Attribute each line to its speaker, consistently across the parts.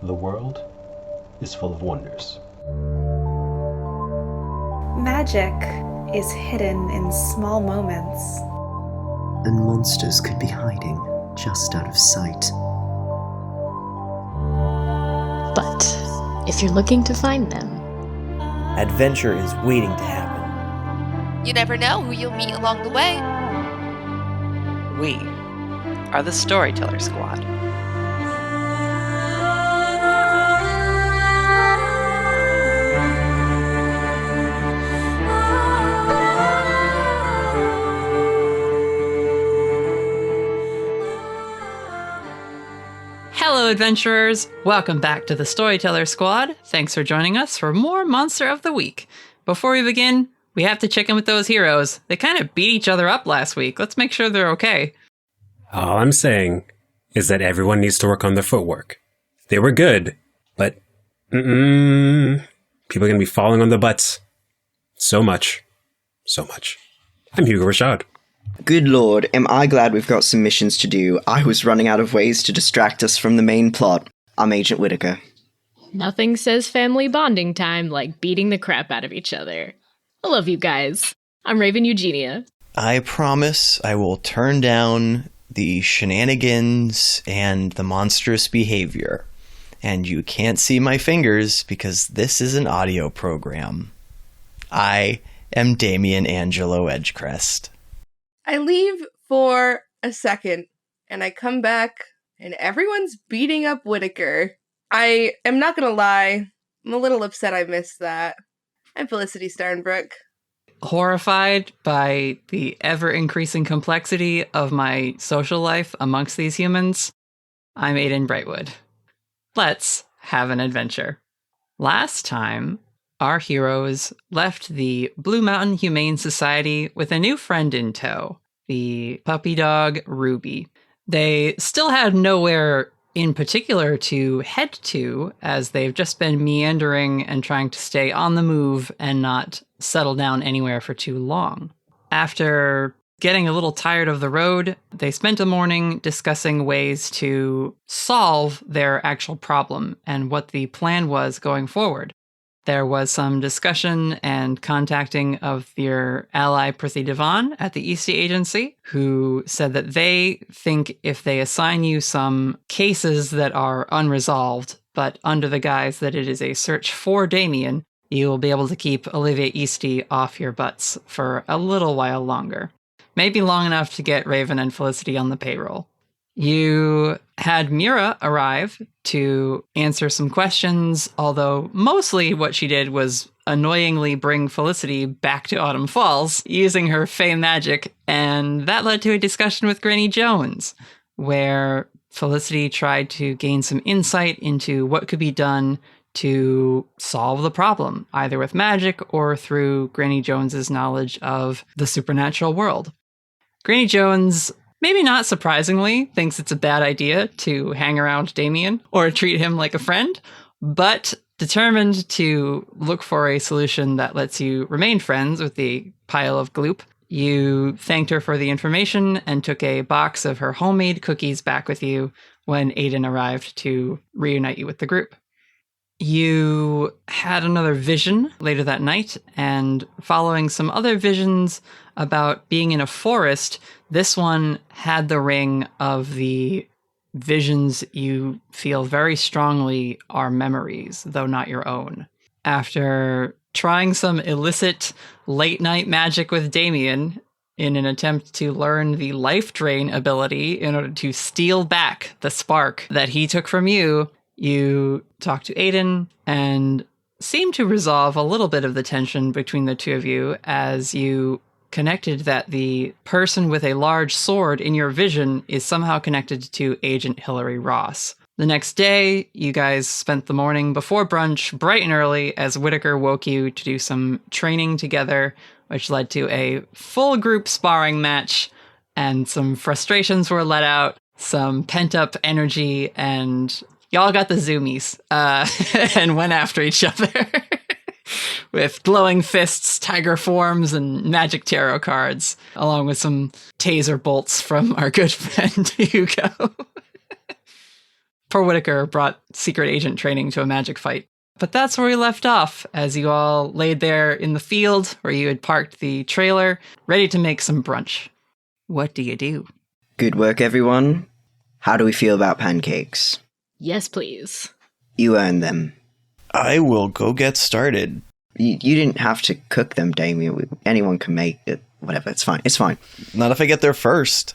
Speaker 1: The world is full of wonders.
Speaker 2: Magic is hidden in small moments.
Speaker 3: And monsters could be hiding just out of sight.
Speaker 4: But if you're looking to find them,
Speaker 5: adventure is waiting to happen.
Speaker 6: You never know who you'll meet along the way.
Speaker 7: We are the Storyteller Squad. Hello, adventurers! Welcome back to the Storyteller Squad. Thanks for joining us for more Monster of the Week. Before we begin, we have to check in with those heroes. They kind of beat each other up last week. Let's make sure they're okay.
Speaker 8: All I'm saying is that everyone needs to work on their footwork. They were good, but people are going to be falling on the butts. So much. I'm Hugo Rashad.
Speaker 3: Good lord, am I glad we've got some missions to do. I was running out of ways to distract us from the main plot. I'm Agent Whittaker.
Speaker 4: nothing says family bonding time like beating the crap out of each other. I love you guys. I'm Raven Eugenia.
Speaker 5: I promise I will turn down the shenanigans and the monstrous behavior. And you can't see my fingers because this is an audio program. I am Damien Angelo Edgecrest.
Speaker 9: I leave for a second, and I come back, and everyone's beating up Whittaker. I am not gonna lie, I'm a little upset I missed that. I'm Felicity Starnbrook.
Speaker 7: Horrified by the ever-increasing complexity of my social life amongst these humans, I'm Aiden Brightwood. Let's have an adventure. Last time, our heroes left the Blue Mountain Humane Society with a new friend in tow, the puppy dog Ruby. They still had nowhere in particular to head to, as they've just been meandering and trying to stay on the move and not settle down anywhere for too long. After getting a little tired of the road, they spent a morning discussing ways to solve their actual problem and what the plan was going forward. There was some discussion and contacting of their ally Prithi at the Eastie Agency, who said that they think if they assign you some cases that are unresolved, but under the guise that it is a search for Damien, you will be able to keep Olivia Eastie off your butts for a little while longer. Maybe long enough to get Raven and Felicity on the payroll. You had Mira arrive to answer some questions, although mostly what she did was annoyingly bring Felicity back to Autumn Falls using her fey magic, and that led to a discussion with Granny Jones, where Felicity tried to gain some insight into what could be done to solve the problem, either with magic or through Granny Jones's knowledge of the supernatural world. Granny Jones, maybe not surprisingly, thinks it's a bad idea to hang around Damien or treat him like a friend, but determined to look for a solution that lets you remain friends with the pile of gloop. You thanked her for the information and took a box of her homemade cookies back with you when Aiden arrived to reunite you with the group. You had another vision later that night, and following some other visions about being in a forest, this one had the ring of the visions you feel very strongly are memories, though not your own. After trying some illicit late-night magic with Damien in an attempt to learn the life drain ability in order to steal back the spark that he took from you, you talked to Aiden and seemed to resolve a little bit of the tension between the two of you as you connected that the person with a large sword in your vision is somehow connected to Agent Hillary Ross. The next day, you guys spent the morning before brunch bright and early as Whittaker woke you to do some training together, which led to a full group sparring match, and some frustrations were let out, some pent-up energy, and y'all got the zoomies and went after each other with glowing fists, tiger forms, and magic tarot cards, along with some taser bolts from our good friend Hugo. Poor Whittaker brought secret agent training to a magic fight. But that's where we left off, as you all laid there in the field where you had parked the trailer, ready to make some brunch. What do you do?
Speaker 3: Good work, everyone. How do we feel about pancakes?
Speaker 4: Yes, please.
Speaker 3: You earned them.
Speaker 5: I will go get started.
Speaker 3: You didn't have to cook them, Damien. Anyone can make it. Whatever, it's fine. It's fine.
Speaker 5: Not if I get there first.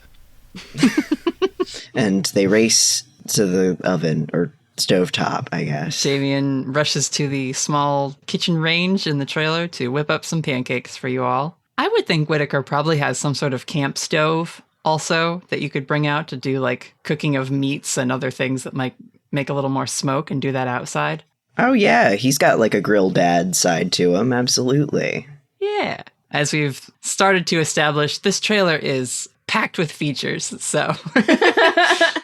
Speaker 3: And they race to the oven, or stovetop, I guess.
Speaker 7: Damien rushes to the small kitchen range in the trailer to whip up some pancakes for you all. I would think Whittaker probably has some sort of camp stove also that you could bring out to do like cooking of meats and other things that might make a little more smoke and do that outside.
Speaker 3: Oh yeah, he's got like a grill dad side to him, absolutely.
Speaker 7: Yeah. As we've started to establish, this trailer is packed with features, so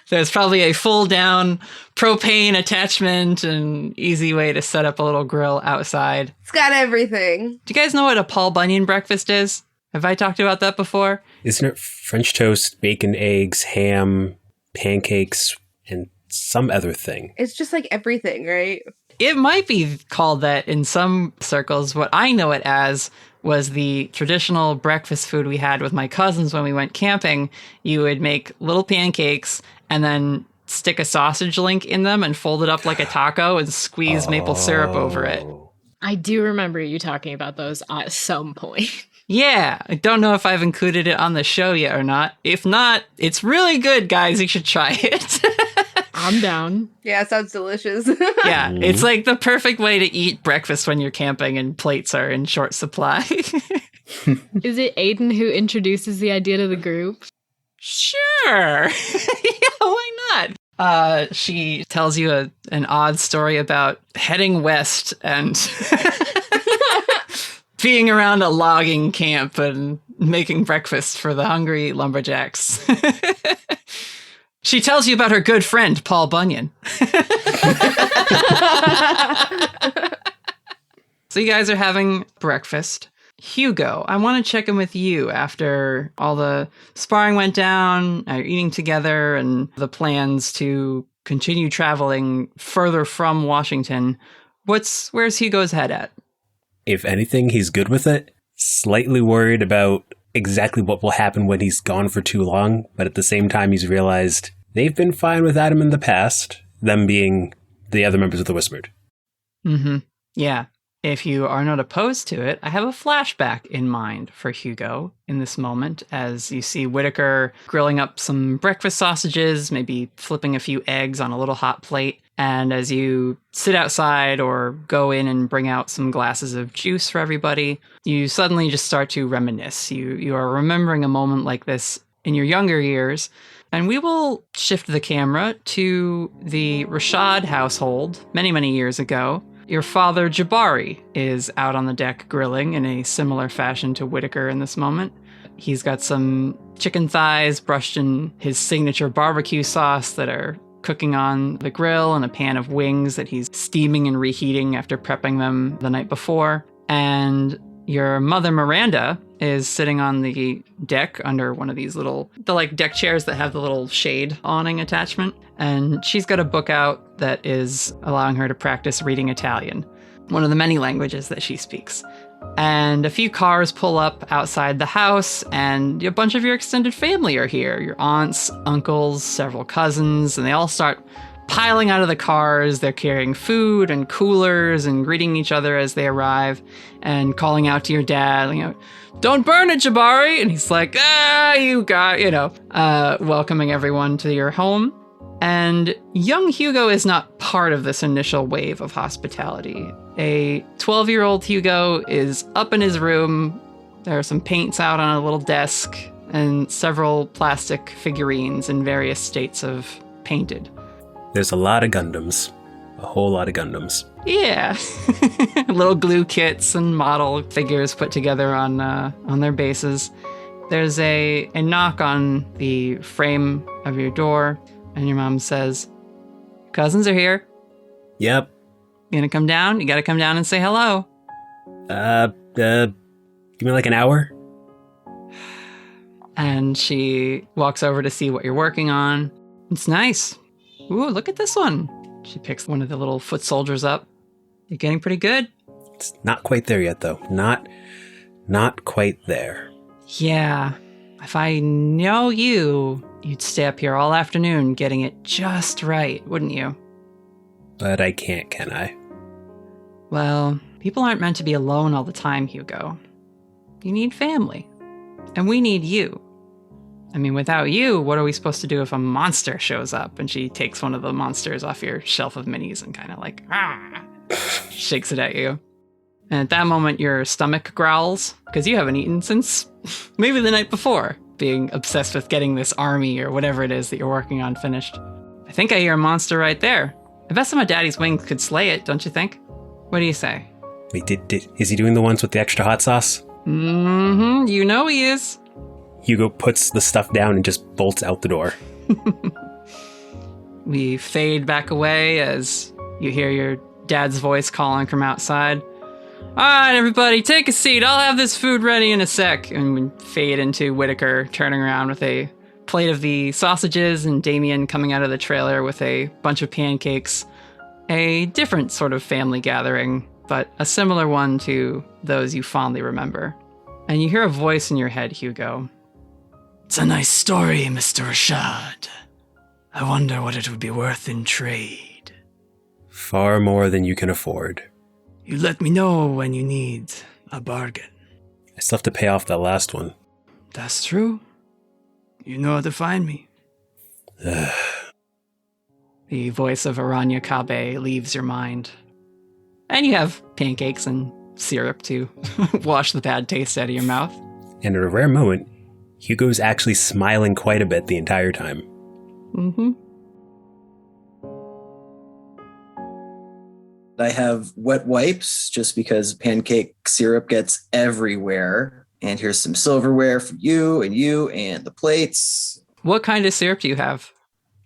Speaker 7: there's probably a fold-down propane attachment and easy way to set up a little grill outside.
Speaker 9: It's got everything.
Speaker 7: Do you guys know what a Paul Bunyan breakfast is? Have I talked about that before?
Speaker 8: Isn't it French toast, bacon, eggs, ham, pancakes, and some other thing?
Speaker 9: It's just like everything, right?
Speaker 7: It might be called that in some circles. What I know it as was the traditional breakfast food we had with my cousins when we went camping. You would make little pancakes and then stick a sausage link in them and fold it up like a taco and squeeze maple syrup over it.
Speaker 4: I do remember you talking about those at some point.
Speaker 7: Yeah, I don't know if I've included it on the show yet or not. If not, it's really good, guys. You should try it.
Speaker 4: I'm down.
Speaker 9: Yeah, it sounds delicious.
Speaker 7: Yeah, it's like the perfect way to eat breakfast when you're camping and plates are in short supply.
Speaker 4: Is it Aiden who introduces the idea to the group?
Speaker 7: Sure. Yeah, why not? She tells you an odd story about heading west and being around a logging camp and making breakfast for the hungry lumberjacks. She tells you about her good friend, Paul Bunyan. So you guys are having breakfast. Hugo, I want to check in with you after all the sparring went down, you're eating together, and the plans to continue traveling further from Washington. Where's Hugo's head at?
Speaker 8: If anything, he's good with it. Slightly worried about exactly what will happen when he's gone for too long, but at the same time he's realized they've been fine without him in the past, them being the other members of the Whispered.
Speaker 7: Mm-hmm. Yeah. If you are not opposed to it, I have a flashback in mind for Hugo in this moment as you see Whittaker grilling up some breakfast sausages, maybe flipping a few eggs on a little hot plate. And as you sit outside or go in and bring out some glasses of juice for everybody, you suddenly just start to reminisce. You are remembering a moment like this in your younger years. And we will shift the camera to the Rashad household many, many years ago. Your father, Jabari, is out on the deck grilling in a similar fashion to Whittaker in this moment. He's got some chicken thighs brushed in his signature barbecue sauce that are cooking on the grill, and a pan of wings that he's steaming and reheating after prepping them the night before. And your mother, Miranda, is sitting on the deck under one of these the deck chairs that have the little shade awning attachment. And she's got a book out that is allowing her to practice reading Italian, one of the many languages that she speaks. And a few cars pull up outside the house, and a bunch of your extended family are here. Your aunts, uncles, several cousins, and they all start piling out of the cars. They're carrying food and coolers and greeting each other as they arrive and calling out to your dad, "Don't burn it, Jabari!" And he's like, you got, welcoming everyone to your home. And young Hugo is not part of this initial wave of hospitality. A 12-year-old Hugo is up in his room. There are some paints out on a little desk and several plastic figurines in various states of painted.
Speaker 8: There's a lot of Gundams. A whole lot of Gundams.
Speaker 7: Yeah. Little glue kits and model figures put together on their bases. There's a knock on the frame of your door, and your mom says, "Cousins are here.
Speaker 8: Yep.
Speaker 7: You gonna come down? You gotta come down and say hello."
Speaker 8: Give me like an hour?
Speaker 7: And she walks over to see what you're working on. It's nice. Ooh, look at this one. She picks one of the little foot soldiers up. You're getting pretty good.
Speaker 8: It's not quite there yet, though. Not quite there.
Speaker 7: Yeah. If I know you, you'd stay up here all afternoon getting it just right, wouldn't you?
Speaker 8: But I can't, can I?
Speaker 7: Well, people aren't meant to be alone all the time, Hugo. You need family. And we need you. I mean, without you, what are we supposed to do if a monster shows up? And she takes one of the monsters off your shelf of minis and kind of like, shakes it at you. And at that moment, your stomach growls, because you haven't eaten since maybe the night before, being obsessed with getting this army or whatever it is that you're working on finished. I think I hear a monster right there. I bet some of Daddy's wings could slay it, don't you think? What do you say?
Speaker 8: Wait, is he doing the ones with the extra hot sauce?
Speaker 7: Mm-hmm, you know he is.
Speaker 8: Hugo puts the stuff down and just bolts out the door.
Speaker 7: We fade back away as you hear your dad's voice calling from outside. All right, everybody, take a seat. I'll have this food ready in a sec. And we fade into Whittaker turning around with a plate of the sausages and Damien coming out of the trailer with a bunch of pancakes. A different sort of family gathering, but a similar one to those you fondly remember. And you hear a voice in your head, Hugo. It's a nice story, Mr. Rashad. I wonder what it would be worth in trade.
Speaker 8: Far more than you can afford.
Speaker 7: You let me know when you need a bargain.
Speaker 8: I still have to pay off that last one.
Speaker 7: That's true. You know how to find me. The voice of Aranya Kabe leaves your mind. And you have pancakes and syrup to wash the bad taste out of your mouth.
Speaker 8: And at a rare moment, Hugo's actually smiling quite a bit the entire time.
Speaker 7: Mm-hmm.
Speaker 10: I have wet wipes just because pancake syrup gets everywhere. And here's some silverware for you and the plates.
Speaker 7: What kind of syrup do you have?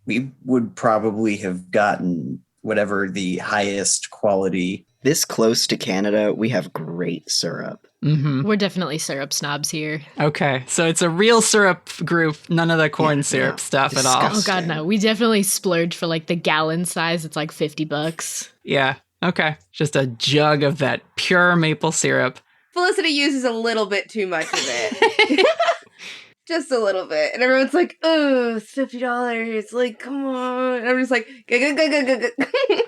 Speaker 10: We would probably have gotten whatever the highest quality.
Speaker 3: This close to Canada, we have great syrup.
Speaker 7: Mm-hmm.
Speaker 4: We're definitely syrup snobs here.
Speaker 7: Okay, so it's a real syrup group, none of the corn syrup stuff at all.
Speaker 4: Oh god, no. We definitely splurge for like the gallon size. It's like $50.
Speaker 7: Yeah, okay. Just a jug of that pure maple syrup.
Speaker 9: Felicity uses a little bit too much of it. Just a little bit. And everyone's like, oh, it's $50. Like, come on. And I'm just like,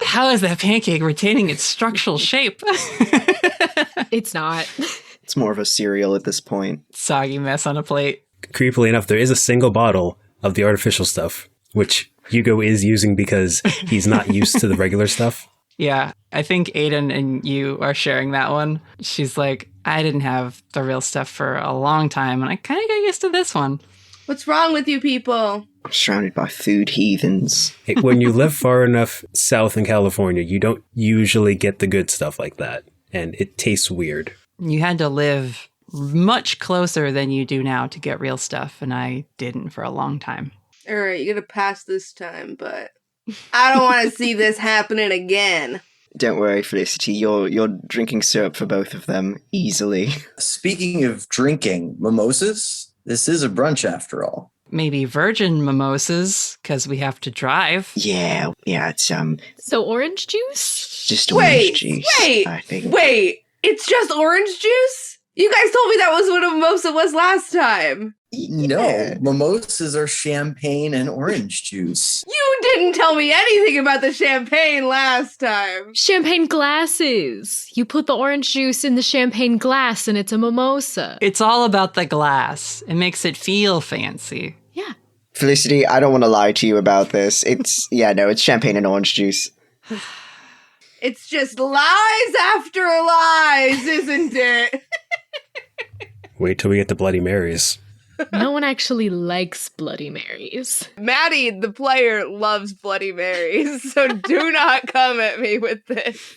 Speaker 7: How is that pancake retaining its structural shape?
Speaker 4: It's not.
Speaker 3: It's more of a cereal at this point.
Speaker 7: Soggy mess on a plate.
Speaker 8: Creepily enough, there is a single bottle of the artificial stuff, which Hugo is using because he's not used to the regular stuff.
Speaker 7: Yeah, I think Aiden and you are sharing that one. She's like, I didn't have the real stuff for a long time, and I kind of got used to this one.
Speaker 9: What's wrong with you people?
Speaker 3: I'm surrounded by food heathens.
Speaker 8: Hey, when you live far enough south in California, you don't usually get the good stuff like that, and it tastes weird.
Speaker 7: You had to live much closer than you do now to get real stuff, and I didn't for a long time.
Speaker 9: All right, you're going to pass this time, but I don't want to see this happening again.
Speaker 3: Don't worry, Felicity, you're drinking syrup for both of them, easily.
Speaker 10: Speaking of drinking, mimosas? This is a brunch after all.
Speaker 7: Maybe virgin mimosas, because we have to drive.
Speaker 3: Yeah, it's,
Speaker 4: So orange juice?
Speaker 3: just orange juice, I think.
Speaker 9: Wait, it's just orange juice? You guys told me that was what a mimosa was last time.
Speaker 10: No, mimosas are champagne and orange juice.
Speaker 9: You didn't tell me anything about the champagne last time.
Speaker 4: Champagne glasses. You put the orange juice in the champagne glass and it's a mimosa.
Speaker 7: It's all about the glass. It makes it feel fancy.
Speaker 4: Yeah.
Speaker 3: Felicity, I don't want to lie to you about this. It's champagne and orange juice.
Speaker 9: It's just lies after lies, isn't it?
Speaker 8: Wait till we get to Bloody Marys.
Speaker 4: No one actually likes Bloody Marys.
Speaker 9: Maddie, the player, loves Bloody Marys, so do not come at me with this.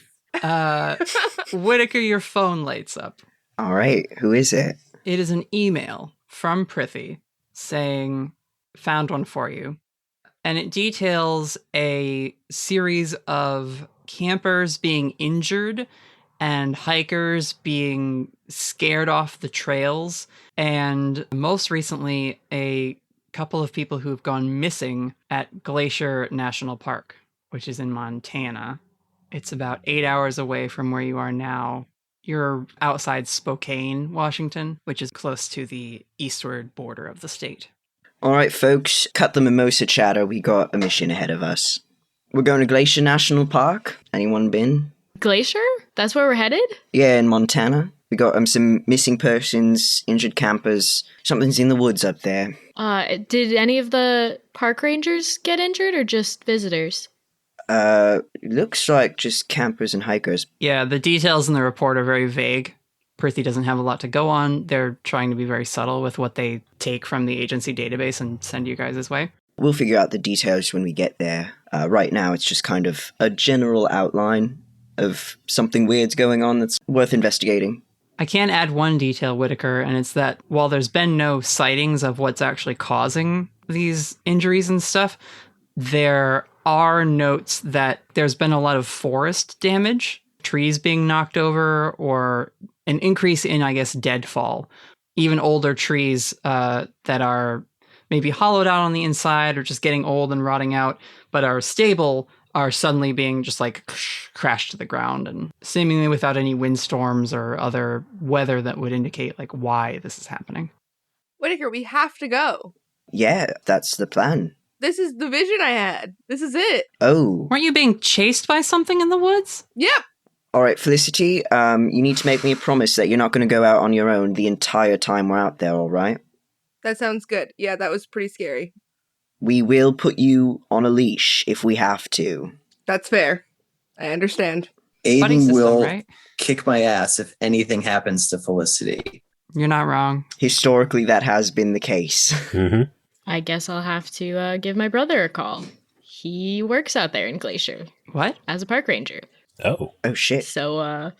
Speaker 7: Whittaker, your phone lights up.
Speaker 3: All right, who is it?
Speaker 7: It is an email from Prithi saying, found one for you. And it details a series of campers being injured and hikers being scared off the trails. And most recently, a couple of people who have gone missing at Glacier National Park, which is in Montana. It's about 8 hours away from where you are now. You're outside Spokane, Washington, which is close to the eastward border of the state.
Speaker 3: All right, folks, cut the mimosa chatter. We got a mission ahead of us. We're going to Glacier National Park. Anyone been?
Speaker 4: Glacier? That's where we're headed?
Speaker 3: Yeah, in Montana. We got some missing persons, injured campers. Something's in the woods up there.
Speaker 4: Did any of the park rangers get injured or just visitors?
Speaker 3: Looks like just campers and hikers.
Speaker 7: Yeah, the details in the report are very vague. Prithi doesn't have a lot to go on. They're trying to be very subtle with what they take from the agency database and send you guys' way.
Speaker 3: We'll figure out the details when we get there. Right now, it's just kind of a general outline of something weird's going on that's worth investigating.
Speaker 7: I can add one detail, Whittaker, and it's that while there's been no sightings of what's actually causing these injuries and stuff, there are notes that there's been a lot of forest damage, trees being knocked over, or an increase in, I guess, deadfall. Even older trees that are maybe hollowed out on the inside or just getting old and rotting out, but are stable, are suddenly being just like crashed to the ground, and seemingly without any windstorms or other weather that would indicate like why this is happening.
Speaker 9: Whittaker, we have to go.
Speaker 3: Yeah, that's the plan.
Speaker 9: This is the vision I had. This is it.
Speaker 3: Oh.
Speaker 7: Weren't you being chased by something in the woods?
Speaker 9: Yep.
Speaker 3: All right, Felicity, you need to make me a promise that you're not going to go out on your own the entire time we're out there, all right?
Speaker 9: That sounds good. Yeah, that was pretty scary.
Speaker 3: We will put you on a leash if we have to.
Speaker 9: That's fair. I understand.
Speaker 10: Aiden will
Speaker 7: right?
Speaker 10: kick my ass if anything happens to Felicity.
Speaker 7: You're not wrong.
Speaker 3: Historically, that has been the case.
Speaker 8: Mm-hmm.
Speaker 4: I guess I'll have to give my brother a call. He works out there in Glacier
Speaker 7: What?
Speaker 4: as a park ranger.
Speaker 8: Oh.
Speaker 3: Oh, shit.
Speaker 4: So,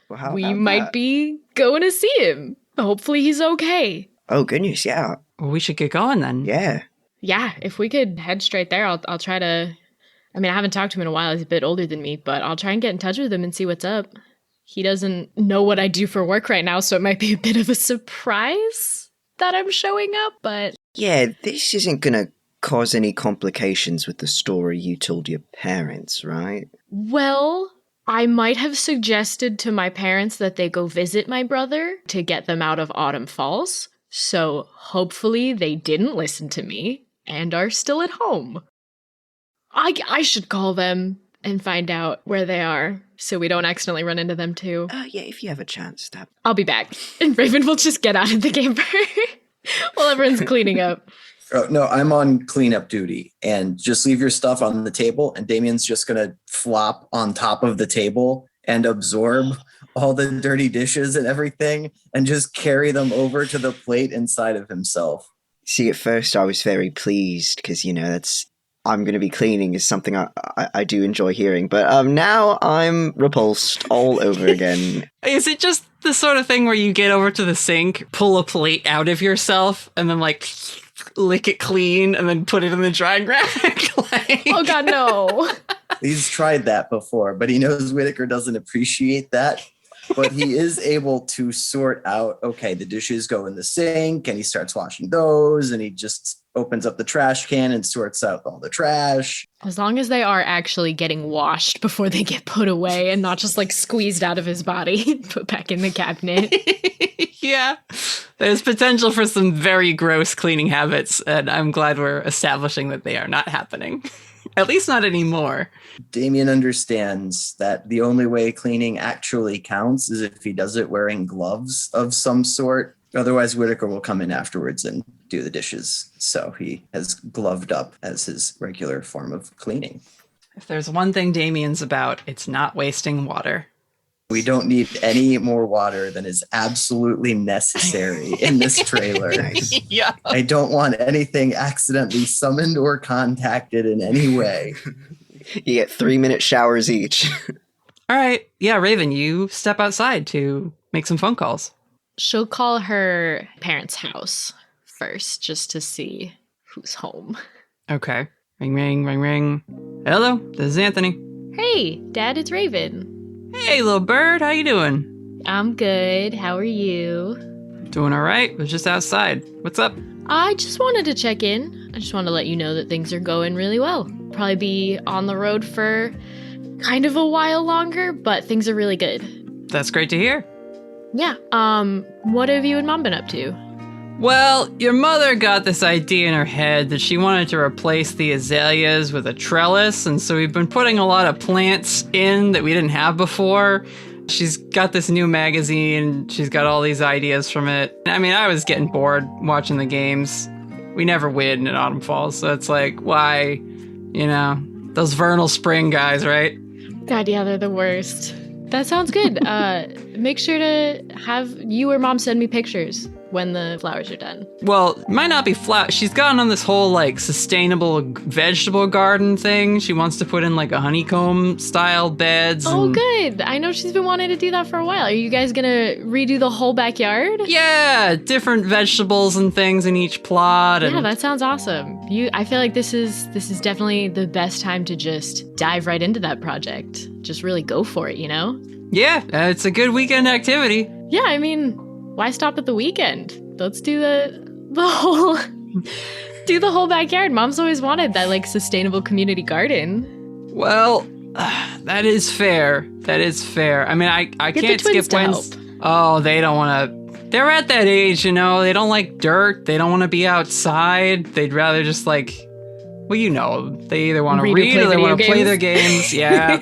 Speaker 3: Well, how
Speaker 4: we
Speaker 3: about
Speaker 4: might
Speaker 3: that?
Speaker 4: be going to see him. Hopefully he's okay.
Speaker 3: Oh, goodness, yeah.
Speaker 7: Well, we should get going then.
Speaker 3: Yeah.
Speaker 4: Yeah, if we could head straight there, I'll try to... I mean, I haven't talked to him in a while. He's a bit older than me, but I'll try and get in touch with him and see what's up. He doesn't know what I do for work right now, so it might be a bit of a surprise that I'm showing up, but...
Speaker 3: Yeah, this isn't going to cause any complications with the story you told your parents, right?
Speaker 4: Well, I might have suggested to my parents that they go visit my brother to get them out of Autumn Falls, so hopefully they didn't listen to me and are still at home. I should call them and find out where they are so we don't accidentally run into them too.
Speaker 3: Yeah, if you have a chance, that...
Speaker 4: I'll be back. And Raven will just get out of the camper while everyone's cleaning up.
Speaker 10: Oh, no, I'm on cleanup duty, and just leave your stuff on the table, and Damien's just going to flop on top of the table and absorb all the dirty dishes and everything and just carry them over to the plate inside of himself.
Speaker 3: See, at first I was very pleased because, you know, that's... I'm going to be cleaning is something I do enjoy hearing, but now I'm repulsed all over again.
Speaker 7: Is it just the sort of thing where you get over to the sink, pull a plate out of yourself, and then like lick it clean and then put it in the drying rack? Like...
Speaker 4: Oh god, no.
Speaker 10: He's tried that before, but he knows Whittaker doesn't appreciate that. But he is able to sort out, okay, the dishes go in the sink, and he starts washing those, and he just opens up the trash can and sorts out all the trash.
Speaker 4: As long as they are actually getting washed before they get put away and not just like squeezed out of his body, put back in the cabinet.
Speaker 7: Yeah. There's potential for some very gross cleaning habits, and I'm glad we're establishing that they are not happening. At least not anymore.
Speaker 10: Damien understands that the only way cleaning actually counts is if he does it wearing gloves of some sort. Otherwise, Whittaker will come in afterwards and do the dishes. So he has gloved up as his regular form of cleaning.
Speaker 7: If there's one thing Damien's about, it's not wasting water.
Speaker 10: We don't need any more water than is absolutely necessary in this trailer.
Speaker 7: Yeah.
Speaker 10: I don't want anything accidentally summoned or contacted in any way.
Speaker 3: You get 3-minute showers each.
Speaker 7: All right. Yeah, Raven, you step outside to make some phone calls.
Speaker 4: She'll call her parents' house first just to see who's home.
Speaker 7: Okay. Ring, ring, ring, ring. Hello, this is Anthony.
Speaker 4: Hey, Dad, it's Raven.
Speaker 7: Hey, little bird, how you doing?
Speaker 4: I'm good. How are you?
Speaker 7: Doing all right. Was just outside. What's up?
Speaker 4: I just wanted to check in. I just want to let you know that things are going really well. Probably be on the road for kind of a while longer, but things are really good.
Speaker 7: That's great to hear.
Speaker 4: Yeah. What have you and Mom been up to?
Speaker 7: Well, your mother got this idea in her head that she wanted to replace the azaleas with a trellis, and so we've been putting a lot of plants in that we didn't have before. She's got this new magazine, she's got all these ideas from it. I mean, I was getting bored watching the games. We never win in Autumn Falls, so it's like, why? You know, those vernal spring guys, right?
Speaker 4: God, yeah, they're the worst. That sounds good. Make sure to have you or Mom send me pictures when the flowers are done.
Speaker 7: Well, it might not be flowers. She's gotten on this whole, like, sustainable vegetable garden thing. She wants to put in, like, a honeycomb-style beds.
Speaker 4: Oh, good. I know she's been wanting to do that for a while. Are you guys gonna redo the whole backyard?
Speaker 7: Yeah, different vegetables and things in each plot.
Speaker 4: Yeah, that sounds awesome. I feel like this is definitely the best time to just dive right into that project. Just really go for it, you know?
Speaker 7: Yeah, it's a good weekend activity.
Speaker 4: Yeah, I mean, why stop at the weekend? Let's do the whole do the whole backyard. Mom's always wanted that, like, sustainable community garden.
Speaker 7: Well, that is fair. That is fair. I mean, I can't skip Wednesday. Oh, they don't want to. They're at that age, you know. They don't like dirt. They don't want to be outside. They'd rather just, like, well, you know, they either want to read or they want to play their games. Yeah,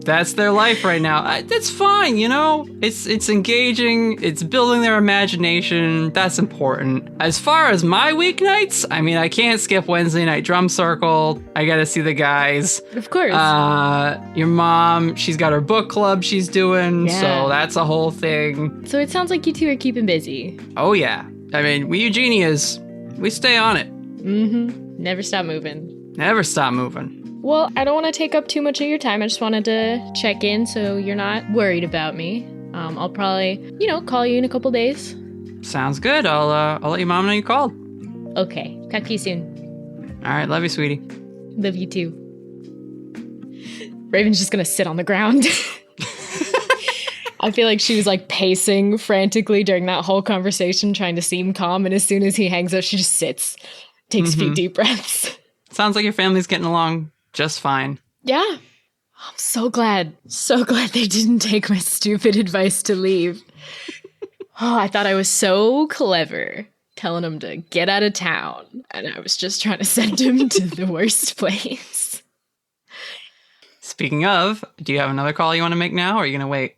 Speaker 7: that's their life right now. That's fine, you know? It's engaging, it's building their imagination, that's important. As far as my weeknights, I mean, I can't skip Wednesday night drum circle. I gotta see the guys.
Speaker 4: Of course.
Speaker 7: Your mom, she's got her book club she's doing, so that's a whole thing.
Speaker 4: So it sounds like you two are keeping busy.
Speaker 7: Oh yeah. I mean, we Eugenias, we stay on it.
Speaker 4: Mm-hmm. Never stop moving.
Speaker 7: Never stop moving.
Speaker 4: Well, I don't want to take up too much of your time. I just wanted to check in so you're not worried about me. I'll probably, call you in a couple days.
Speaker 7: Sounds good. I'll let your mom know you called.
Speaker 4: Okay. Talk to you soon.
Speaker 7: All right. Love you, sweetie.
Speaker 4: Love you too. Raven's just gonna sit on the ground. I feel like she was like pacing frantically during that whole conversation, trying to seem calm. And as soon as he hangs up, she just sits, takes a few deep breaths.
Speaker 7: Sounds like your family's getting along just fine.
Speaker 4: Yeah. I'm so glad. So glad they didn't take my stupid advice to leave. Oh, I thought I was so clever telling him to get out of town. And I was just trying to send him to the worst place.
Speaker 7: Speaking of, do you have another call you want to make now, or are you going to wait?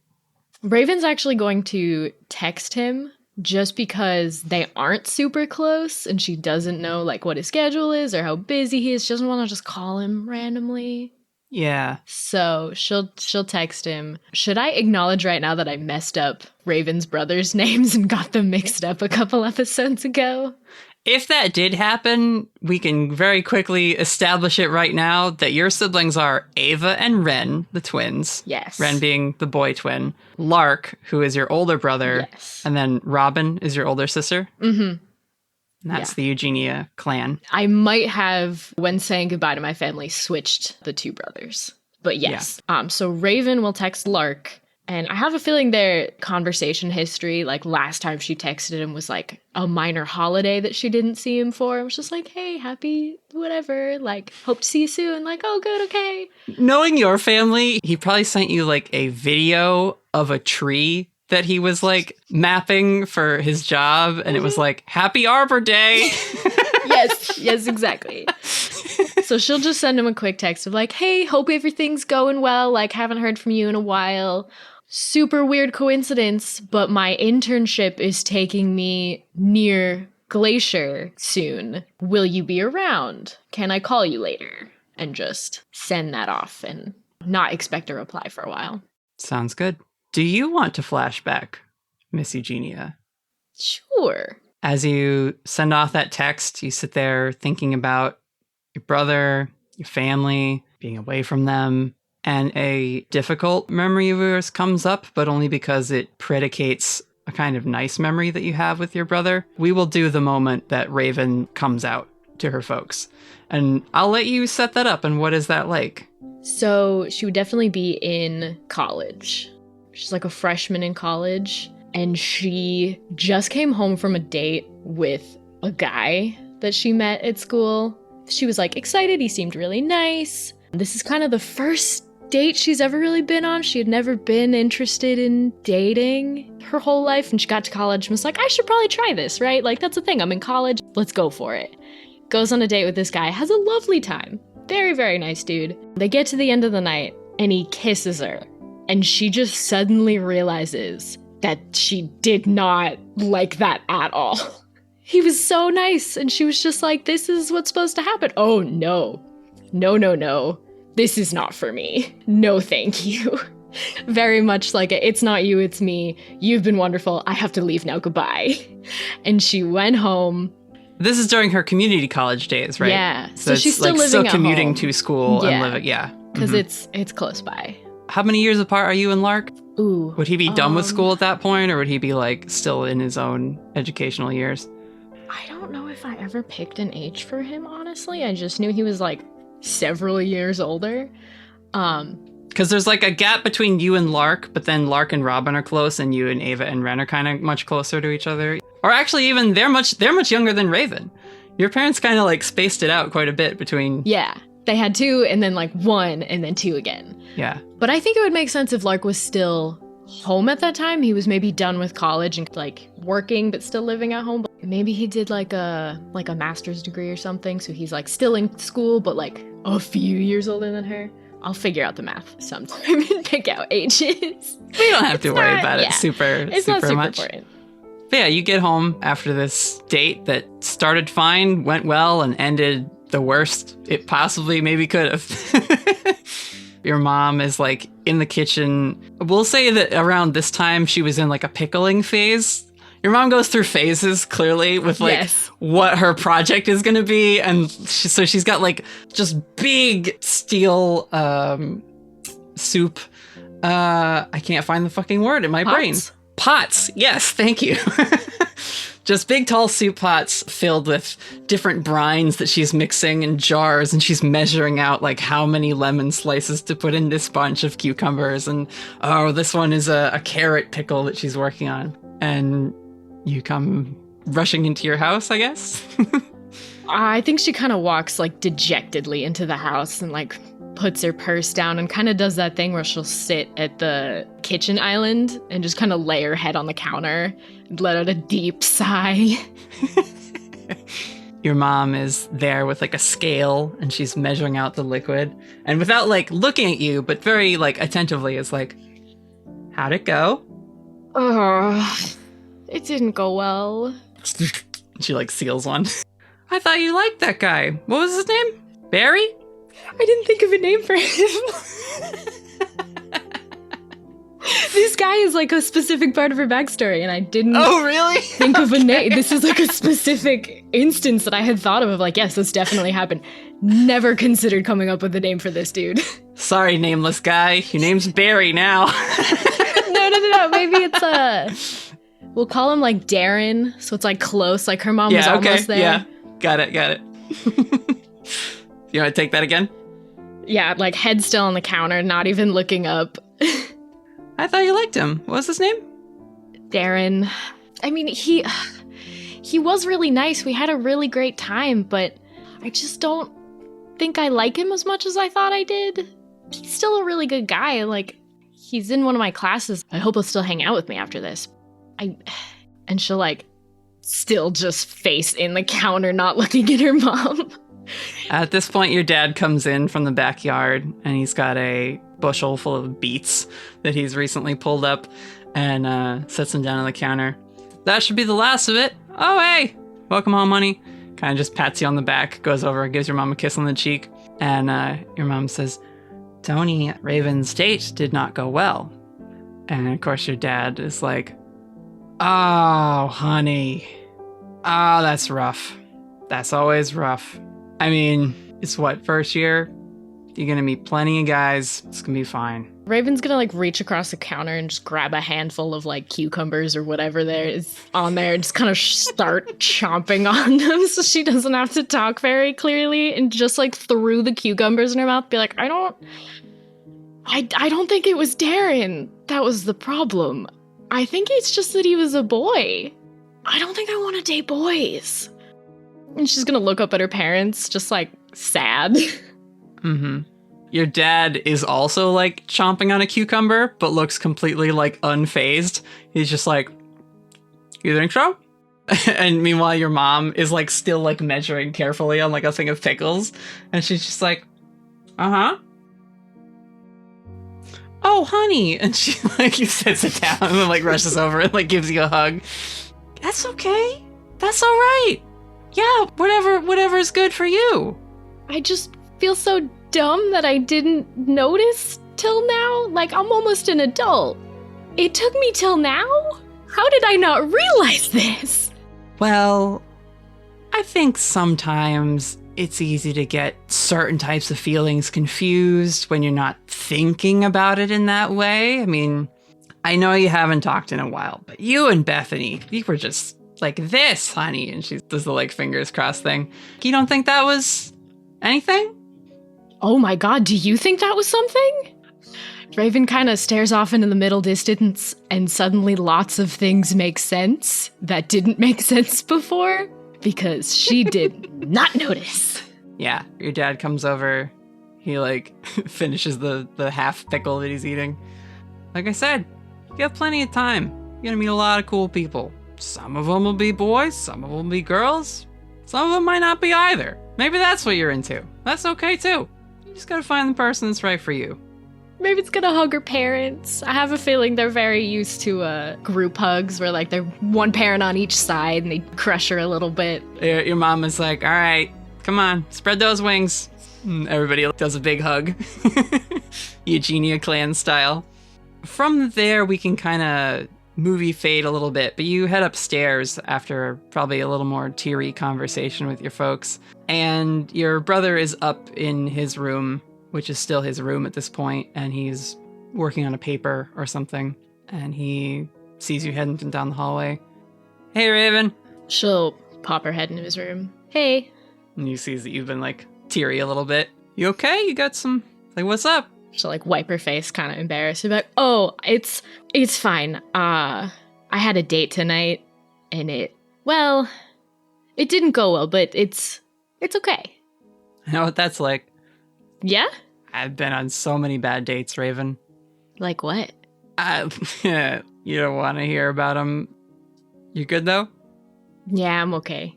Speaker 4: Raven's actually going to text him just because they aren't super close and she doesn't know like what his schedule is or how busy he is. She doesn't want to just call him randomly.
Speaker 7: Yeah.
Speaker 4: So she'll text him. Should I acknowledge right now that I messed up Raven's brothers' names and got them mixed up a couple episodes ago?
Speaker 7: If that did happen, we can very quickly establish it right now that your siblings are Ava and Ren, the twins.
Speaker 4: Yes.
Speaker 7: Ren being the boy twin. Lark, who is your older brother.
Speaker 4: Yes.
Speaker 7: And then Robin is your older sister.
Speaker 4: Mm-hmm.
Speaker 7: And that's the Eugenia clan.
Speaker 4: I might have, when saying goodbye to my family, switched the two brothers. But yes. Yeah. So Raven will text Lark. And I have a feeling their conversation history, like last time she texted him was like a minor holiday that she didn't see him for. It was just like, hey, happy whatever, like, hope to see you soon. Like, oh, good, okay.
Speaker 7: Knowing your family, he probably sent you like a video of a tree that he was like mapping for his job. And it was like, happy Arbor Day.
Speaker 4: Yes, exactly. So she'll just send him a quick text of like, hey, hope everything's going well. Like, haven't heard from you in a while. Super weird coincidence, but my internship is taking me near Glacier soon. Will you be around? Can I call you later? And just send that off and not expect a reply for a while.
Speaker 7: Sounds good. Do you want to flashback, Miss Eugenia?
Speaker 4: Sure.
Speaker 7: As you send off that text, you sit there thinking about your brother, your family, being away from them. And a difficult memory of yours comes up, but only because it predicates a kind of nice memory that you have with your brother. We will do the moment that Raven comes out to her folks. And I'll let you set that up. And what is that like?
Speaker 4: So she would definitely be in college. She's like a freshman in college. And she just came home from a date with a guy that she met at school. She was like excited. He seemed really nice. This is kind of the first date she's ever really been on. She had never been interested in dating her whole life. And she got to college and was like, I should probably try this, right? Like, that's the thing. I'm in college. Let's go for it. Goes on a date with this guy. Has a lovely time. Very, very nice dude. They get to the end of the night and he kisses her. And she just suddenly realizes that she did not like that at all. He was so nice. And she was just like, this is what's supposed to happen. Oh, no. No. This is not for me. No, thank you. Very much like it's not you, it's me. You've been wonderful. I have to leave now. Goodbye. And she went home.
Speaker 7: This is during her community college days, right?
Speaker 4: Yeah. So she's still
Speaker 7: like
Speaker 4: living
Speaker 7: still
Speaker 4: at
Speaker 7: commuting
Speaker 4: home.
Speaker 7: to school
Speaker 4: Yeah.
Speaker 7: and living. Yeah.
Speaker 4: Because it's close by.
Speaker 7: How many years apart are you and Lark?
Speaker 4: Ooh.
Speaker 7: Would he be done with school at that point, or would he be like still in his own educational years?
Speaker 4: I don't know if I ever picked an age for him, honestly. I just knew he was like several years older.
Speaker 7: Because there's like a gap between you and Lark, but then Lark and Robin are close, and you and Ava and Ren are kind of much closer to each other. Or actually, even they're much younger than Raven. Your parents kind of like spaced it out quite a bit between.
Speaker 4: Yeah, they had 2 and then like 1 and then 2 again.
Speaker 7: Yeah.
Speaker 4: But I think it would make sense if Lark was still home at that time. He was maybe done with college and like working, but still living at home. Maybe he did like a master's degree or something. So he's like still in school, but like a few years older than her. I'll figure out the math sometime and pick out ages.
Speaker 7: We don't have to worry about it super
Speaker 4: It's not super
Speaker 7: much.
Speaker 4: important.
Speaker 7: But yeah, you get home after this date that started fine, went well, and ended the worst it possibly maybe could have. Your mom is like in the kitchen. We'll say that around this time she was in like a pickling phase. Your mom goes through phases clearly with like
Speaker 4: Yes.
Speaker 7: what her project is going to be. And so she's got like just big steel soup. I can't find the fucking word in my brain. Pots. Yes, thank you. Just big, tall soup pots filled with different brines that she's mixing in jars, and she's measuring out like how many lemon slices to put in this bunch of cucumbers. And oh, this one is a carrot pickle that she's working on. And you come rushing into your house, I guess?
Speaker 4: I think she kind of walks like dejectedly into the house and like puts her purse down and kind of does that thing where she'll sit at the kitchen island and just kind of lay her head on the counter and let out a deep sigh.
Speaker 7: Your mom is there with like a scale and she's measuring out the liquid. And without like looking at you, but very like attentively is like, how'd it go?
Speaker 4: It didn't go well.
Speaker 7: She like seals one. I thought you liked that guy. What was his name? Barry?
Speaker 4: I didn't think of a name for him. This guy is like a specific part of her backstory, and I didn't
Speaker 7: really?
Speaker 4: think of a name. This is like a specific instance that I had thought of like, yes, this definitely happened. Never considered coming up with a name for this dude.
Speaker 7: Sorry, nameless guy. Your name's Barry now.
Speaker 4: No. Maybe it's we'll call him like Darren, so it's like close. Like her mom was almost there.
Speaker 7: Yeah, got it. You want to take that again?
Speaker 4: Yeah, like head still on the counter, not even looking up.
Speaker 7: I thought you liked him. What was his name?
Speaker 4: Darren. I mean, he was really nice. We had a really great time, but I just don't think I like him as much as I thought I did. He's still a really good guy. Like, he's in one of my classes. I hope he'll still hang out with me after this. And she'll like still just face in the counter, not looking at her mom.
Speaker 7: At this point, your dad comes in from the backyard and he's got a bushel full of beets that he's recently pulled up and sets them down on the counter. That should be the last of it. Oh, hey, welcome home, honey. Kind of just pats you on the back, goes over, gives your mom a kiss on the cheek. And your mom says, Tony, Raven's date did not go well. And of course, your dad is like, oh, honey. Oh, that's rough. That's always rough. I mean, it's what, first year? You're gonna meet plenty of guys. It's gonna be fine.
Speaker 4: Raven's gonna like reach across the counter and just grab a handful of like cucumbers or whatever there is on there and just kind of start chomping on them so she doesn't have to talk very clearly and just like threw the cucumbers in her mouth, be like, I don't think it was Darren that was the problem. I think it's just that he was a boy. I don't think I want to date boys. And she's gonna look up at her parents, just like sad.
Speaker 7: Mm-hmm. Your dad is also like chomping on a cucumber, but looks completely like unfazed. He's just like, you think so? And meanwhile, your mom is like still like measuring carefully on like a thing of pickles. And she's just like, uh-huh. Oh, honey. And she like sits it down and then like rushes over and like gives you a hug. That's okay. That's all right. Yeah, whatever is good for you.
Speaker 4: I just feel so dumb that I didn't notice till now. Like, I'm almost an adult. It took me till now? How did I not realize this?
Speaker 7: Well, I think sometimes it's easy to get certain types of feelings confused when you're not thinking about it in that way. I mean, I know you haven't talked in a while, but you and Bethany, you were just like this, honey. And she does the like fingers crossed thing. You don't think that was anything?
Speaker 4: Oh my god, do you think that was something? Raven kind of stares off into the middle distance, and suddenly lots of things make sense that didn't make sense before, because she did not notice.
Speaker 7: Yeah, your dad comes over. He like finishes the half pickle that he's eating. Like I said, you have plenty of time. You're gonna meet a lot of cool people. Some of them will be boys, some of them will be girls. Some of them might not be either. Maybe that's what you're into. That's okay too. You just gotta find the person that's right for you.
Speaker 4: Raven's gonna hug her parents. I have a feeling they're very used to group hugs where like they're one parent on each side and they crush her a little bit.
Speaker 7: Your mom is like, all right, come on, spread those wings. And everybody does a big hug. Eugenia clan style. From there, we can kind of movie fade a little bit, but you head upstairs after probably a little more teary conversation with your folks. And your brother is up in his room, which is still his room at this point, and he's working on a paper or something, and he sees you heading down the hallway. Hey, Raven.
Speaker 4: She'll pop her head into his room. Hey.
Speaker 7: And you sees that you've been, like, teary a little bit. You okay? You got some... Like, what's up?
Speaker 4: She'll, like, wipe her face, kind of embarrassed. She'll be like, oh, it's fine. I had a date tonight, and it didn't go well, but it's okay.
Speaker 7: I know what that's like.
Speaker 4: Yeah?
Speaker 7: I've been on so many bad dates, Raven.
Speaker 4: Like what?
Speaker 7: You don't want to hear about them. You good, though?
Speaker 4: Yeah, I'm okay.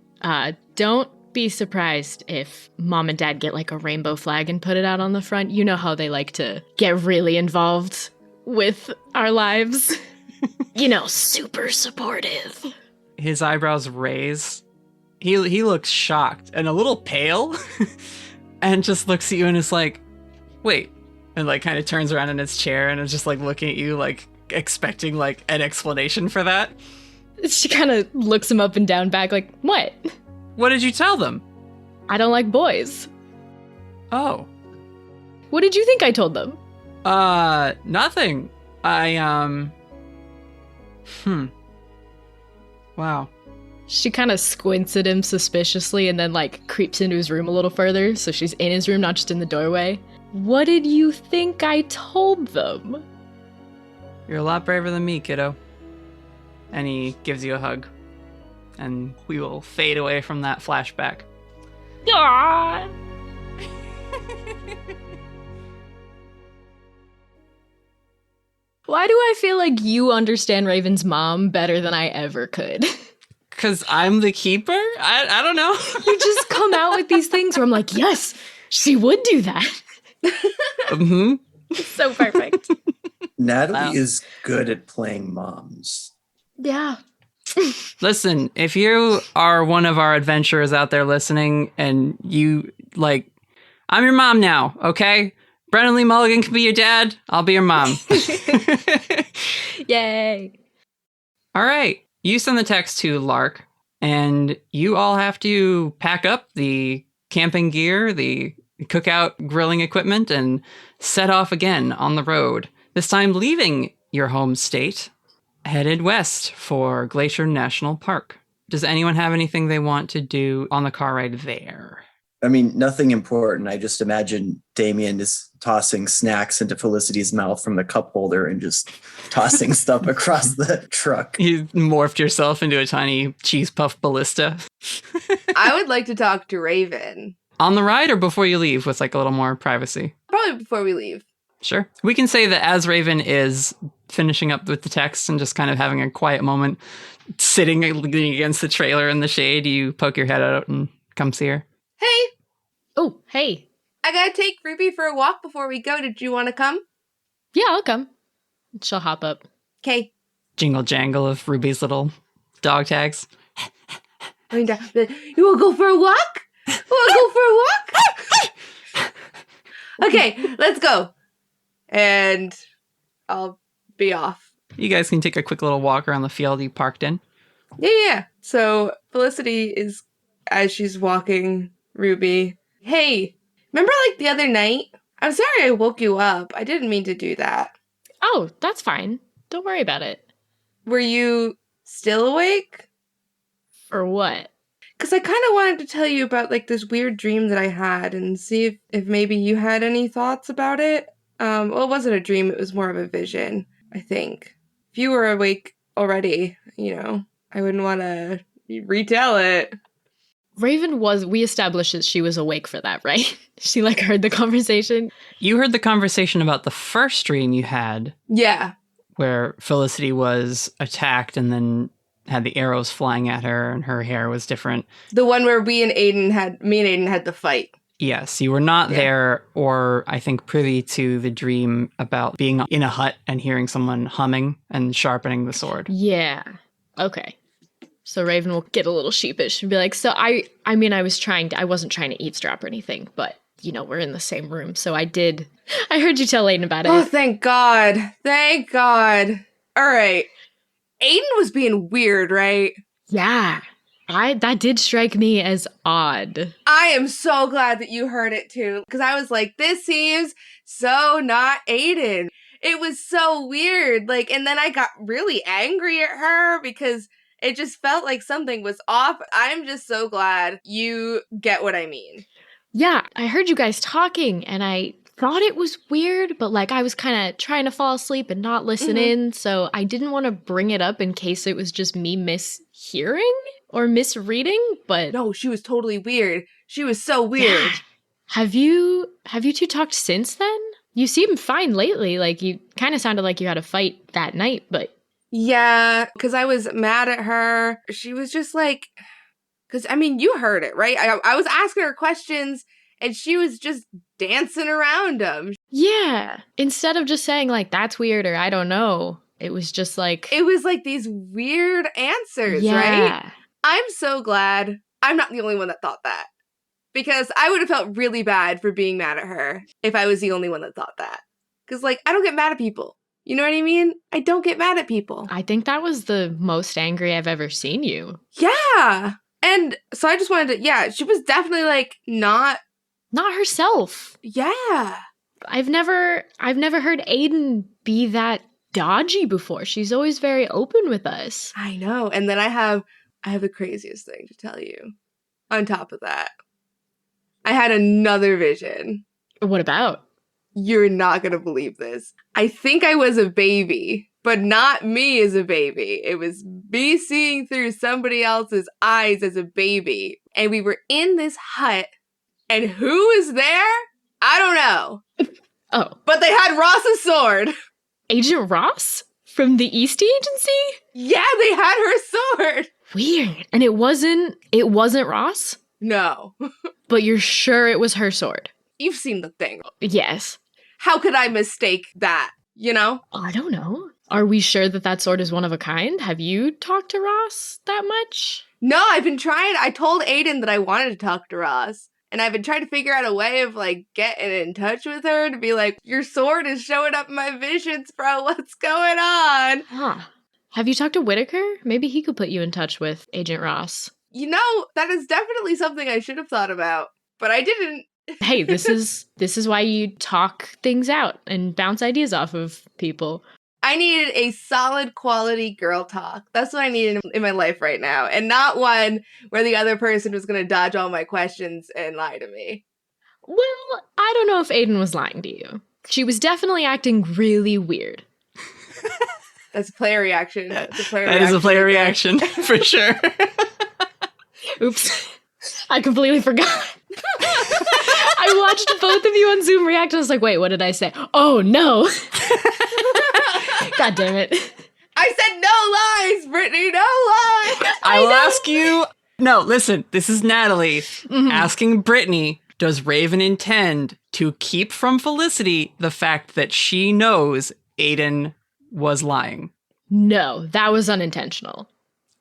Speaker 4: Don't be surprised if mom and dad get like a rainbow flag and put it out on the front. You know how they like to get really involved with our lives. You know, super supportive.
Speaker 7: His eyebrows raise. He looks shocked and a little pale. And just looks at you and is like, wait. And like kind of turns around in his chair and is just like looking at you like expecting like an explanation for that.
Speaker 4: She kind of looks him up and down back like, what?
Speaker 7: What did you tell them?
Speaker 4: I don't like boys.
Speaker 7: Oh.
Speaker 4: What did you think I told them?
Speaker 7: Nothing. Wow.
Speaker 4: She kind of squints at him suspiciously and then, like, creeps into his room a little further, so she's in his room, not just in the doorway. What did you think I told them?
Speaker 7: You're a lot braver than me, kiddo. And he gives you a hug. And we will fade away from that flashback.
Speaker 4: Aww. Why do I feel like you understand Raven's mom better than I ever could?
Speaker 7: Because I'm the keeper? I don't know.
Speaker 4: You just come out with these things where I'm like, yes, she would do that.
Speaker 7: Mm-hmm.
Speaker 4: So perfect.
Speaker 10: Natalie is good at playing moms.
Speaker 4: Yeah.
Speaker 7: Listen, if you are one of our adventurers out there listening and you, like, I'm your mom now, okay? Brennan Lee Mulligan can be your dad. I'll be your mom.
Speaker 4: Yay.
Speaker 7: All right. You send the text to Lark, and you all have to pack up the camping gear, the cookout grilling equipment, and set off again on the road. This time leaving your home state, headed west for Glacier National Park. Does anyone have anything they want to do on the car ride there?
Speaker 10: I mean, nothing important. I just imagine Damien is tossing snacks into Felicity's mouth from the cup holder and just tossing stuff across the truck.
Speaker 7: You morphed yourself into a tiny cheese puff ballista.
Speaker 9: I would like to talk to Raven.
Speaker 7: On the ride or before you leave with like a little more privacy?
Speaker 9: Probably before we leave.
Speaker 7: Sure. We can say that as Raven is finishing up with the text and just kind of having a quiet moment, sitting leaning against the trailer in the shade, you poke your head out and come see her.
Speaker 9: Hey,
Speaker 4: Oh, hey.
Speaker 9: I gotta take Ruby for a walk before we go. Did you want to come?
Speaker 4: Yeah, I'll come. She'll hop up.
Speaker 9: Okay.
Speaker 7: Jingle jangle of Ruby's little dog tags.
Speaker 9: You wanna go for a walk? Wanna go for a walk? Okay, let's go. And I'll be off.
Speaker 7: You guys can take a quick little walk around the field you parked in.
Speaker 9: Yeah. So Felicity is, as she's walking Ruby, hey, remember like the other night? I'm sorry I woke you up. I didn't mean to do that.
Speaker 4: Oh, that's fine. Don't worry about it.
Speaker 9: Were you still awake?
Speaker 4: For what?
Speaker 9: Because I kind of wanted to tell you about like this weird dream that I had and see if maybe you had any thoughts about it. Well, it wasn't a dream. It was more of a vision, I think. If you were awake already, I wouldn't want to retell it.
Speaker 4: Raven we established that she was awake for that, right? She like heard the conversation.
Speaker 7: You heard the conversation about the first dream you had.
Speaker 9: Yeah.
Speaker 7: Where Felicity was attacked and then had the arrows flying at her and her hair was different.
Speaker 9: The one where me and Aiden had the fight.
Speaker 7: Yes, you were not there or I think privy to the dream about being in a hut and hearing someone humming and sharpening the sword.
Speaker 4: Yeah. Okay. So Raven will get a little sheepish and be like, so I wasn't trying to eavesdrop or anything, but we're in the same room. So I heard you tell Aiden about it.
Speaker 9: Oh, thank God. Thank God. All right. Aiden was being weird, right?
Speaker 4: Yeah. That did strike me as odd.
Speaker 9: I am so glad that you heard it too, because I was like, this seems so not Aiden. It was so weird. And then I got really angry at her because it just felt like something was off. I'm just so glad you get what I mean.
Speaker 4: Yeah, I heard you guys talking and I thought it was weird, but I was kind of trying to fall asleep and not listen in, so I didn't want to bring it up in case it was just me mishearing or misreading, but...
Speaker 9: No, she was totally weird. She was so weird.
Speaker 4: Yeah. Have you two talked since then? You seem fine lately. You kind of sounded like you had a fight that night, but...
Speaker 9: Yeah, because I was mad at her. She was just because, you heard it, right? I was asking her questions, and she was just dancing around them.
Speaker 4: Yeah. Instead of just saying, that's weird, or I don't know, it was just
Speaker 9: It was these weird answers, right? I'm so glad I'm not the only one that thought that. Because I would have felt really bad for being mad at her if I was the only one that thought that. Because, I don't get mad at people. You know what I mean? I don't get mad at people.
Speaker 4: I think that was the most angry I've ever seen you.
Speaker 9: Yeah. And so I just wanted to, she was definitely not
Speaker 4: herself.
Speaker 9: Yeah.
Speaker 4: I've never heard Aiden be that dodgy before. She's always very open with us.
Speaker 9: I know. And then I have the craziest thing to tell you. On top of that, I had another vision.
Speaker 4: What about?
Speaker 9: You're not going to believe this. I think I was a baby, but not me as a baby. It was me seeing through somebody else's eyes as a baby. And we were in this hut, and who was there? I don't know.
Speaker 4: Oh.
Speaker 9: But they had Ross's sword.
Speaker 4: Agent Ross? From the East Agency?
Speaker 9: Yeah, they had her sword.
Speaker 4: Weird. And it wasn't Ross?
Speaker 9: No.
Speaker 4: But you're sure it was her sword?
Speaker 9: You've seen the thing.
Speaker 4: Yes.
Speaker 9: How could I mistake that,
Speaker 4: I don't know. Are we sure that sword is one of a kind? Have you talked to Ross that much?
Speaker 9: No, I've been trying. I told Aiden that I wanted to talk to Ross. And I've been trying to figure out a way of, getting in touch with her to be like, your sword is showing up in my visions, bro. What's going on?
Speaker 4: Huh. Have you talked to Whittaker? Maybe he could put you in touch with Agent Ross.
Speaker 9: That is definitely something I should have thought about. But I didn't.
Speaker 4: Hey, this is why you talk things out and bounce ideas off of people.
Speaker 9: I needed a solid quality girl talk. That's what I needed in my life right now. And not one where the other person was going to dodge all my questions and lie to me.
Speaker 4: Well, I don't know if Aiden was lying to you. She was definitely acting really weird.
Speaker 9: That's a player reaction. That
Speaker 7: is a player reaction, for sure.
Speaker 4: Oops. I completely forgot. I watched both of you on Zoom react and I was like, wait, what did I say? Oh, no. God damn it.
Speaker 9: I said no lies, Brittany, no lies.
Speaker 7: I will ask you. No, listen, this is Natalie asking Brittany, does Raven intend to keep from Felicity the fact that she knows Aiden was lying?
Speaker 4: No, that was unintentional.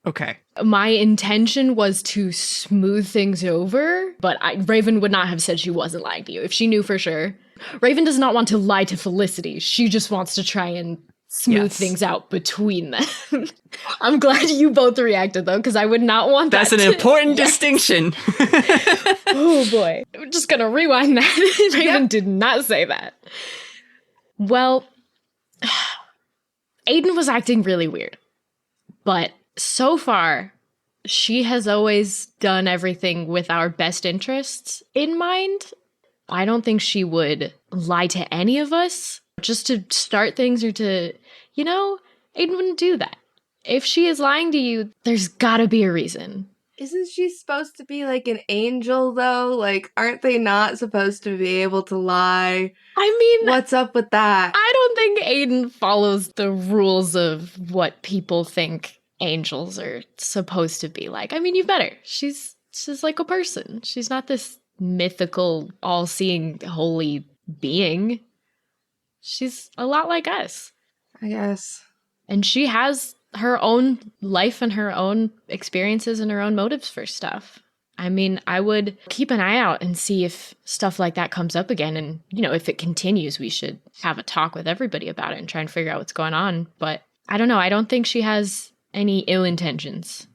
Speaker 7: Okay.
Speaker 4: My intention was to smooth things over, but Raven would not have said she wasn't lying to you if she knew for sure. Raven does not want to lie to Felicity. She just wants to try and smooth things out between them. I'm glad you both reacted, though, because I would not want that.
Speaker 7: That's an important distinction.
Speaker 4: Oh, boy. I'm just going to rewind that. Raven did not say that. Well, Aiden was acting really weird, but so far, she has always done everything with our best interests in mind. I don't think she would lie to any of us just to start things or to, Aiden wouldn't do that. If she is lying to you, there's gotta be a reason.
Speaker 9: Isn't she supposed to be like an angel, though? Like, aren't they not supposed to be able to lie?
Speaker 4: I mean,
Speaker 9: what's up with that?
Speaker 4: I don't think Aiden follows the rules of what people think angels are supposed to be like. I mean, you better. She's like a person. She's not this mythical, all-seeing, holy being. She's a lot like us,
Speaker 9: I guess.
Speaker 4: And she has her own life and her own experiences and her own motives for stuff. I mean, I would keep an eye out and see if stuff like that comes up again. And, if it continues, we should have a talk with everybody about it and try and figure out what's going on. But I don't know. I don't think she has any ill intentions.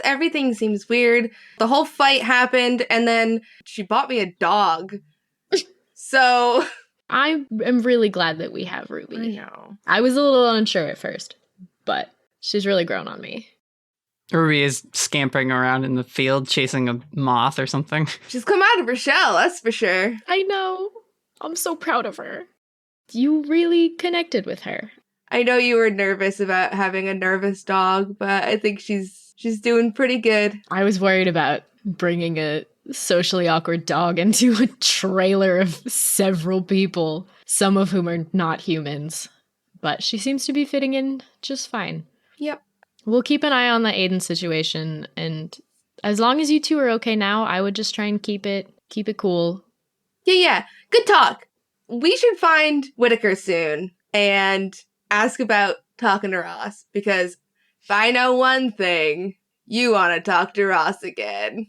Speaker 9: Everything seems weird. The whole fight happened, and then she bought me a dog. So
Speaker 4: I am really glad that we have Ruby.
Speaker 9: I know.
Speaker 4: I was a little unsure at first, but she's really grown on me.
Speaker 7: Ruby is scampering around in the field chasing a moth or something.
Speaker 9: She's come out of her shell, that's for sure.
Speaker 4: I know. I'm so proud of her. You really connected with her.
Speaker 9: I know you were nervous about having a nervous dog, but I think she's doing pretty good.
Speaker 4: I was worried about bringing a socially awkward dog into a trailer of several people, some of whom are not humans. But she seems to be fitting in just fine.
Speaker 9: Yep.
Speaker 4: We'll keep an eye on the Aiden situation, and as long as you two are okay now, I would just try and keep it cool.
Speaker 9: Yeah. Good talk. We should find Whittaker soon and ask about talking to Ross, because if I know one thing, you want to talk to Ross again.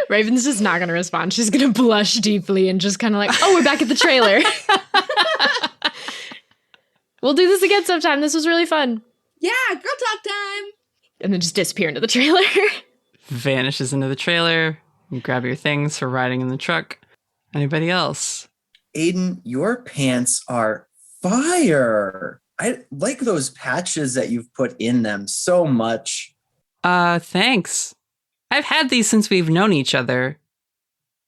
Speaker 4: Raven's just not going to respond. She's going to blush deeply and just kind of like, oh, we're back at the trailer. We'll do this again sometime. This was really fun.
Speaker 9: Yeah, girl talk time.
Speaker 4: And then just disappear into the trailer.
Speaker 7: Vanishes into the trailer. You grab your things for riding in the truck. Anybody else?
Speaker 10: Aiden, your pants are fire. I like those patches that you've put in them so much.
Speaker 7: Thanks. I've had these since we've known each other.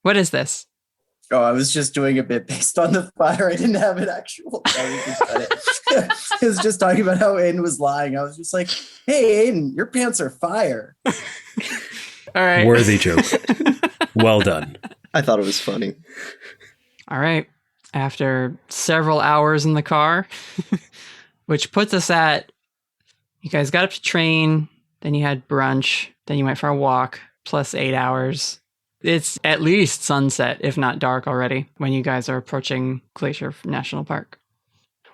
Speaker 7: What is this?
Speaker 10: Oh, I was just doing a bit based on the fire. I didn't have an actual. I was just talking about how Aiden was lying. I was just like, hey, Aiden, your pants are fire.
Speaker 7: All right.
Speaker 8: Worthy joke. Well done.
Speaker 3: I thought it was funny.
Speaker 7: All right. After several hours in the car, which puts us at, you guys got up to train, then you had brunch, then you went for a walk, plus 8 hours. It's at least sunset, if not dark already, when you guys are approaching Glacier National Park,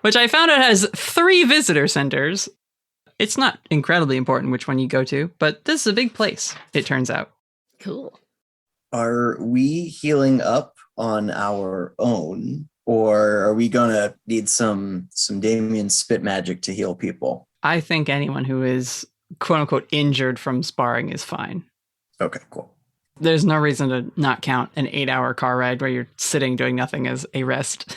Speaker 7: which I found out has 3 visitor centers. It's not incredibly important which one you go to, but this is a big place, it turns out.
Speaker 4: Cool.
Speaker 10: Are we healing up on our own, or are we gonna need some Damien spit magic to heal people?
Speaker 7: I think anyone who is quote unquote injured from sparring is fine.
Speaker 10: Okay, cool.
Speaker 7: There's no reason to not count an 8-hour car ride where you're sitting doing nothing as a rest.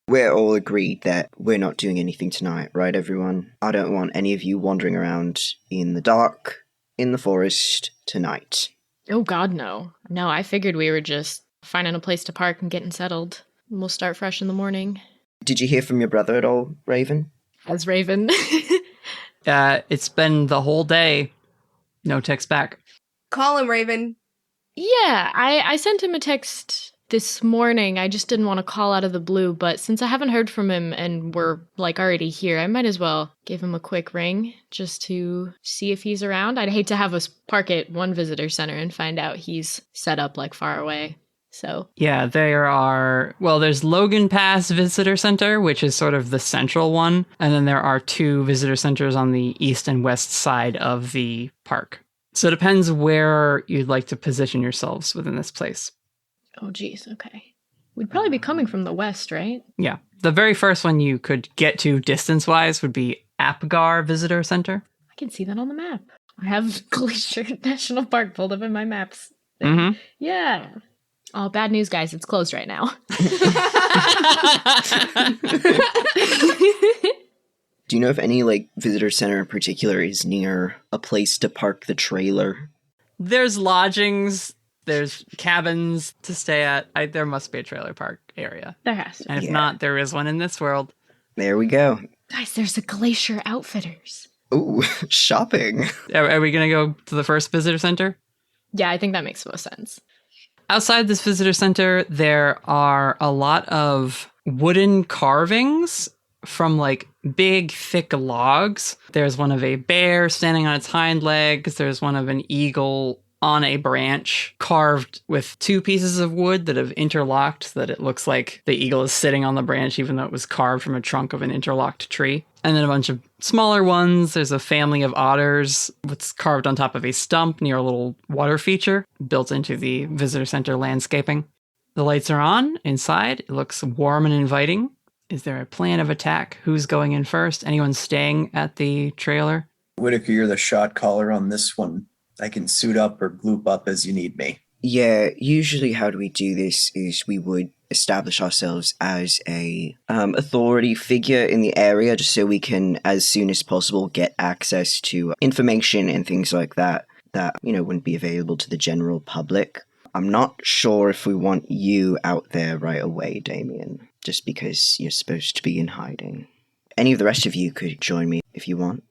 Speaker 3: We're all agreed that we're not doing anything tonight, right, everyone? I don't want any of you wandering around in the dark, in the forest, tonight.
Speaker 4: Oh, God, no. No, I figured we were just finding a place to park and getting settled. We'll start fresh in the morning.
Speaker 3: Did you hear from your brother at all, Raven?
Speaker 4: As Raven.
Speaker 7: It's been the whole day. No text back.
Speaker 9: Call him, Raven.
Speaker 4: Yeah, I sent him a text this morning. I just didn't want to call out of the blue, but since I haven't heard from him and we're already here, I might as well give him a quick ring just to see if he's around. I'd hate to have us park at one visitor center and find out he's set up far away. So
Speaker 7: Yeah, there's Logan Pass Visitor Center, which is sort of the central one. And then there are 2 visitor centers on the east and west side of the park. So it depends where you'd like to position yourselves within this place.
Speaker 4: oh geez, okay. We'd probably be coming from the west, right?
Speaker 7: Yeah. The very first one you could get to distance-wise would be Apgar Visitor Center.
Speaker 4: I can see that on the map. I have Glacier National Park pulled up in my maps.
Speaker 7: Mm-hmm.
Speaker 4: Yeah. Oh, bad news, guys. It's closed right now.
Speaker 3: Do you know if any, visitor center in particular is near a place to park the trailer?
Speaker 7: There's lodgings. There's cabins to stay at. There must be a trailer park area.
Speaker 4: There has to be.
Speaker 7: And if not, there is one in this world.
Speaker 3: There we go.
Speaker 4: Guys, there's a Glacier Outfitters.
Speaker 3: Ooh, shopping.
Speaker 7: Are we going to go to the first visitor center?
Speaker 4: Yeah, I think that makes most sense.
Speaker 7: Outside this visitor center, there are a lot of wooden carvings from big, thick logs. There's one of a bear standing on its hind legs. There's one of an eagle on a branch carved with 2 pieces of wood that have interlocked so that it looks like the eagle is sitting on the branch, even though it was carved from a trunk of an interlocked tree. And then a bunch of smaller ones. There's a family of otters that's carved on top of a stump near a little water feature built into the visitor center landscaping. The lights are on inside. It looks warm and inviting. Is there a plan of attack? Who's going in first? Anyone staying at the trailer?
Speaker 10: Whittaker, you're the shot caller on this one. I can suit up or gloop up as you need me.
Speaker 3: Yeah, usually how do we do this is we would establish ourselves as a authority figure in the area just so we can, as soon as possible, get access to information and things like that wouldn't be available to the general public. I'm not sure if we want you out there right away, Damien, just because you're supposed to be in hiding. Any of the rest of you could join me if you want.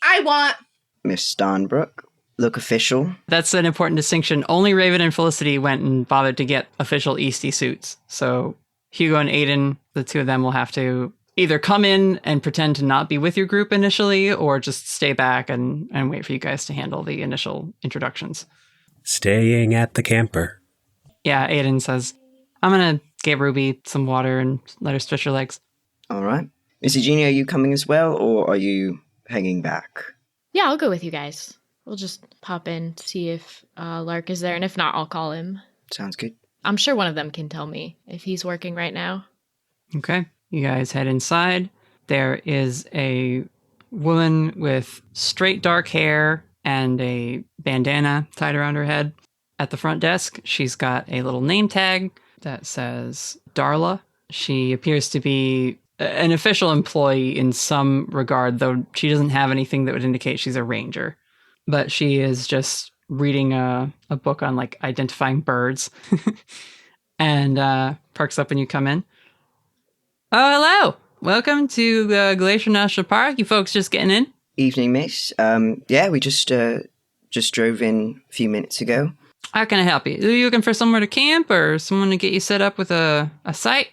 Speaker 9: I want.
Speaker 3: Miss Starnbrook, look official.
Speaker 7: That's an important distinction. Only Raven and Felicity went and bothered to get official Eastie suits. So Hugo and Aiden, the 2 of them will have to either come in and pretend to not be with your group initially, or just stay back and wait for you guys to handle the initial introductions.
Speaker 8: Staying at the camper.
Speaker 7: Yeah, Aiden says, I'm going to get Ruby some water and let her stretch her legs.
Speaker 3: All right. Miss Eugenia, are you coming as well, or are you hanging back?
Speaker 4: Yeah, I'll go with you guys. We'll just pop in, see if Lark is there, and if not, I'll call him.
Speaker 3: Sounds good.
Speaker 4: I'm sure one of them can tell me if he's working right now.
Speaker 7: Okay, you guys head inside. There is a woman with straight dark hair and a bandana tied around her head at the front desk. She's got a little name tag that says Darla. She appears to be an official employee in some regard, though she doesn't have anything that would indicate she's a ranger. But she is just reading a book on identifying birds and perks up when you come in. Oh, hello. Welcome to Glacier National Park. You folks just getting in?
Speaker 3: Evening, miss. Yeah, we just drove in a few minutes ago.
Speaker 7: How can I help you? Are you looking for somewhere to camp or someone to get you set up with a site?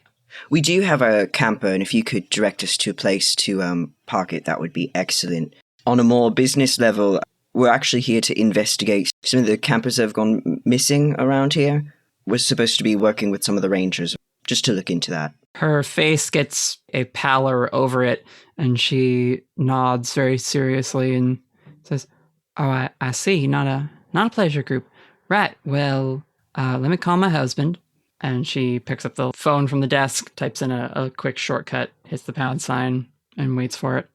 Speaker 3: We do have a camper, and if you could direct us to a place to park it, that would be excellent. On a more business level, we're actually here to investigate some of the campers that have gone missing around here. We're supposed to be working with some of the rangers, just to look into that.
Speaker 7: Her face gets a pallor over it, and she nods very seriously and says, "Oh, I see. Not a pleasure group. Right. Well, let me call my husband." And she picks up the phone from the desk, types in a quick shortcut, hits the pound sign, and waits for it.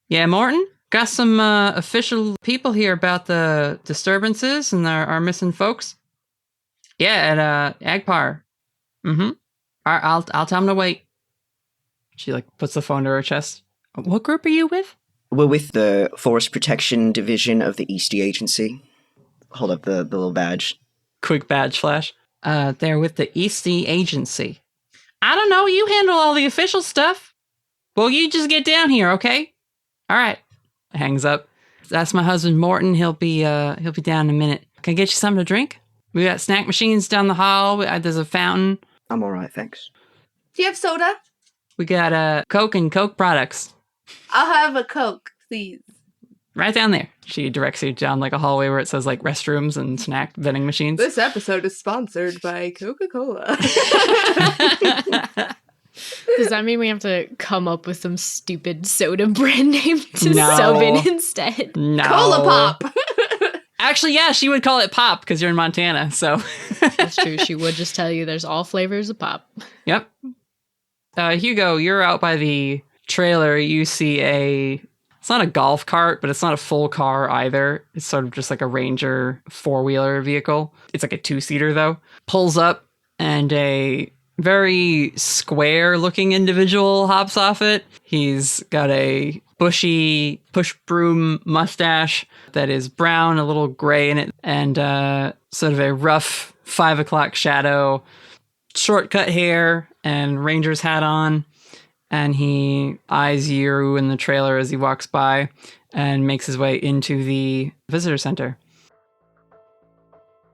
Speaker 7: Yeah, Morton? Got some official people here about the disturbances and our missing folks? Yeah, at Agpar. Mm-hmm. I'll tell them to wait. She like puts the phone to her chest. What group are you with?
Speaker 3: We're with the Forest Protection Division of the Eastie Agency. Hold up the little badge.
Speaker 7: Quick badge flash. They're with the Eastie Agency. I don't know. You handle all the official stuff. Well, you just get down here, okay? All right. Hangs up. That's my husband, Morton. He'll be down in a minute. Can I get you something to drink? We got snack machines down the hall. There's a fountain.
Speaker 3: I'm all right, thanks.
Speaker 9: Do you have soda?
Speaker 7: We got Coke and Coke products.
Speaker 9: I'll have a Coke, please.
Speaker 7: Right down there. She directs you down like a hallway where it says like restrooms and snack vending machines.
Speaker 9: This episode is sponsored by Coca-Cola.
Speaker 4: Does that mean we have to come up with some stupid soda brand name to sub in instead?
Speaker 7: No.
Speaker 9: Cola Pop!
Speaker 7: Actually, yeah, she would call it Pop because you're in Montana, so.
Speaker 4: That's true. She would just tell you there's all flavors of pop.
Speaker 7: Yep. Hugo, you're out by the trailer. You see it's not a golf cart, but it's not a full car either. It's sort of just like a Ranger 4-wheeler vehicle. It's like a 2-seater though. Pulls up and a very square-looking individual hops off it. He's got a bushy push-broom mustache that is brown, a little gray in it, and sort of a rough 5 o'clock shadow, short-cut hair, and Ranger's hat on. And he eyes you in the trailer as he walks by and makes his way into the visitor center.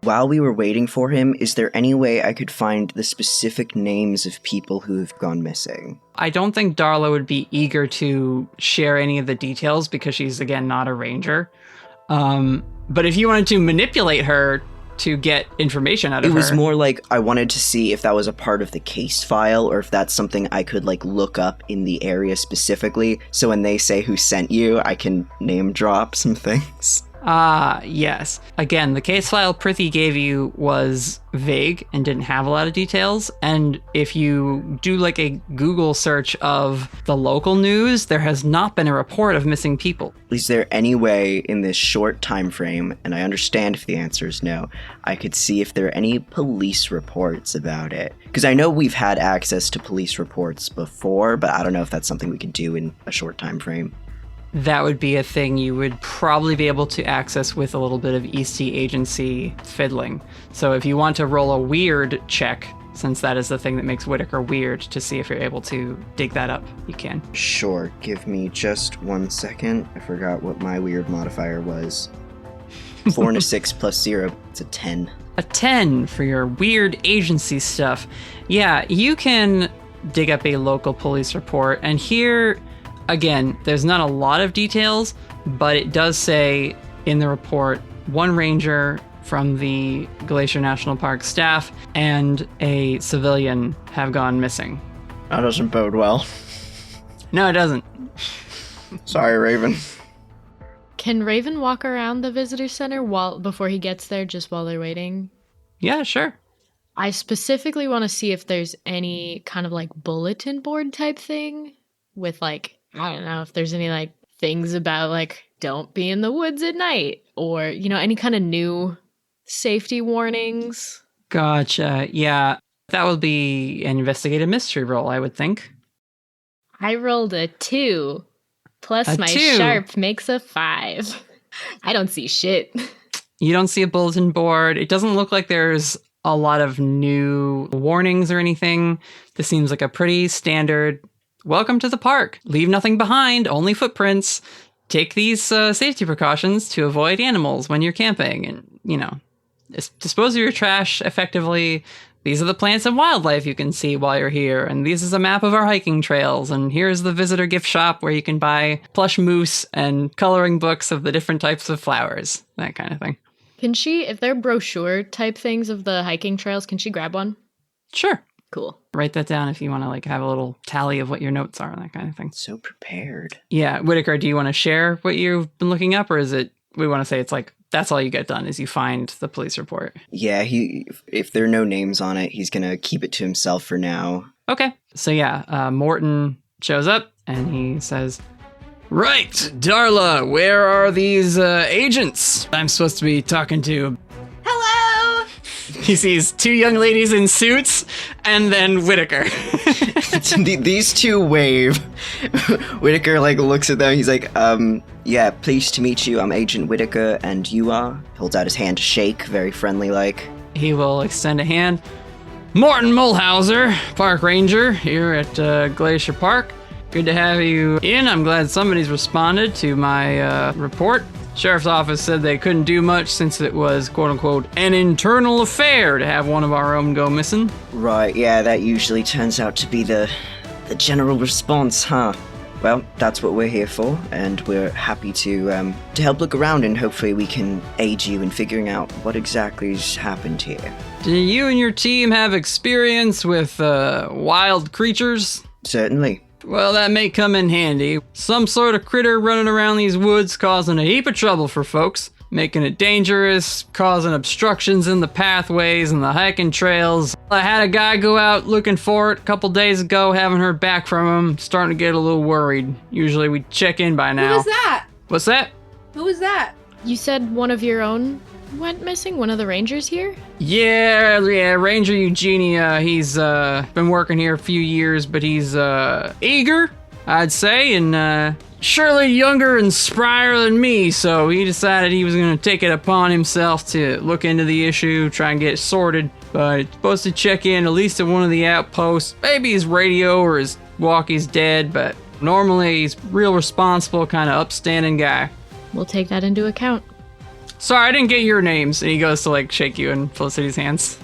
Speaker 3: While we were waiting for him, is there any way I could find the specific names of people who have gone missing?
Speaker 7: I don't think Darla would be eager to share any of the details because she's, again, not a ranger. But if you wanted to manipulate her to get information out of her...
Speaker 3: It was more like I wanted to see if that was a part of the case file or if that's something I could, like, look up in the area specifically. So when they say who sent you, I can name drop some things.
Speaker 7: Yes. Again, the case file Prithi gave you was vague and didn't have a lot of details. And if you do like a Google search of the local news, there has not been a report of missing people.
Speaker 3: Is there any way in this short time frame, and I understand if the answer is no, I could see if there are any police reports about it? Because I know we've had access to police reports before, but I don't know if that's something we could do in a short time frame.
Speaker 7: That would be a thing you would probably be able to access with a little bit of Eastie Agency fiddling. So if you want to roll a weird check, since that is the thing that makes Whittaker weird, to see if you're able to dig that up, you can.
Speaker 3: Sure, give me just 1 second. I forgot what my weird modifier was. 4 and a 6 plus 0, it's a 10.
Speaker 7: A 10 for your weird agency stuff. Yeah, you can dig up a local police report, and here... Again, there's not a lot of details, but it does say in the report, 1 ranger from the Glacier National Park staff and a civilian have gone missing.
Speaker 3: That doesn't bode well.
Speaker 7: No, it doesn't.
Speaker 3: Sorry, Raven.
Speaker 4: Can Raven walk around the visitor center before he gets there, just while they're waiting?
Speaker 7: Yeah, sure.
Speaker 4: I specifically want to see if there's any kind of like bulletin board type thing with like, I don't know if there's any like things about like don't be in the woods at night or, you know, any kind of new safety warnings.
Speaker 7: Gotcha. Yeah, that would be an investigative mystery roll, I would think.
Speaker 4: I rolled a 2 plus my
Speaker 7: 2.
Speaker 4: sharp makes a 5. I don't see shit.
Speaker 7: You don't see a bulletin board. It doesn't look like there's a lot of new warnings or anything. This seems like a pretty standard welcome to the park. Leave nothing behind, only footprints. Take these safety precautions to avoid animals when you're camping. And, you know, dispose of your trash effectively. These are the plants and wildlife you can see while you're here. And this is a map of our hiking trails. And here's the visitor gift shop where you can buy plush moose and coloring books of the different types of flowers. That kind of thing.
Speaker 4: Can she, if they're brochure type things of the hiking trails, can she grab one?
Speaker 7: Sure.
Speaker 4: Cool.
Speaker 7: Write that down if you want to like have a little tally of what your notes are and that kind of thing.
Speaker 3: So prepared.
Speaker 7: Yeah. Whittaker, do you want to share what you've been looking up, or is it, we want to say it's like, that's all you get done is you find the police report?
Speaker 3: Yeah, if there are no names on it, he's going to keep it to himself for now.
Speaker 7: Okay. So yeah, Morton shows up and he says, right, Darla, where are these agents I'm supposed to be talking to?
Speaker 9: Hello!
Speaker 7: He sees two young ladies in suits, and then Whittaker.
Speaker 3: These two wave. Whittaker, looks at them. He's like, yeah, pleased to meet you. I'm Agent Whittaker, and you are? Holds out his hand to shake, very friendly-like.
Speaker 7: He will extend a hand. Morton Mulhauser, Park Ranger, here at Glacier Park. Good to have you in. I'm glad somebody's responded to my report. Sheriff's office said they couldn't do much since it was, quote-unquote, an internal affair to have one of our own go missing.
Speaker 3: Right, yeah, that usually turns out to be the general response, huh? Well, that's what we're here for, and we're happy to help look around, and hopefully we can aid you in figuring out what exactly's happened here.
Speaker 7: Do you and your team have experience with wild creatures?
Speaker 3: Certainly.
Speaker 7: Well, that may come in handy. Some sort of critter running around these woods causing a heap of trouble for folks, making it dangerous, causing obstructions in the pathways and the hiking trails. I had a guy go out looking for it a couple days ago, haven't heard back from him, starting to get a little worried. Usually we check in by now.
Speaker 9: Who was that?
Speaker 7: What's that?
Speaker 9: Who was that?
Speaker 4: You said one of your own went missing? One of the rangers here?
Speaker 7: Yeah, Ranger Eugenia. He's been working here a few years, but he's eager, I'd say, and surely younger and sprier than me, so he decided he was going to take it upon himself to look into the issue, try and get it sorted. But it's supposed to check in at least at one of the outposts. Maybe his radio or his walkie's dead, but normally he's real responsible, kind of upstanding guy.
Speaker 4: We'll take that into account.
Speaker 7: Sorry, I didn't get your names. And he goes to shake you in Felicity's hands.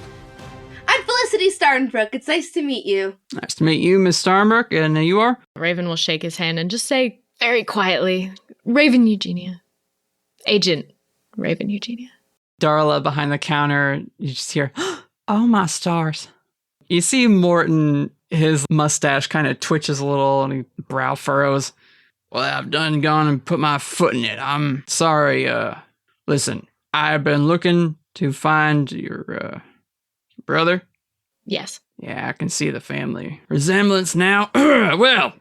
Speaker 9: I'm Felicity Starnbrook. It's nice to meet you.
Speaker 7: Nice to meet you, Miss Starnbrook. And you are?
Speaker 4: Raven will shake his hand and just say very quietly, Raven Eugenia. Agent Raven Eugenia.
Speaker 7: Darla behind the counter, you just hear, oh my stars. You see Morton, his mustache kind of twitches a little and he brow furrows. Well, I've done gone and put my foot in it. I'm sorry, listen, I've been looking to find your brother.
Speaker 4: Yes.
Speaker 7: Yeah, I can see the family resemblance now. Well,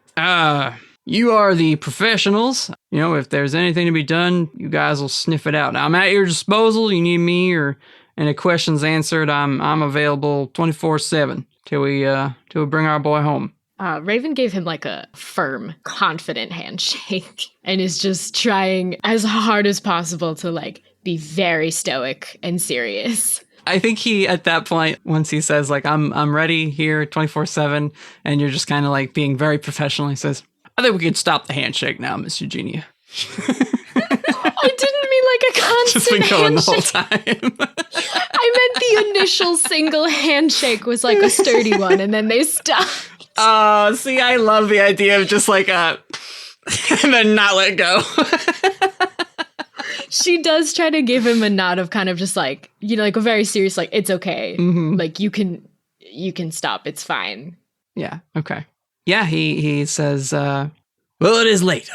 Speaker 7: you are the professionals. You know, if there's anything to be done, you guys will sniff it out. Now, I'm at your disposal. You need me or any questions answered, I'm available 24/7 till we bring our boy home.
Speaker 4: Raven gave him a firm, confident handshake and is just trying as hard as possible to be very stoic and serious.
Speaker 7: I think he, at that point, once he says I'm ready here 24/7 and you're just kind of being very professional, he says, I think we can stop the handshake now, Miss Eugenia.
Speaker 4: I didn't mean a constant
Speaker 7: Just been going
Speaker 4: handshake.
Speaker 7: the whole time.
Speaker 4: I meant the initial single handshake was a sturdy one and then they stopped.
Speaker 7: Oh, see, I love the idea of just and then not let go.
Speaker 4: She does try to give him a nod of kind of just a very serious, it's okay.
Speaker 7: Mm-hmm.
Speaker 4: You can stop. It's fine.
Speaker 7: Yeah. Okay. Yeah. He says, well, it is late.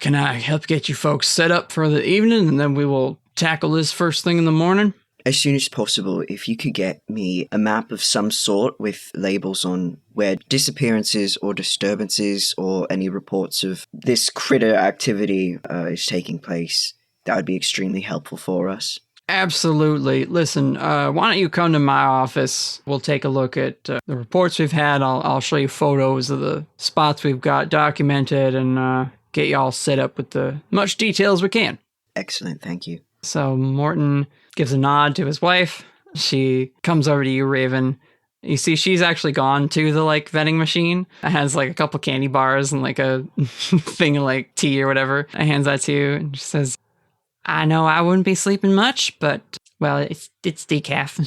Speaker 7: Can I help get you folks set up for the evening and then we will tackle this first thing in the morning?
Speaker 3: As soon as possible, if you could get me a map of some sort with labels on where disappearances or disturbances or any reports of this critter activity is taking place, that would be extremely helpful for us.
Speaker 7: Absolutely. Listen, why don't you come to my office? We'll take a look at the reports we've had. I'll show you photos of the spots we've got documented and get you all set up with the much detail as we can.
Speaker 3: Excellent, thank you.
Speaker 7: So Morton gives a nod to his wife. She comes over to you, Raven. You see she's actually gone to the vending machine. It has a couple candy bars and a thing of tea or whatever. It hands that to you and she says, I know I wouldn't be sleeping much, but well, it's decaf.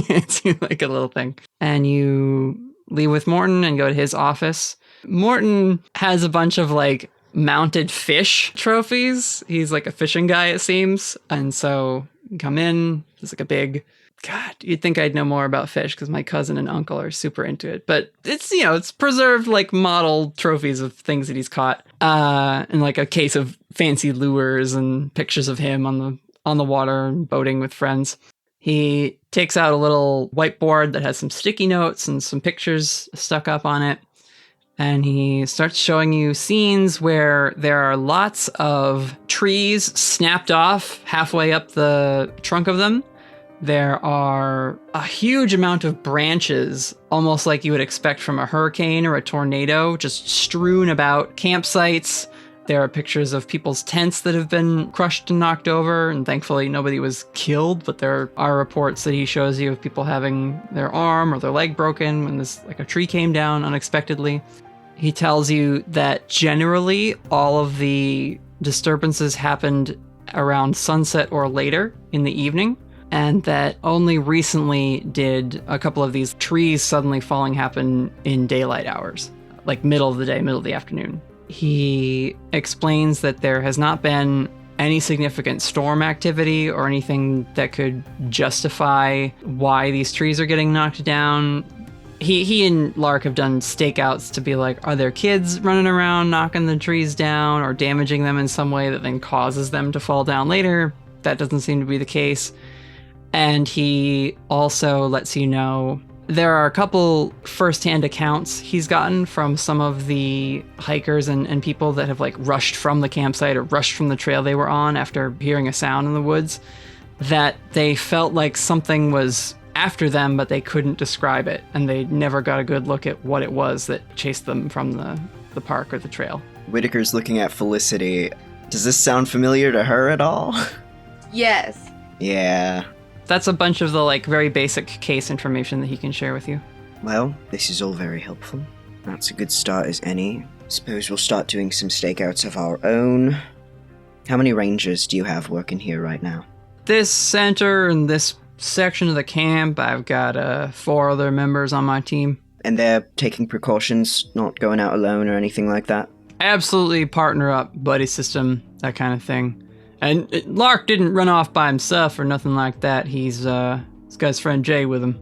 Speaker 7: It's a little thing. And you leave with Morton and go to his office. Morton has a bunch of mounted fish trophies. He's a fishing guy, it seems. And so you come in, there's a big, God, you'd think I'd know more about fish because my cousin and uncle are super into it. But it's, it's preserved model trophies of things that he's caught. And a case of fancy lures and pictures of him on the water and boating with friends. He takes out a little whiteboard that has some sticky notes and some pictures stuck up on it. And he starts showing you scenes where there are lots of trees snapped off halfway up the trunk of them. There are a huge amount of branches, almost like you would expect from a hurricane or a tornado, just strewn about campsites. There are pictures of people's tents that have been crushed and knocked over, and thankfully nobody was killed, but there are reports that he shows you of people having their arm or their leg broken when a tree came down unexpectedly. He tells you that generally all of the disturbances happened around sunset or later in the evening, and that only recently did a couple of these trees suddenly falling happen in daylight hours, like middle of the day, middle of the afternoon. He explains that there has not been any significant storm activity or anything that could justify why these trees are getting knocked down. He and Lark have done stakeouts to be like, are there kids running around knocking the trees down or damaging them in some way that then causes them to fall down later? That doesn't seem to be the case. And he also lets you know there are a couple first-hand accounts he's gotten from some of the hikers and people that have rushed from the campsite or rushed from the trail they were on after hearing a sound in the woods, that they felt like something was after them, but they couldn't describe it, and they never got a good look at what it was that chased them from the park or the trail.
Speaker 3: Whittaker's looking at Felicity. Does this sound familiar to her at all?
Speaker 9: Yes.
Speaker 3: Yeah.
Speaker 7: That's a bunch of the very basic case information that he can share with you.
Speaker 3: Well, this is all very helpful. That's a good start as any. Suppose we'll start doing some stakeouts of our own. How many rangers do you have working here right now?
Speaker 7: This center and this section of the camp, I've got 4 other members on my team.
Speaker 3: And they're taking precautions, not going out alone or anything like that?
Speaker 7: Absolutely partner up, buddy system, that kind of thing. And Lark didn't run off by himself or nothing like that. He's got his friend Jay with him.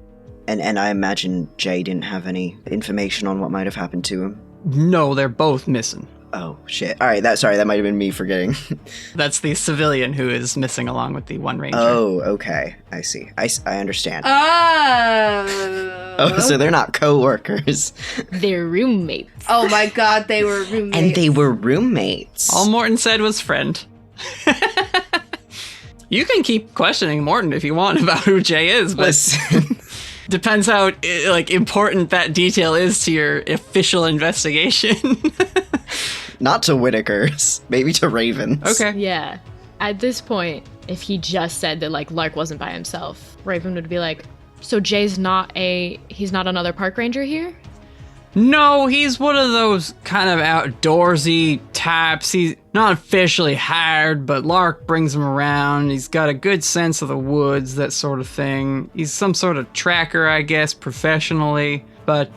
Speaker 3: And I imagine Jay didn't have any information on what might have happened to him?
Speaker 7: No, they're both missing.
Speaker 3: Oh, shit. Alright, that might have been me forgetting.
Speaker 7: That's the civilian who is missing along with the one ranger.
Speaker 3: Oh, okay. I see. I understand.
Speaker 9: Oh,
Speaker 3: so they're not co-workers.
Speaker 4: They're roommates.
Speaker 9: Oh my god, they were roommates.
Speaker 3: And they were roommates.
Speaker 7: All Morton said was friend. You can keep questioning Morton if you want about who Jay is, but
Speaker 3: Listen.
Speaker 7: depends how important that detail is to your official investigation.
Speaker 3: Not to Whittaker's, maybe to Raven's.
Speaker 7: Okay.
Speaker 4: Yeah. At this point, if he just said that Lark wasn't by himself, Raven would be like, so Jay's he's not another park ranger here?
Speaker 7: No, he's one of those kind of outdoorsy types. He's not officially hired, but Lark brings him around. He's got a good sense of the woods, that sort of thing. He's some sort of tracker, I guess, professionally. But,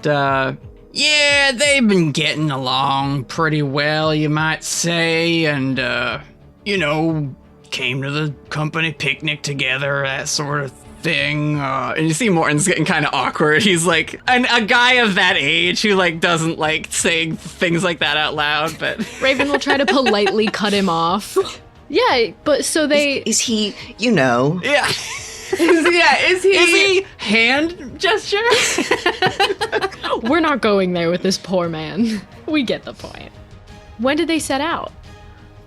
Speaker 7: yeah, they've been getting along pretty well, you might say. And, came to the company picnic together, that sort of thing. And you see Morton's getting kind of awkward. He's like a guy of that age who doesn't like saying things like that out loud, but
Speaker 4: Raven will try to politely cut him off. Yeah, but so they...
Speaker 3: Is he, Yeah.
Speaker 9: Is he
Speaker 7: hand gesture?
Speaker 4: We're not going there with this poor man. We get the point. When did they set out?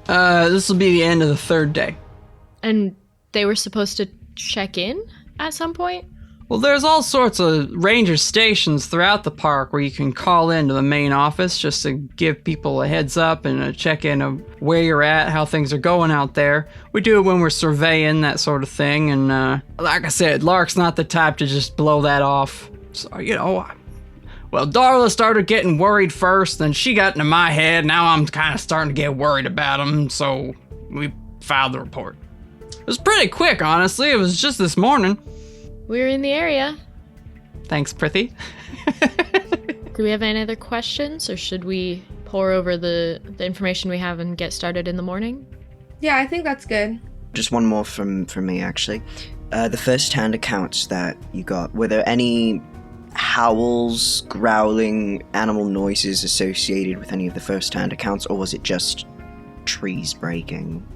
Speaker 7: This will be the end of the 3rd day.
Speaker 4: And they were supposed to check in at some point?
Speaker 7: Well, there's all sorts of ranger stations throughout the park where you can call into the main office just to give people a heads up and a check-in of where you're at, how things are going out there. We do it when we're surveying, that sort of thing, and like I said, Lark's not the type to just blow that off. So, well, Darla started getting worried first, then she got into my head, now I'm kind of starting to get worried about him, so we filed the report. It was pretty quick, honestly. It was just this morning.
Speaker 4: We're in the area.
Speaker 7: Thanks, Prithi.
Speaker 4: Do we have any other questions, or should we pour over the information we have and get started in the morning?
Speaker 9: Yeah, I think that's good.
Speaker 3: Just one more from me, actually. The first-hand accounts that you got, were there any howls, growling, animal noises associated with any of the first-hand accounts, or was it just trees breaking?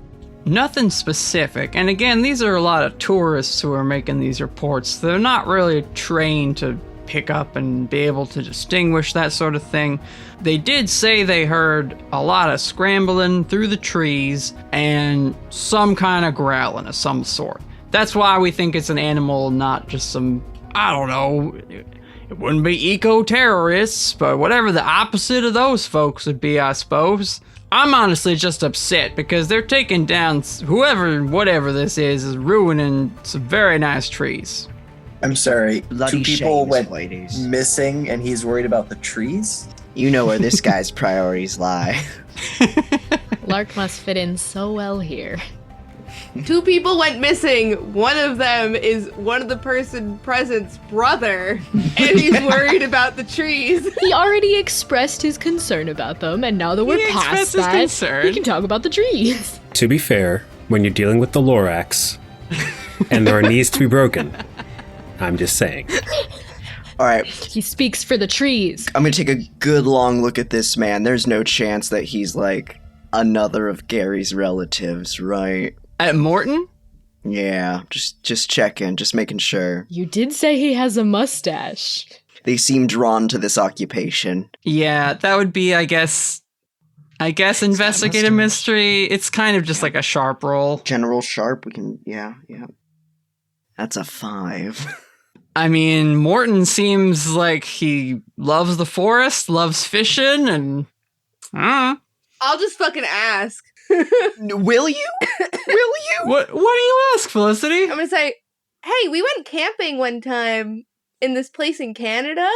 Speaker 7: Nothing specific. And again, these are a lot of tourists who are making these reports. They're not really trained to pick up and be able to distinguish that sort of thing. They did say they heard a lot of scrambling through the trees and some kind of growling of some sort. That's why we think it's an animal, not just some, I don't know, it wouldn't be eco-terrorists, but whatever the opposite of those folks would be, I suppose. I'm honestly just upset because they're taking down whatever this is ruining some very nice trees.
Speaker 10: I'm sorry,
Speaker 3: Bloody
Speaker 10: 2 people
Speaker 3: shame is
Speaker 10: went
Speaker 3: what it is.
Speaker 10: missing and he's worried about the trees?
Speaker 3: You know where this guy's priorities lie.
Speaker 4: Lark must fit in so well here.
Speaker 9: 2 people went missing. One of them is one of the person present's brother, and he's worried about the trees.
Speaker 4: He already expressed his concern about them, and now that we're past that, we can talk about the trees.
Speaker 8: To be fair, when you're dealing with the Lorax, and there are knees to be broken, I'm just saying.
Speaker 3: All right,
Speaker 4: He speaks for the trees.
Speaker 3: I'm gonna take a good long look at this man. There's no chance that he's like another of Gary's relatives, right?
Speaker 7: At Morton?
Speaker 3: Yeah, just checking, just making sure.
Speaker 4: You did say he has a mustache.
Speaker 3: They seem drawn to this occupation.
Speaker 7: Yeah, that would be, I guess investigate a mystery. It's kind of just like a sharp roll.
Speaker 3: General Sharp, we can, yeah. That's a 5.
Speaker 7: I mean, Morton seems like he loves the forest, loves fishing, and
Speaker 9: I'll just fucking ask.
Speaker 3: Will you? Will you?
Speaker 7: What do you ask, Felicity?
Speaker 9: I'm gonna say, hey, we went camping one time in this place in Canada,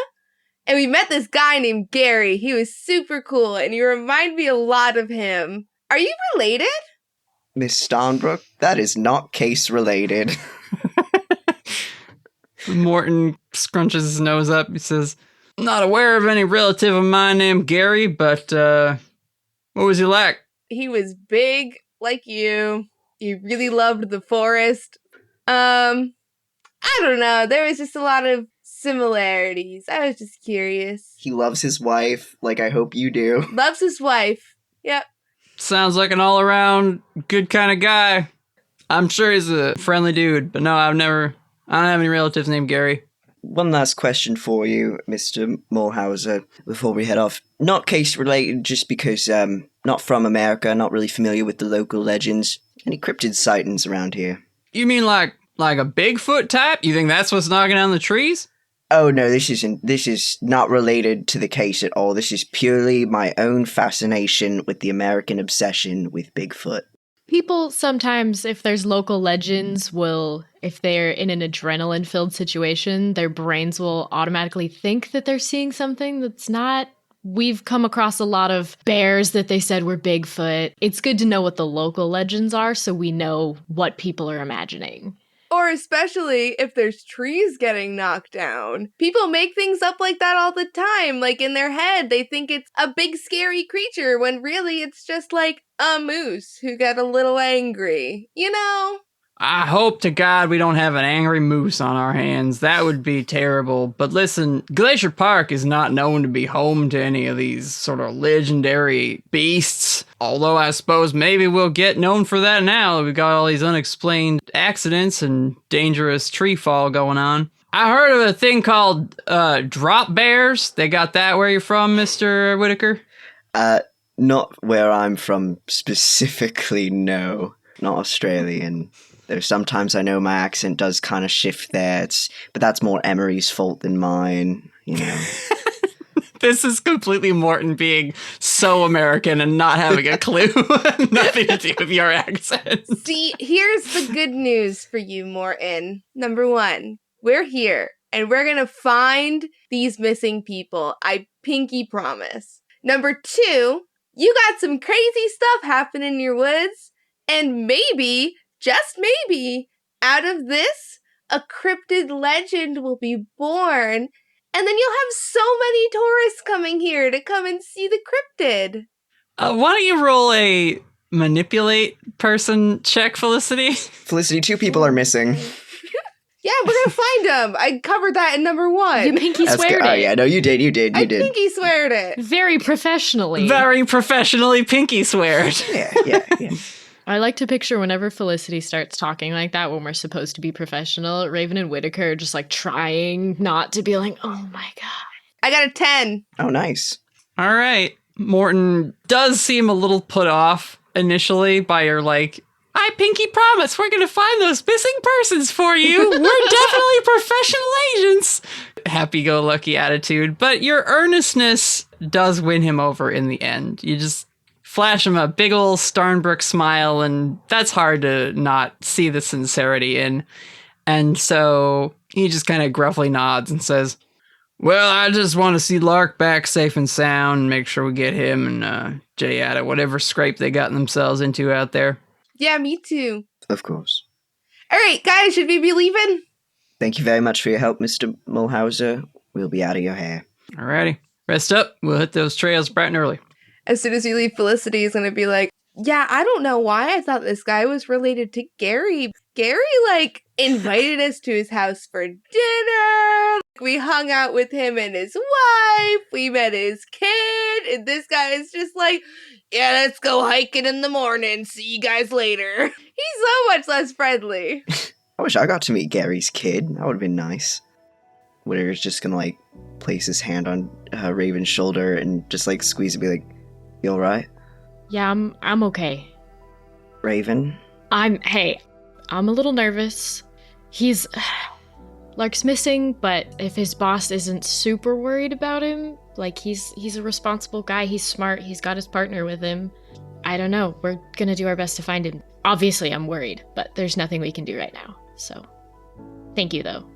Speaker 9: and we met this guy named Gary. He was super cool, and you remind me a lot of him. Are you related?
Speaker 3: Miss Starnbrook, that is not case related.
Speaker 7: Morton scrunches his nose up. He says, not aware of any relative of mine named Gary, but what was he like?
Speaker 9: He was big like you. He really loved the forest. I don't know. There was just a lot of similarities. I was just curious.
Speaker 3: He loves his wife, like I hope you do.
Speaker 9: Loves his wife. Yep.
Speaker 7: Sounds like an all-around good kind of guy. I'm sure he's a friendly dude, but no, I don't have any relatives named Gary.
Speaker 3: One last question for you, Mr. Morehauser, before we head off. Not case related, just because not from America, not really familiar with the local legends. Any cryptid sightings around here?
Speaker 7: You mean like a Bigfoot type? You think that's what's knocking down the trees?
Speaker 3: Oh no, this is not related to the case at all. This is purely my own fascination with the American obsession with Bigfoot.
Speaker 4: People sometimes, if there's local legends, if they're in an adrenaline-filled situation, their brains will automatically think that they're seeing something that's not. We've come across a lot of bears that they said were Bigfoot. It's good to know what the local legends are so we know what people are imagining.
Speaker 9: Or especially if there's trees getting knocked down. People make things up like that all the time. Like in their head, they think it's a big scary creature when really it's just like a moose who got a little angry. You know?
Speaker 7: I hope to God we don't have an angry moose on our hands. That would be terrible. But listen, Glacier Park is not known to be home to any of these sort of legendary beasts. Although I suppose maybe we'll get known for that now. We've got all these unexplained accidents and dangerous tree fall going on. I heard of a thing called drop bears. They got that where you're from, Mr. Whittaker?
Speaker 3: Not where I'm from specifically, no. Not Australian. Though sometimes I know my accent does kind of shift there, but that's more Emery's fault than mine, you know.
Speaker 7: This is completely Morton being so American and not having a clue. Nothing to do with your accent.
Speaker 9: See, here's the good news for you, Morton. Number 1, we're here, and we're gonna find these missing people. I pinky promise. Number 2, you got some crazy stuff happening in your woods, and maybe, just maybe, out of this, a cryptid legend will be born, and then you'll have so many tourists coming here to come and see the cryptid.
Speaker 7: Why don't you roll a manipulate person check, Felicity?
Speaker 3: Felicity, 2 people are missing.
Speaker 9: Yeah, we're gonna find them. I covered that in number 1.
Speaker 4: You pinky sweared it.
Speaker 3: Oh yeah, no, you did.
Speaker 9: I pinky sweared it.
Speaker 4: Very professionally.
Speaker 7: Very professionally pinky sweared.
Speaker 3: Yeah.
Speaker 4: I like to picture whenever Felicity starts talking like that when we're supposed to be professional, Raven and Whittaker are just like trying not to be like, oh my god.
Speaker 9: I got a 10.
Speaker 3: Oh, nice.
Speaker 7: All right. Morton does seem a little put off initially by your I I pinky promise we're going to find those missing persons for you. We're definitely professional agents. Happy-go-lucky attitude. But your earnestness does win him over in the end. You just flash him a big ol' Starnbrook smile, and that's hard to not see the sincerity in. And so he just kind of gruffly nods and says, well, I just want to see Lark back safe and sound and make sure we get him and Jay out of whatever scrape they gotten themselves into out there.
Speaker 9: Yeah, me too.
Speaker 3: Of course.
Speaker 9: All right, guys, should we be leaving?
Speaker 3: Thank you very much for your help, Mr. Mulhauser. We'll be out of your hair.
Speaker 7: Alrighty. Rest up. We'll hit those trails bright and early.
Speaker 9: As soon as you leave, Felicity is going to be like, yeah, I don't know why I thought this guy was related to Gary. Gary, invited us to his house for dinner. We hung out with him and his wife. We met his kid. And this guy is just like, yeah, let's go hiking in the morning. See you guys later. He's so much less friendly.
Speaker 3: I wish I got to meet Gary's kid. That would have been nice. Whittaker's just gonna, place his hand on Raven's shoulder and just, squeeze and be like, you alright?
Speaker 4: Yeah, I'm okay.
Speaker 3: Raven?
Speaker 4: I'm a little nervous. Lark's missing, but if his boss isn't super worried about him, he's a responsible guy, he's smart, he's got his partner with him. I don't know, we're gonna do our best to find him. Obviously, I'm worried, but there's nothing we can do right now, so. Thank you, though.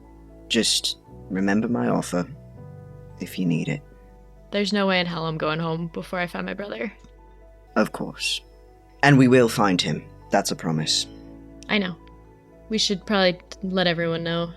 Speaker 3: Just remember my offer, if you need it.
Speaker 4: There's no way in hell I'm going home before I find my brother.
Speaker 3: Of course. And we will find him. That's a promise.
Speaker 4: I know. We should probably let everyone know.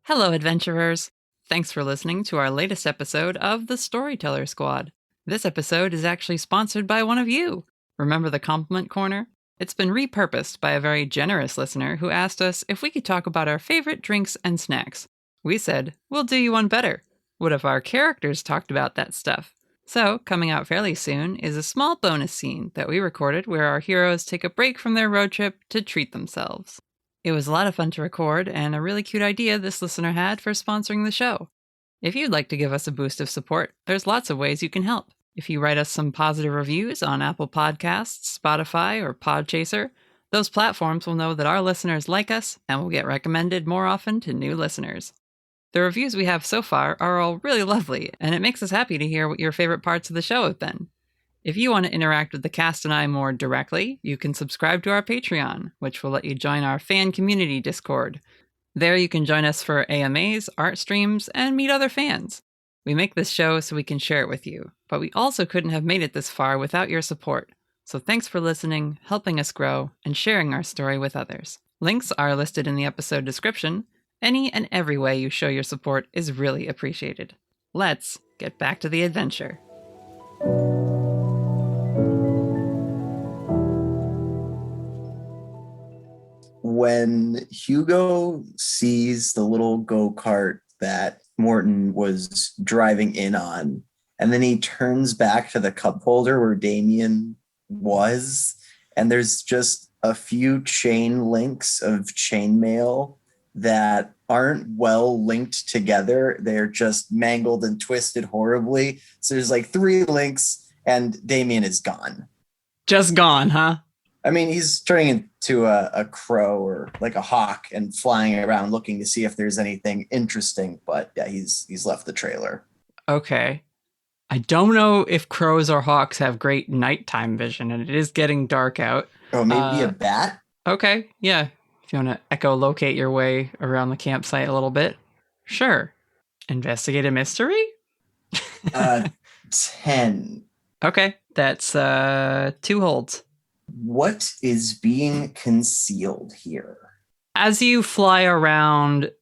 Speaker 7: Hello, adventurers. Thanks for listening to our latest episode of The Storyteller Squad. This episode is actually sponsored by one of you. Remember the compliment corner? It's been repurposed by a very generous listener who asked us if we could talk about our favorite drinks and snacks. We said, we'll do you one better. What if our characters talked about that stuff? So, coming out fairly soon is a small bonus scene that we recorded where our heroes take a break from their road trip to treat themselves. It was a lot of fun to record and a really cute idea this listener had for sponsoring the show. If you'd like to give us a boost of support, there's lots of ways you can help. If you write us some positive reviews on Apple Podcasts, Spotify, or Podchaser, those platforms will know that our listeners like us and will get recommended more often to new listeners. The reviews we have so far are all really lovely, and it makes us happy to hear what your favorite parts of the show have been. If you want to interact with the cast and I more directly, you can subscribe to our Patreon, which will let you join our fan community Discord. There you can join us for AMAs, art streams, and meet other fans. We make this show so we can share it with you, but we also couldn't have made it this far without your support. So thanks for listening, helping us grow, and sharing our story with others. Links are listed in the episode description. Any and every way you show your support is really appreciated. Let's get back to the adventure.
Speaker 10: When Hugo sees the little go-kart that Morton was driving in on, and then he turns back to the cup holder where Damien was, and there's just a few chain links of chainmail that aren't well linked together. They're just mangled and twisted horribly. So there's 3 links and Damien is gone.
Speaker 7: Just gone, huh?
Speaker 10: I mean, he's turning into a crow or a hawk and flying around looking to see if there's anything interesting. But yeah, he's left the trailer.
Speaker 7: Okay. I don't know if crows or hawks have great nighttime vision, and it is getting dark out.
Speaker 10: Oh, maybe a bat?
Speaker 7: Okay, yeah. If you want to echolocate your way around the campsite a little bit. Sure. Investigate a mystery?
Speaker 10: 10.
Speaker 7: Okay, that's 2 holds.
Speaker 10: What is being concealed here?
Speaker 7: As you fly around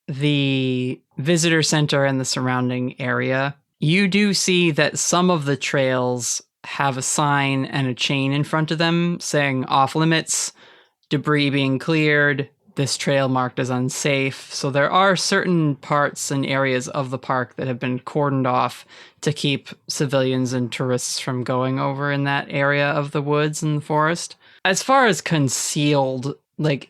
Speaker 7: the visitor center and the surrounding area, you do see that some of the trails have a sign and a chain in front of them saying off limits, debris being cleared, this trail marked as unsafe. So there are certain parts and areas of the park that have been cordoned off to keep civilians and tourists from going over in that area of the woods and the forest. As far as concealed,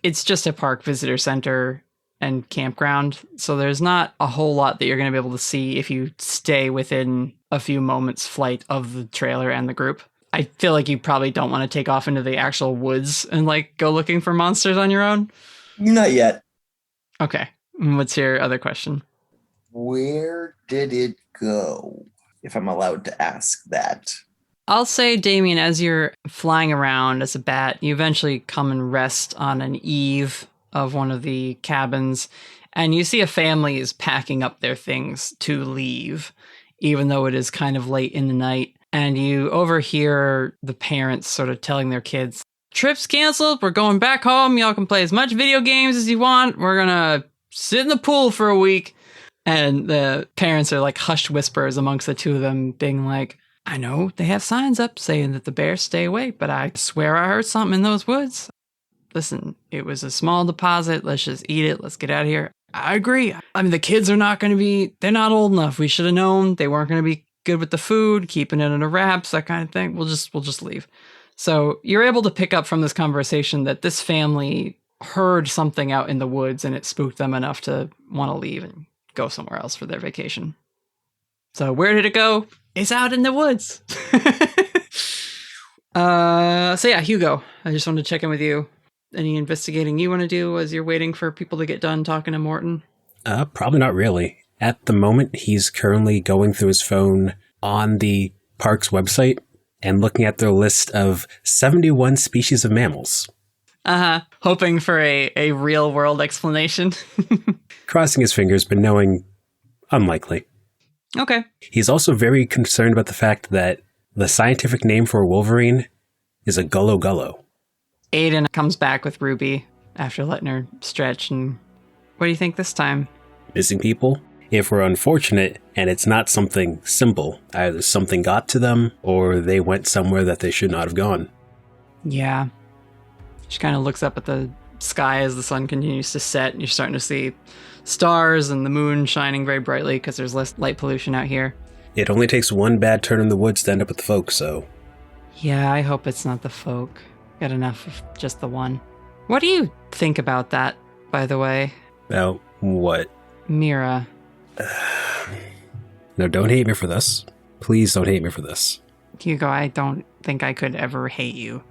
Speaker 7: it's just a park visitor center. and campground. So there's not a whole lot that you're going to be able to see if you stay within a few moments flight of the trailer and the group. I feel like you probably don't want to take off into the actual woods and like go looking for monsters on your own.
Speaker 10: Not yet.
Speaker 7: Okay. What's your other question?
Speaker 10: Where did it go? If I'm allowed to ask that.
Speaker 7: I'll say, Damien, as you're flying around as a bat, you eventually come and rest on an eave of one of the cabins, and you see a family is packing up their things to leave, even though it is kind of late in the night. And you overhear the parents sort of telling their kids, "Trip's canceled. We're going back home. Y'all can play as much video games as you want. We're going to sit in the pool for a week." And the parents are like hushed whispers amongst the two of them, being like, "I know they have signs up saying that the bears stay away, but I swear I heard something in those woods. Listen, it was a small deposit. Let's just eat it. Let's get out of here." I agree. I mean, the kids are not going to be, they're not old enough. We should have known they weren't going to be good with the food, keeping it under wraps, that kind of thing. We'll just leave. So you're able to pick up from this conversation that this family heard something out in the woods and it spooked them enough to want to leave and go somewhere else for their vacation. So where did it go? It's out in the woods. So yeah, Hugo, I just wanted to check in with you. Any investigating you want to do as you're waiting for people to get done talking to Morton?
Speaker 8: Probably not really. At the moment, he's currently going through his phone on the park's website and looking at their list of 71 species of mammals.
Speaker 7: Hoping for a real world explanation.
Speaker 8: Crossing his fingers, but knowing unlikely.
Speaker 7: Okay.
Speaker 8: He's also very concerned about the fact that the scientific name for a wolverine is a gullo gullo.
Speaker 7: Aiden comes back with Ruby after letting her stretch. And what do you think this time?
Speaker 8: Missing people? If we're unfortunate and it's not something simple, either something got to them or they went somewhere that they should not have gone.
Speaker 7: Yeah. She kind of looks up at the sky as the sun continues to set, and you're starting to see stars and the moon shining very brightly because there's less light pollution out here.
Speaker 8: It only takes one bad turn in the woods to end up with the folks, so...
Speaker 7: Yeah, I hope it's not the folk. Got enough of just the one. What do you think about that, by the way?
Speaker 8: About what?
Speaker 7: Mira.
Speaker 8: No, don't hate me for this. Please don't hate me for this.
Speaker 7: Hugo, I don't think I could ever hate you.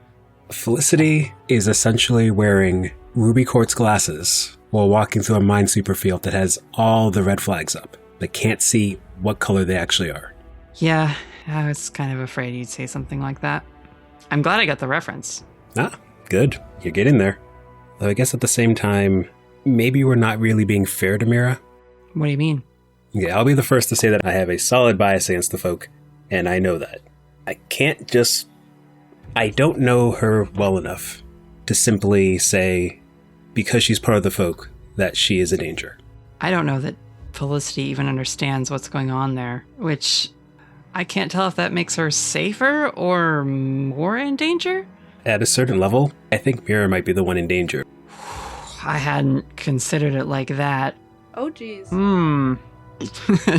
Speaker 8: Felicity is essentially wearing ruby quartz glasses while walking through a minesweeper field that has all the red flags up, but can't see what color they actually are.
Speaker 7: Yeah, I was kind of afraid you'd say something like that. I'm glad I got the reference.
Speaker 8: Ah, good. You're getting there. Though I guess at the same time, maybe we're not really being fair to Mira.
Speaker 7: What do you mean?
Speaker 8: Yeah, I'll be the first to say that I have a solid bias against the folk, and I know that. I don't know her well enough to simply say, because she's part of the folk, that she is a danger.
Speaker 7: I don't know that Felicity even understands what's going on there, which I can't tell if that makes her safer or more in danger.
Speaker 8: At a certain level, I think Mira might be the one in danger.
Speaker 7: I hadn't considered it like that.
Speaker 9: Oh, geez.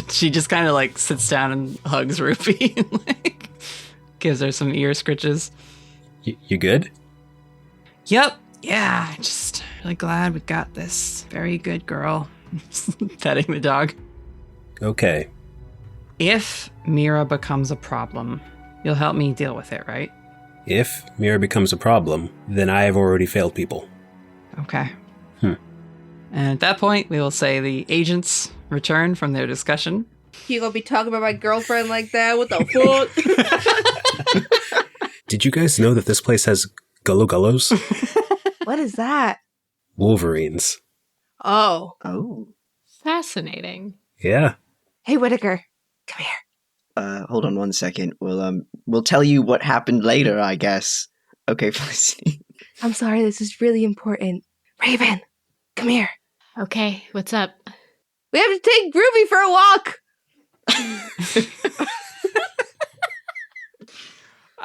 Speaker 7: She just kind of like sits down and hugs Ruby and like gives her some ear scritches.
Speaker 8: You good?
Speaker 7: Yep. Yeah, just really glad we got this very good girl. Petting the dog.
Speaker 8: Okay.
Speaker 7: If Mira becomes a problem, you'll help me deal with it, right?
Speaker 8: If Mira becomes a problem, then I have already failed people.
Speaker 7: Okay. And at that point, we will say the agents return from their discussion.
Speaker 9: You gonna be talking about my girlfriend like that? What the fuck?
Speaker 8: Did you guys know that this place has gullo gullos?
Speaker 9: What is that?
Speaker 8: Wolverines.
Speaker 9: Oh.
Speaker 4: Fascinating.
Speaker 8: Yeah.
Speaker 9: Hey, Whittaker. Come here.
Speaker 3: Hold on one second. We'll tell you what happened later, I guess. Okay, Felicity.
Speaker 9: I'm sorry, this is really important. Raven, come here.
Speaker 4: Okay, what's up?
Speaker 9: We have to take Ruby for a walk.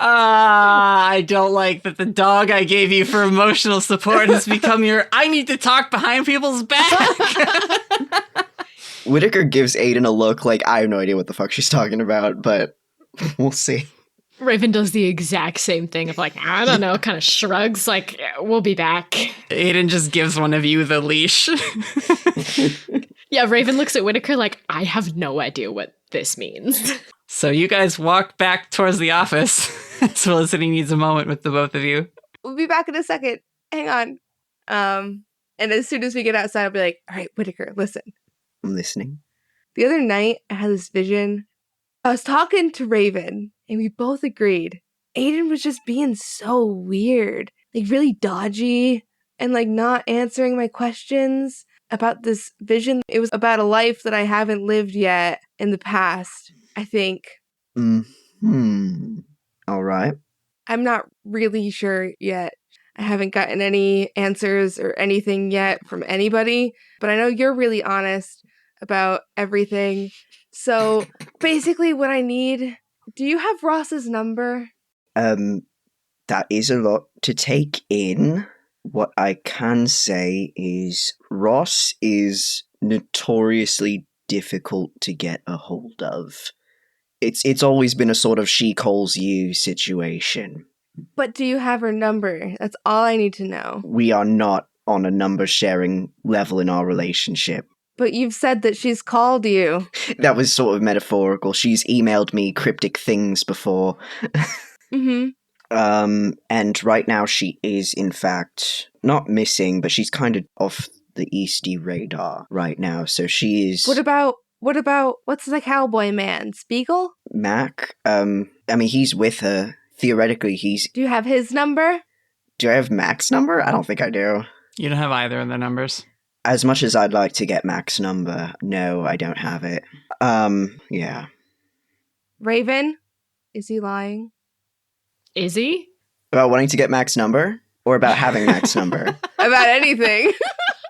Speaker 7: I don't like that the dog I gave you for emotional support has become your I need to talk behind people's back.
Speaker 3: Whittaker gives Aiden a look like I have no idea what the fuck she's talking about, but we'll see.
Speaker 4: Raven does the exact same thing of like, I don't know, kind of shrugs like, we'll be back.
Speaker 7: Aiden just gives one of you the leash.
Speaker 4: Yeah, Raven looks at Whittaker like, I have no idea what this means.
Speaker 7: So you guys walk back towards the office. Felicity needs a moment with the both of you.
Speaker 9: We'll be back in a second. Hang on. And as soon as we get outside, I'll be like, all right, Whittaker, listen.
Speaker 3: I'm listening.
Speaker 9: The other night, I had this vision. I was talking to Raven, and we both agreed. Aiden was just being so weird. Like, really dodgy, and, like, not answering my questions about this vision. It was about a life that I haven't lived yet in the past, I think.
Speaker 3: All right.
Speaker 9: I'm not really sure yet. I haven't gotten any answers or anything yet from anybody, but I know you're really honest about everything. So basically what I need, do you have Ross's number?
Speaker 3: That is a lot to take in. What I can say is Ross is notoriously difficult to get a hold of. It's always been a sort of she calls you situation.
Speaker 9: But do you have her number? That's all I need to know.
Speaker 3: We are not on a number sharing level in our relationship.
Speaker 9: But you've said that she's called you.
Speaker 3: That was sort of metaphorical. She's emailed me cryptic things before.
Speaker 9: Mm-hmm.
Speaker 3: And right now she is, in fact, not missing, but she's kind of off the Eastie radar right now. So she is...
Speaker 9: What about, what's the cowboy man? Spiegel?
Speaker 3: Mac? I mean, he's with her. Theoretically, he's...
Speaker 9: Do you have his number?
Speaker 3: Do I have Mac's number? I don't think I do.
Speaker 7: You don't have either of the numbers.
Speaker 3: As much as I'd like to get Mac's number, no, I don't have it. Yeah.
Speaker 9: Raven? Is he lying?
Speaker 4: Is he?
Speaker 3: About wanting to get Mac's number? Or about having Mac's number?
Speaker 9: About anything.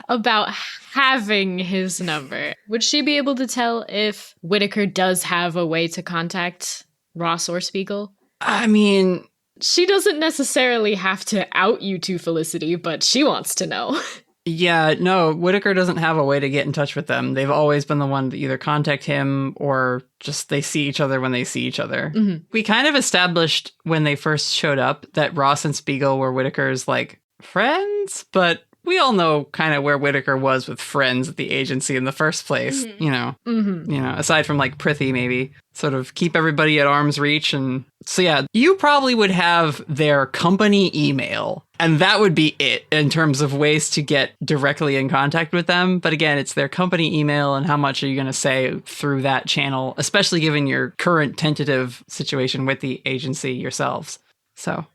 Speaker 4: About having his number. Would she be able to tell if Whittaker does have a way to contact Ross or Spiegel?
Speaker 7: I mean...
Speaker 4: She doesn't necessarily have to out you to Felicity, but she wants to know.
Speaker 7: Yeah, no, Whittaker doesn't have a way to get in touch with them. They've always been the one to either contact him or just they see each other when they see each other.
Speaker 4: Mm-hmm.
Speaker 7: We kind of established when they first showed up that Ross and Spiegel were Whittaker's, like, friends, but we all know kind of where Whittaker was with friends at the agency in the first place, you know.
Speaker 4: Mm-hmm.
Speaker 7: You know, aside from, like, Prithi, maybe. Sort of keep everybody at arm's reach. And so, yeah, you probably would have their company email. And that would be it in terms of ways to get directly in contact with them. But again, it's their company email, and how much are you going to say through that channel, especially given your current tentative situation with the agency yourselves. So...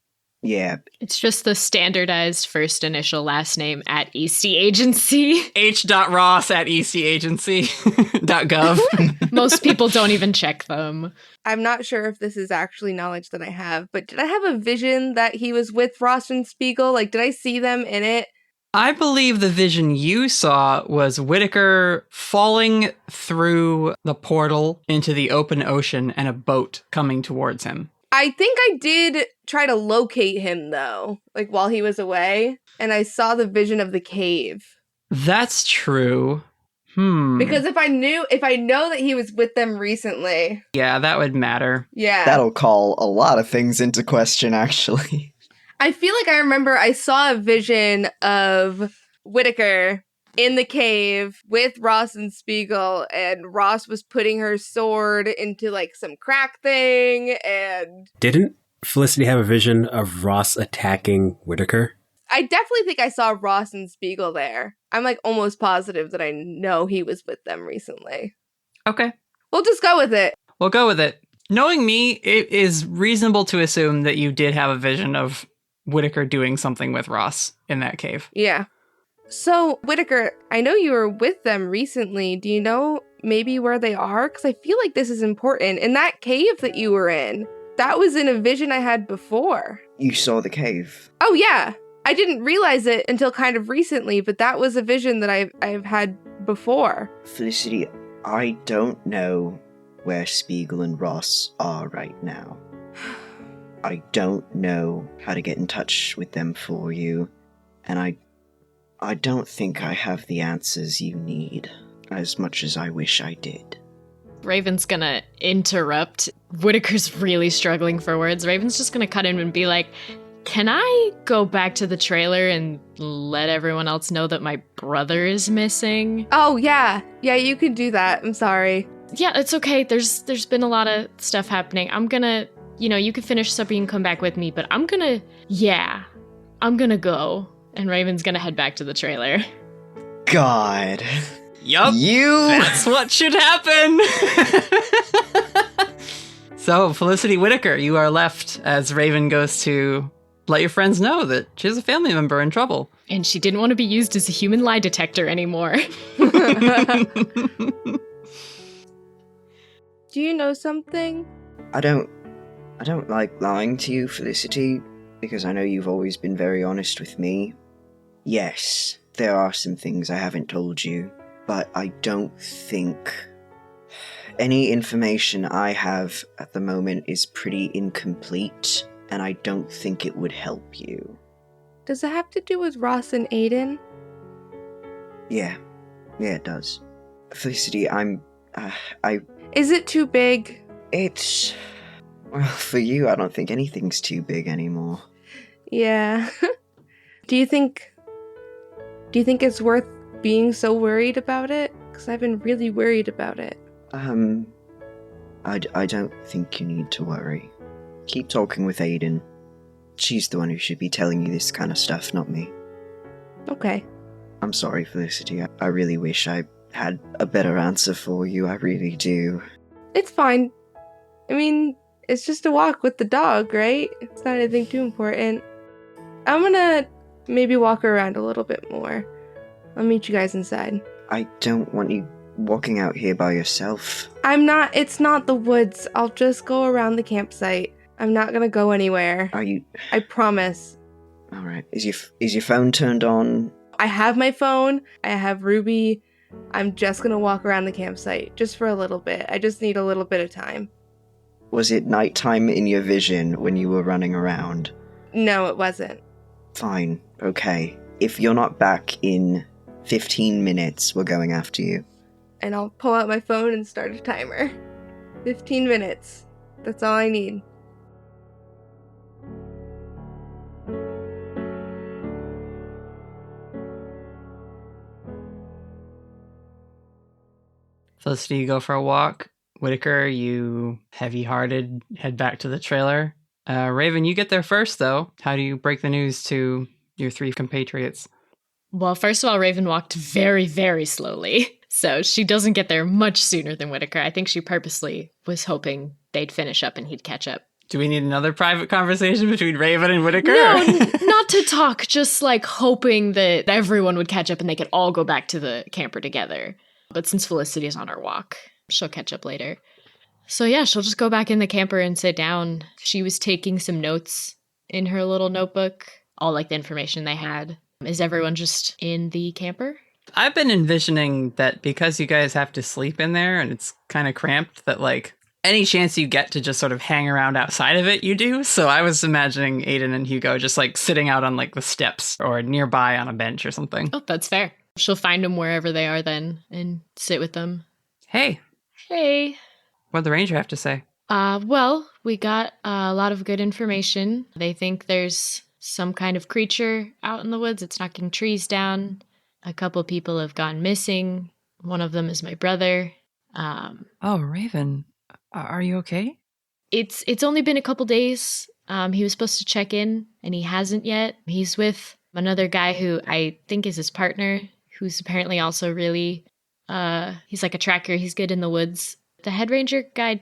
Speaker 3: Yeah.
Speaker 4: It's just the standardized first initial last name at Eastie Agency.
Speaker 7: H.Ross at eastieagency.gov.
Speaker 4: Most people don't even check them.
Speaker 9: I'm not sure if this is actually knowledge that I have, but did I have a vision that he was with Ross and Spiegel? Like, did I see them in it?
Speaker 7: I believe the vision you saw was Whittaker falling through the portal into the open ocean and a boat coming towards him.
Speaker 9: I think I did try to locate him, though, like while he was away, and I saw the vision of the cave.
Speaker 7: That's true.
Speaker 9: Because if I know that he was with them recently.
Speaker 7: Yeah, that would matter.
Speaker 9: Yeah.
Speaker 3: That'll call a lot of things into question, actually.
Speaker 9: I feel like I remember I saw a vision of Whittaker in the cave with Ross and Spiegel, and Ross was putting her sword into like some crack thing, and...
Speaker 8: Didn't Felicity have a vision of Ross attacking Whittaker?
Speaker 9: I definitely think I saw Ross and Spiegel there. I'm like almost positive that I know he was with them recently.
Speaker 7: Okay.
Speaker 9: We'll just go with it.
Speaker 7: We'll go with it. Knowing me, it is reasonable to assume that you did have a vision of Whittaker doing something with Ross in that cave.
Speaker 9: Yeah. So, Whittaker, I know you were with them recently. Do you know maybe where they are? Because I feel like this is important. In that cave that you were in, that was in a vision I had before.
Speaker 3: You saw the cave?
Speaker 9: Oh, yeah. I didn't realize it until kind of recently, but that was a vision that I've had before.
Speaker 3: Felicity, I don't know where Spiegel and Ross are right now. I don't know how to get in touch with them for you, and I don't think I have the answers you need, as much as I wish I did.
Speaker 4: Raven's gonna interrupt. Whittaker's really struggling for words. Raven's just gonna cut in and be like, can I go back to the trailer and let everyone else know that my brother is missing?
Speaker 9: Oh, yeah. Yeah, you can do that. I'm sorry.
Speaker 4: Yeah, it's okay. There's been a lot of stuff happening. I'm gonna, you can finish this up and you can come back with me, but I'm gonna go. And Raven's gonna head back to the trailer.
Speaker 3: God.
Speaker 7: Yup. That's what should happen. So, Felicity Whittaker, you are left as Raven goes to let your friends know that she has a family member in trouble.
Speaker 4: And she didn't want to be used as a human lie detector anymore.
Speaker 9: Do you know something?
Speaker 3: I don't like lying to you, Felicity, because I know you've always been very honest with me. Yes, there are some things I haven't told you, but I don't think any information I have at the moment is pretty incomplete, and I don't think it would help you.
Speaker 9: Does it have to do with Ross and Aiden?
Speaker 3: Yeah, it does. Felicity,
Speaker 9: Is it too big?
Speaker 3: Well, for you, I don't think anything's too big anymore.
Speaker 9: Yeah. Do you think it's worth being so worried about it? Because I've been really worried about it.
Speaker 3: I don't think you need to worry. Keep talking with Aiden. She's the one who should be telling you this kind of stuff, not me.
Speaker 9: Okay.
Speaker 3: I'm sorry, Felicity. I really wish I had a better answer for you. I really do.
Speaker 9: It's fine. I mean, it's just a walk with the dog, right? It's not anything too important. I'm gonna maybe walk around a little bit more. I'll meet you guys inside.
Speaker 3: I don't want you walking out here by yourself.
Speaker 9: It's not the woods. I'll just go around the campsite. I'm not gonna go anywhere.
Speaker 3: Are you?
Speaker 9: I promise.
Speaker 3: Alright. Is your phone turned on?
Speaker 9: I have my phone. I have Ruby. I'm just gonna walk around the campsite, just for a little bit. I just need a little bit of time.
Speaker 3: Was it nighttime in your vision when you were running around?
Speaker 9: No, it wasn't.
Speaker 3: Fine. Okay. If you're not back in 15 minutes, we're going after you.
Speaker 9: And I'll pull out my phone and start a timer. 15 minutes. That's all I need.
Speaker 7: Felicity, you go for a walk. Whittaker, you heavy-hearted head back to the trailer. Raven, you get there first, though. How do you break the news to your three compatriots?
Speaker 4: Well, first of all, Raven walked very, very slowly. So she doesn't get there much sooner than Whittaker. I think she purposely was hoping they'd finish up and he'd catch up.
Speaker 7: Do we need another private conversation between Raven and Whittaker?
Speaker 4: No, not to talk, just like hoping that everyone would catch up and they could all go back to the camper together. But since Felicity is on her walk, she'll catch up later. So yeah, she'll just go back in the camper and sit down. She was taking some notes in her little notebook, all like the information they had. Is everyone just in the camper?
Speaker 7: I've been envisioning that because you guys have to sleep in there and it's kind of cramped, that like any chance you get to just sort of hang around outside of it, you do. So I was imagining Aiden and Hugo just like sitting out on like the steps or nearby on a bench or something.
Speaker 4: Oh, that's fair. She'll find them wherever they are then and sit with them.
Speaker 7: Hey.
Speaker 4: What'd
Speaker 7: the ranger have to say?
Speaker 4: Well, we got a lot of good information. They think there's some kind of creature out in the woods. It's knocking trees down. A couple people have gone missing. One of them is my brother.
Speaker 7: Oh, Raven, are you okay?
Speaker 4: It's only been a couple days. He was supposed to check in, and he hasn't yet. He's with another guy who I think is his partner, who's apparently also really, he's like a tracker. He's good in the woods. The head ranger guy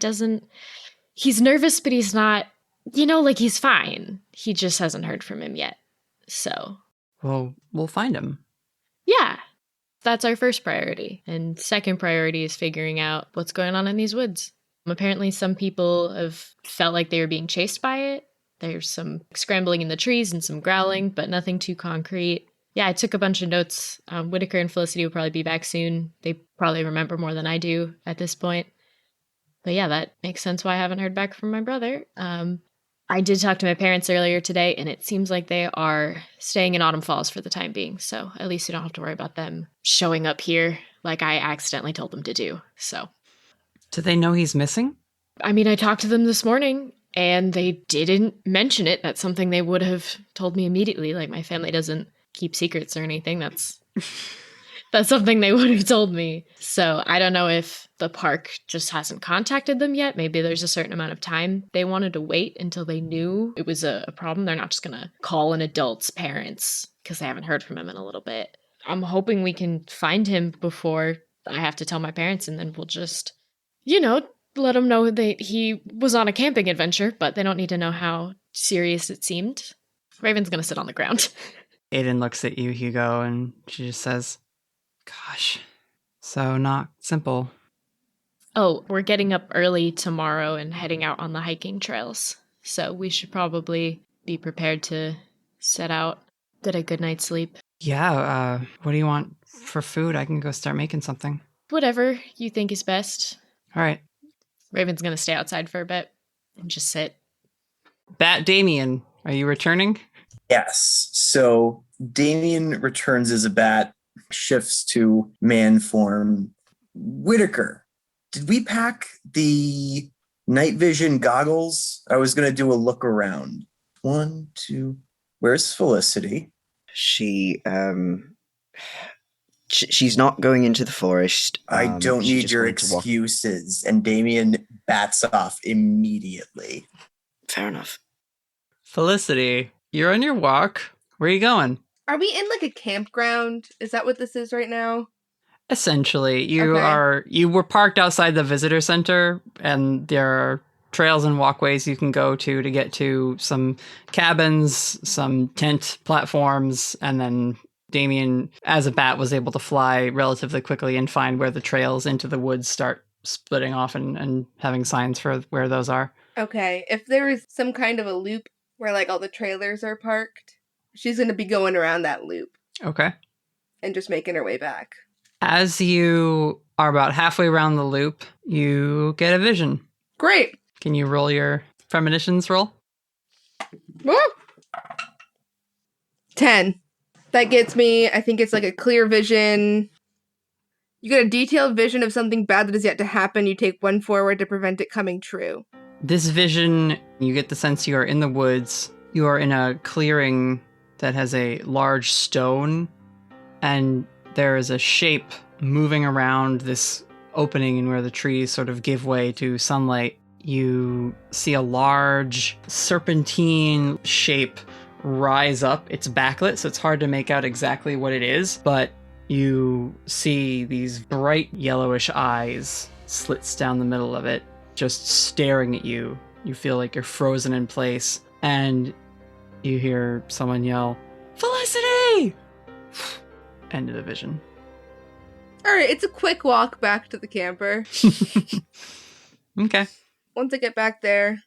Speaker 4: he's nervous, but he's not, like he's fine. He just hasn't heard from him yet. So.
Speaker 7: Well, we'll find him.
Speaker 4: Yeah. That's our first priority. And second priority is figuring out what's going on in these woods. Apparently some people have felt like they were being chased by it. There's some scrambling in the trees and some growling, but nothing too concrete. Yeah, I took a bunch of notes. Whittaker and Felicity will probably be back soon. They probably remember more than I do at this point. But yeah, that makes sense why I haven't heard back from my brother. I did talk to my parents earlier today, and it seems like they are staying in Autumn Falls for the time being. So at least you don't have to worry about them showing up here like I accidentally told them to do. So
Speaker 7: Do they know he's missing?
Speaker 4: I mean, I talked to them this morning and they didn't mention it. That's something they would have told me immediately. Like, my family doesn't keep secrets or anything. That's something they would have told me. So I don't know if the park just hasn't contacted them yet. Maybe there's a certain amount of time they wanted to wait until they knew it was a problem. They're not just going to call an adult's parents because they haven't heard from him in a little bit. I'm hoping we can find him before I have to tell my parents, and then we'll just, let them know that he was on a camping adventure, but they don't need to know how serious it seemed. Raven's going to sit on the ground.
Speaker 7: Aiden looks at you, Hugo, and she just says, gosh, so not simple.
Speaker 4: Oh, we're getting up early tomorrow and heading out on the hiking trails. So we should probably be prepared to set out, get a good night's sleep.
Speaker 7: Yeah, what do you want for food? I can go start making something.
Speaker 4: Whatever you think is best.
Speaker 7: All right.
Speaker 4: Raven's going to stay outside for a bit and just sit.
Speaker 7: Bat Damien, are you returning?
Speaker 10: Yes. So Damien returns as a bat, shifts to man form. Whittaker, did we pack the night vision goggles? I was going to do a look around. 1, 2. Where's Felicity?
Speaker 3: She's not going into the forest.
Speaker 10: I don't
Speaker 3: she
Speaker 10: need
Speaker 3: just
Speaker 10: your
Speaker 3: wanted to walk-
Speaker 10: excuses. And Damien bats off immediately.
Speaker 3: Fair enough.
Speaker 7: Felicity, you're on your walk. Where are you going?
Speaker 9: Are we in like a campground? Is that what this is right now?
Speaker 7: Essentially, you
Speaker 9: Okay.
Speaker 7: were parked outside the visitor center, and there are trails and walkways you can go to get to some cabins, some tent platforms, and then Damien, as a bat, was able to fly relatively quickly and find where the trails into the woods start splitting off and having signs for where those are.
Speaker 9: Okay, if there is some kind of a loop where like all the trailers are parked, she's going to be going around that loop
Speaker 7: Okay.
Speaker 9: and just making her way back.
Speaker 7: As you are about halfway around the loop, you get a vision.
Speaker 9: Great.
Speaker 7: Can you roll your premonitions roll?
Speaker 9: Woo! 10. That gets me, I think it's like a clear vision. You get a detailed vision of something bad that is yet to happen. You take one forward to prevent it coming true.
Speaker 7: This vision, you get the sense you are in the woods. You are in a clearing that has a large stone, and there is a shape moving around this opening in where the trees sort of give way to sunlight. You see a large serpentine shape rise up. It's backlit, so it's hard to make out exactly what it is, but you see these bright yellowish eyes, slits down the middle of it, just staring at you. You feel like you're frozen in place, and you hear someone yell, "Felicity!" End of the vision.
Speaker 9: Alright, it's a quick walk back to the camper.
Speaker 7: Okay.
Speaker 9: Once I get back there,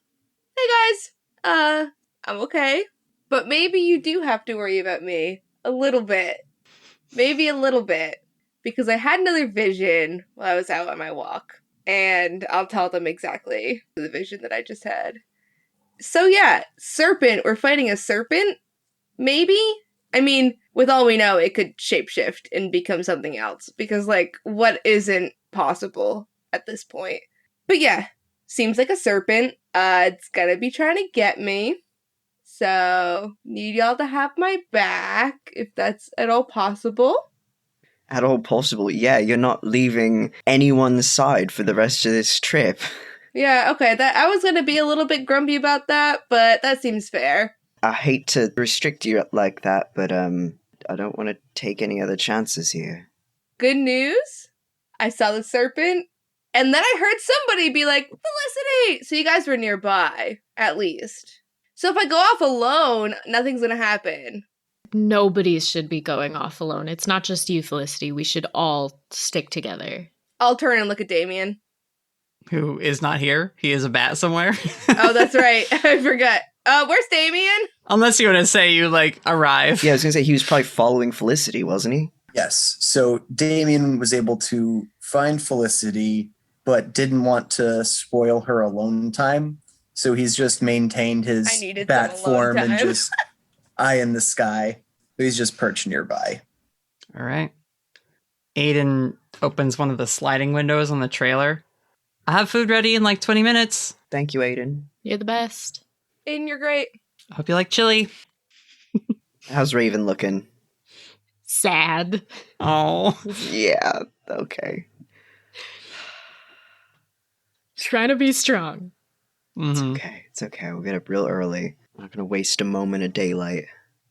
Speaker 9: hey guys, I'm okay. But maybe you do have to worry about me. A little bit. Maybe a little bit. Because I had another vision while I was out on my walk. And I'll tell them exactly the vision that I just had. So yeah, serpent. We're fighting a serpent? Maybe? I mean, with all we know, it could shapeshift and become something else. Because, like, what isn't possible at this point? But yeah, seems like a serpent. It's gonna be trying to get me. So, need y'all to have my back, if that's at all possible.
Speaker 3: At all possible, yeah, you're not leaving anyone's side for the rest of this trip.
Speaker 9: Yeah, okay, that I was gonna be a little bit grumpy about that, but that seems fair.
Speaker 3: I hate to restrict you like that, but I don't want to take any other chances here.
Speaker 9: Good news, I saw the serpent, and then I heard somebody be like, Felicity! So you guys were nearby, at least. So if I go off alone, nothing's gonna happen.
Speaker 4: Nobody should be going off alone. It's not just you, Felicity. We should all stick together.
Speaker 9: I'll turn and look at Damien.
Speaker 7: Who is not here? He is a bat somewhere.
Speaker 9: Oh, that's right. I forgot. Where's Damien?
Speaker 7: Unless you want to say you, like, arrive.
Speaker 3: Yeah, I was going to say he was probably following Felicity, wasn't he?
Speaker 10: Yes. So Damien was able to find Felicity, but didn't want to spoil her alone time. So he's just maintained his bat form and just eye in the sky. So he's just perched nearby.
Speaker 7: All right. Aiden opens one of the sliding windows on the trailer, I'll have food ready in like 20 minutes.
Speaker 3: Thank you, Aiden.
Speaker 4: You're the best.
Speaker 9: Aiden, you're great.
Speaker 7: Hope you like chili.
Speaker 3: How's Raven looking?
Speaker 4: Sad.
Speaker 7: Oh.
Speaker 3: Yeah, okay.
Speaker 4: Trying to be strong.
Speaker 3: It's okay. We'll get up real early. I'm not gonna waste a moment of daylight.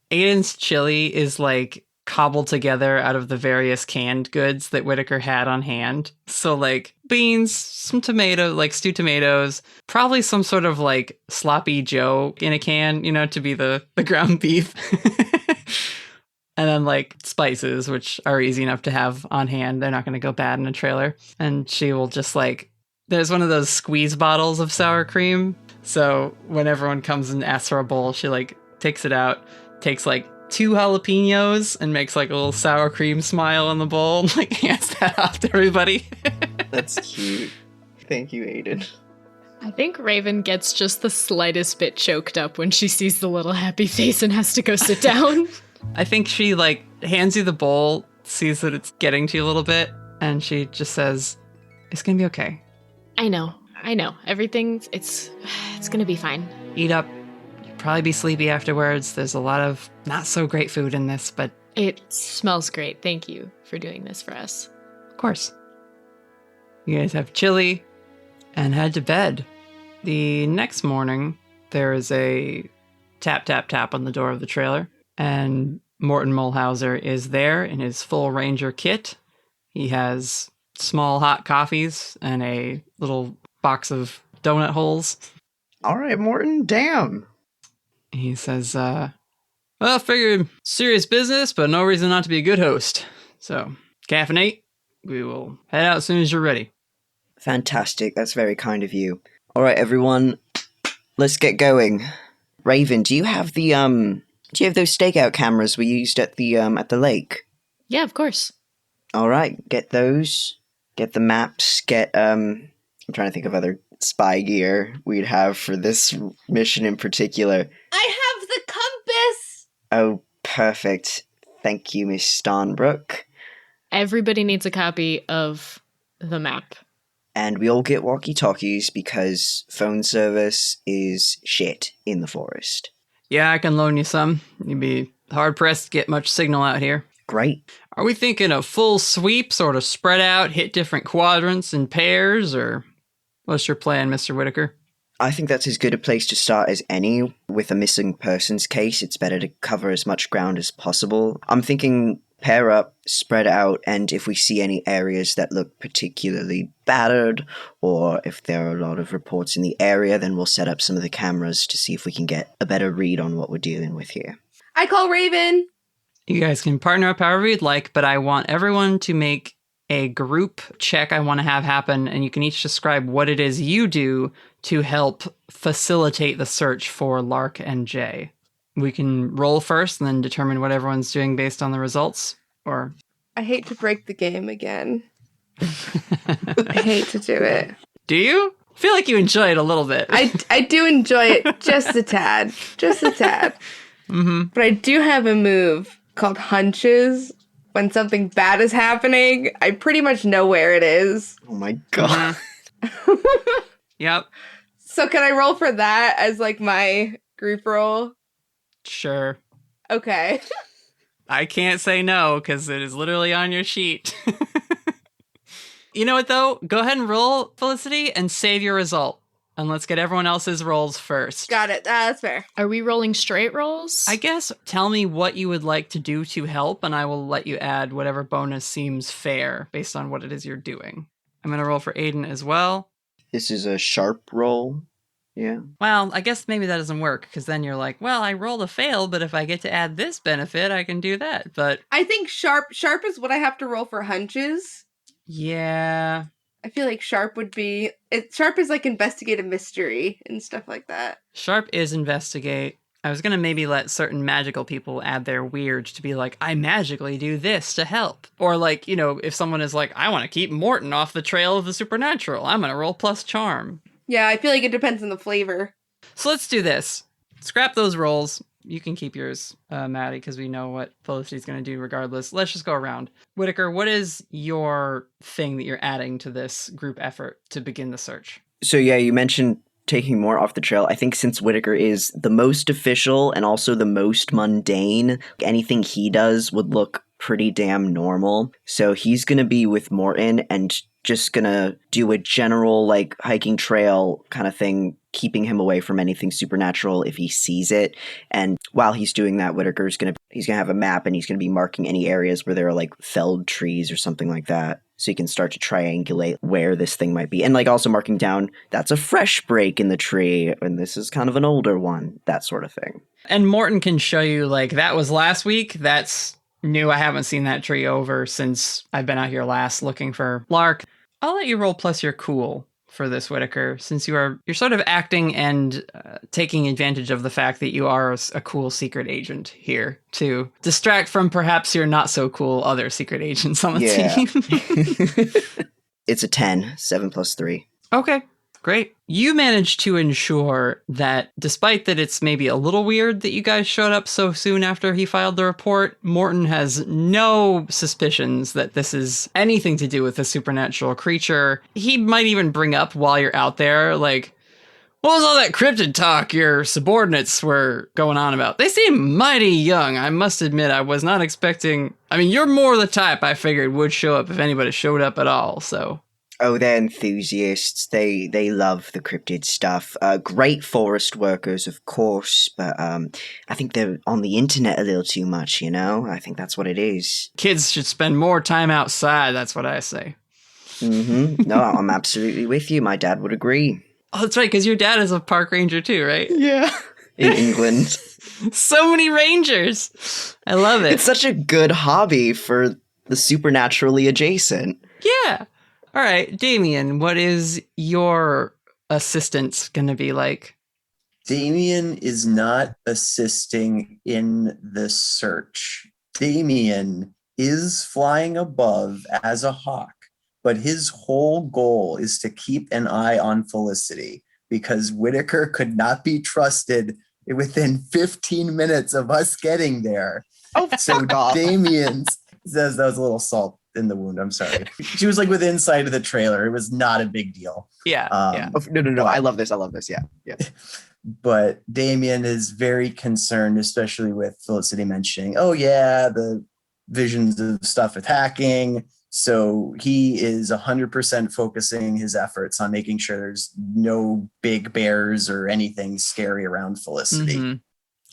Speaker 7: Aiden's chili is like cobbled together out of the various canned goods that Whittaker had on hand. So like beans, some tomato, like stewed tomatoes, probably some sort of like sloppy Joe in a can, you know, to be the ground beef. And then like spices, which are easy enough to have on hand. They're not going to go bad in a trailer. And she will just like, there's one of those squeeze bottles of sour cream. So when everyone comes and asks for a bowl, she like takes it out, takes like 2 jalapenos and makes like a little sour cream smile on the bowl and like hands that off to everybody.
Speaker 3: That's cute. Thank you, Aiden.
Speaker 4: I think Raven gets just the slightest bit choked up when she sees the little happy face and has to go sit down.
Speaker 7: I think she like hands you the bowl, sees that it's getting to you a little bit, and she just says, "It's gonna be okay.
Speaker 4: I know. Everything's it's gonna be fine.
Speaker 7: Eat up. You'll probably be sleepy afterwards. There's a lot of not so great food in this, but
Speaker 4: It smells great. Thank you for doing this for us.
Speaker 7: of course." You guys have chili and head to bed. The next morning, there is a tap, tap, tap on the door of the trailer, and Morton Mulhauser is there in his full ranger kit. He has small hot coffees and a little box of donut holes.
Speaker 3: All right, Morton, damn.
Speaker 7: He says, well, I figured serious business, but no reason not to be a good host. So, caffeinate. We will head out as soon as you're ready.
Speaker 3: Fantastic. That's very kind of you. All right, everyone, let's get going. Raven, do you have the those stakeout cameras we used at the lake?
Speaker 4: Yeah, of course.
Speaker 3: All right, get those. Get the maps. I'm trying to think of other spy gear we'd have for this mission in particular.
Speaker 9: I have the compass!
Speaker 3: Oh, perfect. Thank you, Miss Starnbrook.
Speaker 4: Everybody needs a copy of the map.
Speaker 3: And we all get walkie-talkies because phone service is shit in the forest.
Speaker 7: Yeah, I can loan you some. You'd be hard-pressed to get much signal out here.
Speaker 3: Great.
Speaker 7: Are we thinking a full sweep, sort of spread out, hit different quadrants in pairs, or what's your plan, Mr. Whittaker?
Speaker 3: I think that's as good a place to start as any. With a missing persons case, it's better to cover as much ground as possible. I'm thinking pair up, spread out, and if we see any areas that look particularly battered, or if there are a lot of reports in the area, then we'll set up some of the cameras to see if we can get a better read on what we're dealing with here.
Speaker 9: I call Raven!
Speaker 7: You guys can partner up however you'd like, but I want everyone to make a group check I want to have happen, and you can each describe what it is you do to help facilitate the search for Lark and Jay. We can roll first and then determine what everyone's doing based on the results, or...
Speaker 9: I hate to break the game again. I hate to do it.
Speaker 7: Do you? I feel like you enjoy it a little bit.
Speaker 9: I do enjoy it just a tad. Just a tad.
Speaker 7: Mm-hmm.
Speaker 9: But I do have a move called hunches. When something bad is happening, I pretty much know where it is.
Speaker 3: Oh my god.
Speaker 7: Yep.
Speaker 9: So can I roll for that as like my group roll?
Speaker 7: Sure.
Speaker 9: Okay.
Speaker 7: I can't say no, because it is literally on your sheet. You know what, though? Go ahead and roll, Felicity, and save your result. And let's get everyone else's rolls first.
Speaker 9: Got it. That's fair.
Speaker 4: Are we rolling straight rolls?
Speaker 7: I guess tell me what you would like to do to help, and I will let you add whatever bonus seems fair based on what it is you're doing. I'm going to roll for Aiden as well.
Speaker 3: This is a sharp roll. Yeah.
Speaker 7: Well, I guess maybe that doesn't work, because then you're like, well, I rolled a fail, but if I get to add this benefit, I can do that. But
Speaker 9: I think sharp is what I have to roll for hunches.
Speaker 7: yeah.
Speaker 9: I feel like sharp would be... Sharp is like investigate a mystery and stuff like that.
Speaker 7: Sharp is investigate. I was going to maybe let certain magical people add their weird to be like, I magically do this to help. Or like, you know, if someone is like, I want to keep Morton off the trail of the supernatural, I'm going to roll plus charm.
Speaker 9: Yeah, I feel like it depends on the flavor.
Speaker 7: So let's do this. Scrap those rolls. You can keep yours, Maddie, because we know what Felicity's going to do regardless. Let's just go around. Whittaker, what is your thing that you're adding to this group effort to begin the search?
Speaker 3: So yeah, you mentioned taking more off the trail. I think since Whittaker is the most official and also the most mundane, anything he does would look pretty damn normal. So he's going to be with Morton and just going to do a general like hiking trail kind of thing, keeping him away from anything supernatural if he sees it. And while he's doing that, Whittaker's he's gonna have a map and he's gonna be marking any areas where there are like felled trees or something like that, so you can start to triangulate where this thing might be, and like also marking down that's a fresh break in the tree and this is kind of an older one, that sort of thing.
Speaker 7: And Morton can show you like that was last week. That's new. I haven't seen that tree over since I've been out here last looking for Lark. I'll let you roll plus your cool for this, Whittaker, since you're sort of acting and taking advantage of the fact that you are a cool secret agent here to distract from perhaps your not so cool other secret agents on the team.
Speaker 3: It's a 10, 7 plus 3.
Speaker 7: Okay, great. You managed to ensure that despite that it's maybe a little weird that you guys showed up so soon after he filed the report, Morton has no suspicions that this is anything to do with a supernatural creature. He might even bring up while you're out there, like, what was all that cryptid talk your subordinates were going on about? They seem mighty young. I must admit, I was not expecting... I mean, you're more the type I figured would show up if anybody showed up at all, so...
Speaker 3: Oh, they're enthusiasts. They love the cryptid stuff. Great forest workers, of course, but I think they're on the internet a little too much, you know? I think that's what it is.
Speaker 7: Kids should spend more time outside, that's what I say.
Speaker 3: Mm-hmm. No, I'm absolutely with you. My dad would agree.
Speaker 7: Oh, that's right, because your dad is a park ranger too, right?
Speaker 3: Yeah. In England.
Speaker 7: So many rangers. I love it.
Speaker 3: It's such a good hobby for the supernaturally adjacent.
Speaker 7: Yeah. All right, Damien, what is your assistance going to be like?
Speaker 10: Damien is not assisting in the search. Damien is flying above as a hawk, but his whole goal is to keep an eye on Felicity because Whittaker could not be trusted within 15 minutes of us getting there.
Speaker 3: Oh, so
Speaker 10: Damien says that was a little salt in the wound. I'm sorry. She was like within sight of the trailer. It was not a big deal.
Speaker 7: Yeah.
Speaker 3: No. I love this. Yeah.
Speaker 10: But Damien is very concerned, especially with Felicity mentioning, oh yeah, the visions of stuff attacking. So he is 100% focusing his efforts on making sure there's no big bears or anything scary around Felicity.
Speaker 7: Mm-hmm.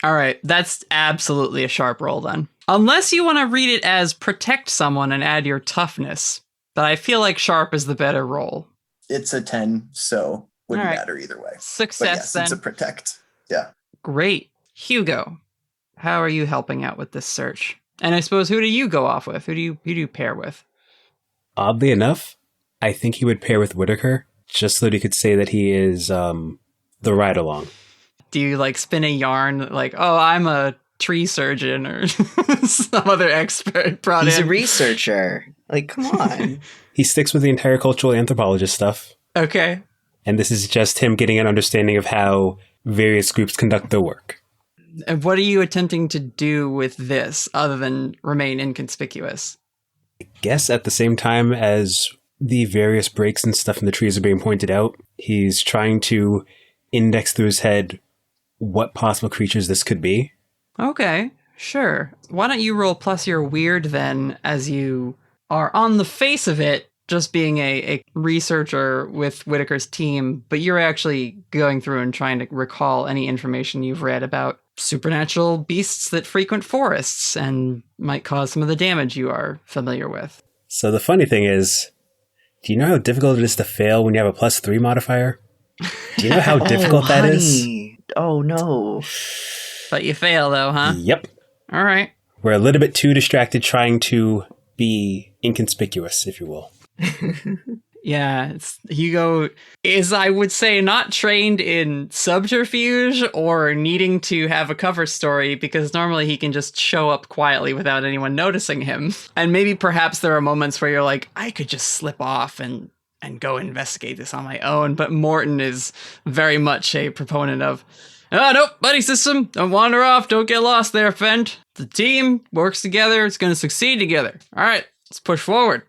Speaker 7: All right. That's absolutely a sharp roll then. Unless you want to read it as protect someone and add your toughness. But I feel like sharp is the better roll.
Speaker 10: It's a 10, so wouldn't matter either way.
Speaker 7: Success,
Speaker 10: but yes,
Speaker 7: then.
Speaker 10: It's a protect. Yeah.
Speaker 7: Great. Hugo, how are you helping out with this search? And I suppose, who do you go off with? Who do you pair with?
Speaker 8: Oddly enough, I think he would pair with Whittaker, just so that he could say that he is the ride-along.
Speaker 7: Do you like spin a yarn like, oh, I'm a tree surgeon or some other expert brought
Speaker 3: He's
Speaker 7: in?
Speaker 3: a researcher. Like, come on.
Speaker 8: He sticks with the entire cultural anthropologist stuff.
Speaker 7: Okay.
Speaker 8: And this is just him getting an understanding of how various groups conduct their work.
Speaker 7: And what are you attempting to do with this other than remain inconspicuous?
Speaker 8: I guess at the same time as the various breaks and stuff in the trees are being pointed out, he's trying to index through his head what possible creatures this could be.
Speaker 7: Okay, sure. Why don't you roll plus your weird then, as you are on the face of it, just being a researcher with Whittaker's team, but you're actually going through and trying to recall any information you've read about supernatural beasts that frequent forests and might cause some of the damage you are familiar with.
Speaker 8: So the funny thing is, do you know how difficult it is to fail when you have a +3 modifier? Do you know how difficult that is?
Speaker 3: Oh, no.
Speaker 7: But you fail, though, huh?
Speaker 8: Yep.
Speaker 7: All right.
Speaker 8: We're a little bit too distracted trying to be inconspicuous, if you will.
Speaker 7: Yeah, Hugo is, I would say, not trained in subterfuge or needing to have a cover story, because normally he can just show up quietly without anyone noticing him. And maybe perhaps there are moments where you're like, I could just slip off and go investigate this on my own. But Morton is very much a proponent of, Oh, nope, buddy system. Don't wander off. Don't get lost there, friend. The team works together. It's going to succeed together. All right, let's push forward.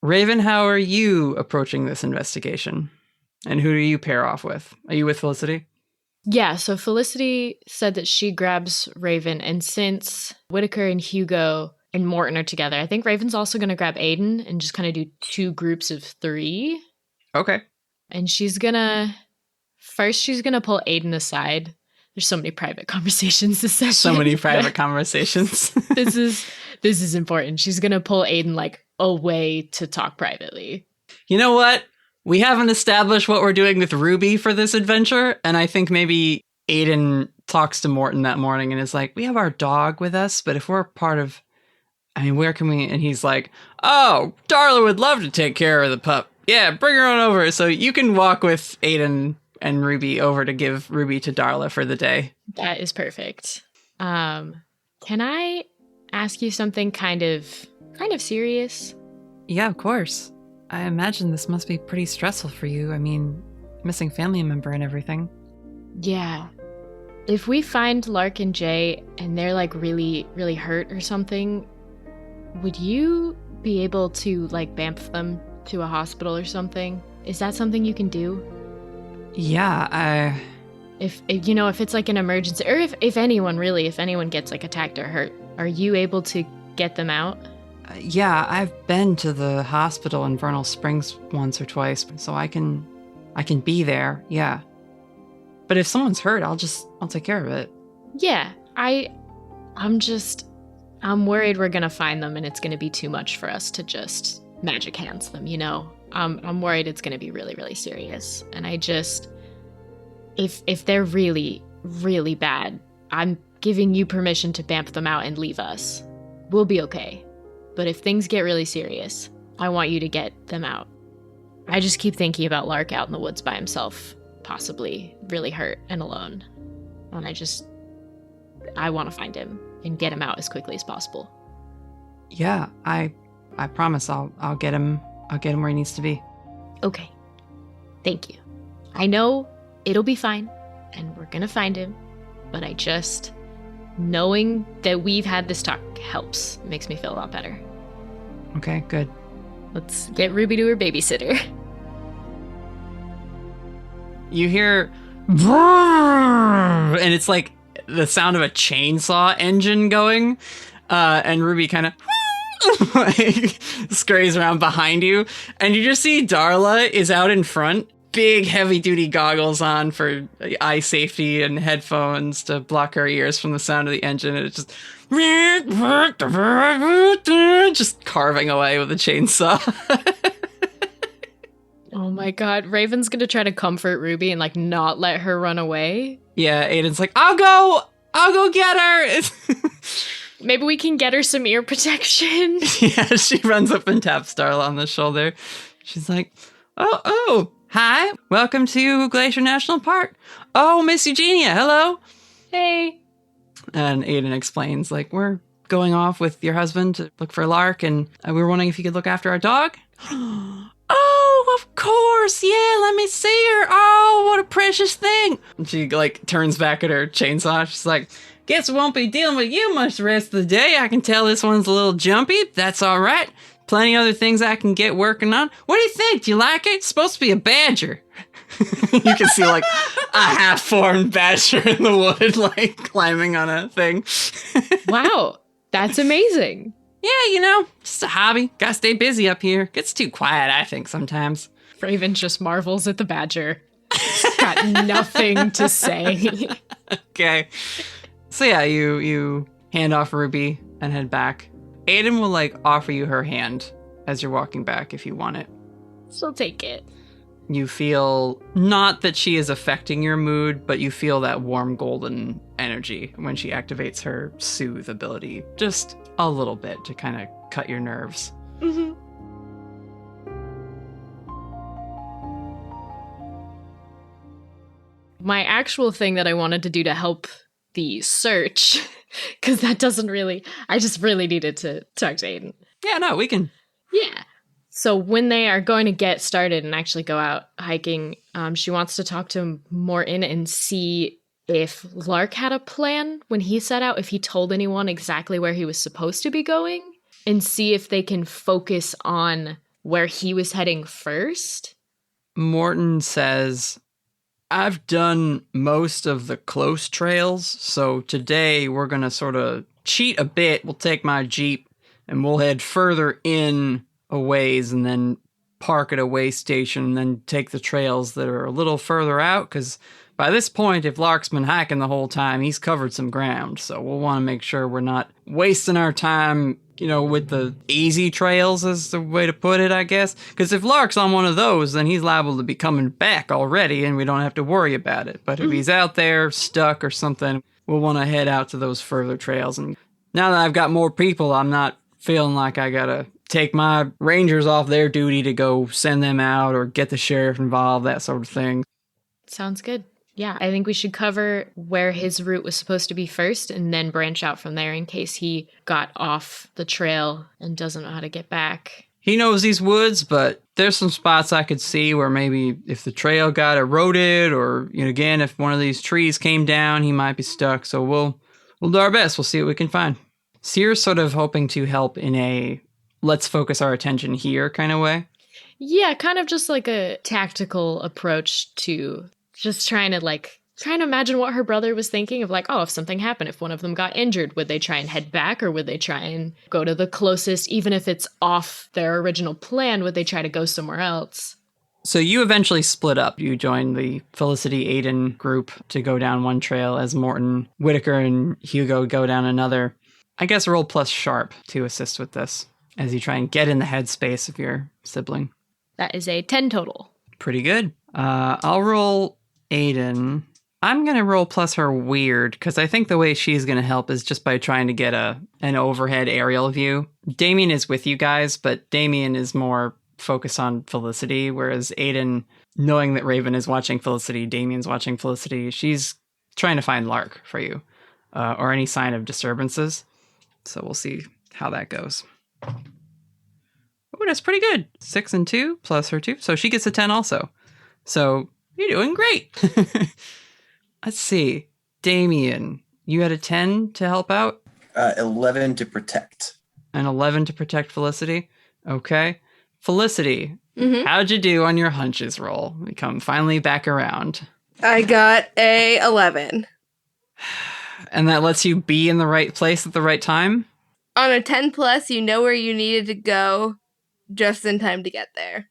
Speaker 7: Raven, how are you approaching this investigation? And who do you pair off with? Are you with Felicity?
Speaker 4: Yeah, so Felicity said that she grabs Raven, and since Whittaker and Hugo and Morton are together, I think Raven's also going to grab Aiden and just kind of do 2 groups of 3.
Speaker 7: Okay.
Speaker 4: And she's going to pull Aiden aside. There's so many private conversations this session.
Speaker 7: So many private conversations.
Speaker 4: This is important. She's going to pull Aiden like away to talk privately.
Speaker 7: You know what? We haven't established what we're doing with Ruby for this adventure, and I think maybe Aiden talks to Morton that morning and is like, we have our dog with us, but if we're part of, where can we? And he's like, oh, Darla would love to take care of the pup. Yeah, bring her on over. So you can walk with Aiden and Ruby over to give Ruby to Darla for the day.
Speaker 4: That is perfect. Can I ask you something kind of serious?
Speaker 7: Yeah, of course. I imagine this must be pretty stressful for you. Missing family member and everything.
Speaker 4: Yeah. If we find Lark and Jay and they're like really, really hurt or something, would you be able to like bamf them to a hospital or something? Is that something you can do?
Speaker 7: Yeah,
Speaker 4: If it's like an emergency, or if anyone gets like attacked or hurt, are you able to get them out?
Speaker 7: Yeah, I've been to the hospital in Vernal Springs once or twice, so I can be there, yeah. But if someone's hurt, I'll take care of it.
Speaker 4: Yeah, I'm worried we're gonna find them and it's gonna be too much for us to just magic hands them, I'm worried it's gonna be really, really serious. And if they're really, really bad, I'm giving you permission to bamf them out and leave us. We'll be okay. But if things get really serious, I want you to get them out. I just keep thinking about Lark out in the woods by himself, possibly really hurt and alone. And I want to find him and get him out as quickly as possible.
Speaker 7: Yeah, I promise I'll get him where he needs to be.
Speaker 4: Okay. Thank you. I know it'll be fine and we're gonna find him, but knowing that we've had this talk helps. It makes me feel a lot better.
Speaker 7: Okay, good.
Speaker 4: Let's get Ruby to her babysitter.
Speaker 7: You hear and it's like the sound of a chainsaw engine going, and Ruby kind of like scurries around behind you, and you just see Darla is out in front, big heavy-duty goggles on for eye safety and headphones to block her ears from the sound of the engine, and it's just carving away with a chainsaw.
Speaker 4: Oh my god, Raven's gonna try to comfort Ruby and like not let her run away.
Speaker 7: Yeah, Aiden's like, I'll go get her.
Speaker 4: Maybe we can get her some ear protection.
Speaker 7: Yeah, she runs up and taps Darla on the shoulder. She's like, oh, hi, welcome to Glacier National Park. Oh, Miss Eugenia, hello.
Speaker 4: Hey.
Speaker 7: And Aiden explains, like, we're going off with your husband to look for Lark, and we were wondering if you could look after our dog. Oh, of course, yeah, let me see her. Oh, what a precious thing. And she, like, turns back at her chainsaw. She's like, guess we won't be dealing with you much the rest of the day. I can tell this one's a little jumpy. That's all right. Plenty other things I can get working on. What do you think? Do you like it? It's supposed to be a badger. You can see, like, a half-formed badger in the wood, like, climbing on a thing.
Speaker 4: Wow, that's amazing.
Speaker 7: Yeah, just a hobby. Gotta stay busy up here. Gets too quiet, I think, sometimes.
Speaker 4: Raven just marvels at the badger. He's got nothing to say.
Speaker 7: Okay. So yeah, you hand off Ruby and head back. Aiden will, like, offer you her hand as you're walking back if you want it.
Speaker 4: She'll take it.
Speaker 7: You feel, not that she is affecting your mood, but you feel that warm golden energy when she activates her soothe ability. Just a little bit to kind of cut your nerves.
Speaker 4: Mm-hmm. My actual thing that I wanted to do to help the search, because I just really needed to talk to Aiden.
Speaker 7: Yeah, no, we can.
Speaker 4: Yeah. So when they are going to get started and actually go out hiking, she wants to talk to Morton and see if Lark had a plan when he set out, if he told anyone exactly where he was supposed to be going, and see if they can focus on where he was heading first.
Speaker 7: Morton says, I've done most of the close trails, so today we're going to sort of cheat a bit. We'll take my Jeep and we'll head further in a ways and then park at a way station and then take the trails that are a little further out, because by this point, if Lark's been hiking the whole time, he's covered some ground, so we'll want to make sure we're not wasting our time, with the easy trails is the way to put it, I guess, because if Lark's on one of those, then he's liable to be coming back already and we don't have to worry about it. But if he's out there stuck or something, we'll want to head out to those further trails. And now that I've got more people, I'm not feeling like I gotta take my rangers off their duty to go send them out or get the sheriff involved, that sort of thing.
Speaker 4: Sounds good. Yeah, I think we should cover where his route was supposed to be first and then branch out from there in case he got off the trail and doesn't know how to get back.
Speaker 7: He knows these woods, but there's some spots I could see where maybe if the trail got eroded or, again, if one of these trees came down, he might be stuck. So we'll do our best. We'll see what we can find. So you're sort of hoping to help in a let's focus our attention here kind of way?
Speaker 4: Yeah, kind of just like a tactical approach to just trying to imagine what her brother was thinking of, like, oh, if something happened, if one of them got injured, would they try and head back or would they try and go to the closest, even if it's off their original plan, would they try to go somewhere else?
Speaker 7: So you eventually split up. You joined the Felicity Aiden group to go down one trail as Morton, Whittaker, and Hugo go down another. I guess roll plus sharp to assist with this as you try and get in the headspace of your sibling.
Speaker 4: That is a 10 total.
Speaker 7: Pretty good. I'll roll Aiden. I'm going to roll plus her weird, because I think the way she's going to help is just by trying to get an overhead aerial view. Damien is with you guys, but Damien is more focused on Felicity, whereas Aiden, knowing that Raven is watching Felicity, Damien's watching Felicity, she's trying to find Lark for you, or any sign of disturbances. So we'll see how that goes. Oh, that's pretty good. 6 and 2 plus her 2. So she gets a 10 also. So you're doing great. Let's see. Damien, you had a 10 to help out?
Speaker 10: 11 to protect.
Speaker 7: And 11 to protect Felicity? Okay. Felicity,
Speaker 9: Mm-hmm.
Speaker 7: how'd you do on your hunches roll? We come finally back around.
Speaker 9: I got a 11.
Speaker 7: And that lets you be in the right place at the right time?
Speaker 9: On a 10 plus, you know where you needed to go just in time to get there.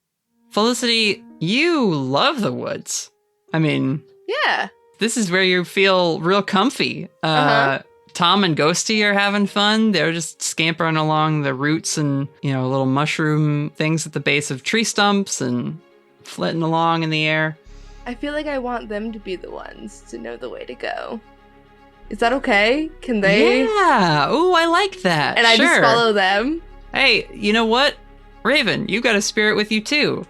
Speaker 7: Felicity, you love the woods. I mean,
Speaker 9: Yeah.
Speaker 7: this is where you feel real comfy. Tom and Ghosty are having fun. They're just scampering along the roots and, little mushroom things at the base of tree stumps and flitting along in the air.
Speaker 9: I feel like I want them to be the ones to know the way to go. Is that okay? Can they?
Speaker 7: Yeah. Ooh, I like that.
Speaker 9: And I just
Speaker 7: Sure.
Speaker 9: follow them?
Speaker 7: Hey, you know what? Raven, you got a spirit with you too.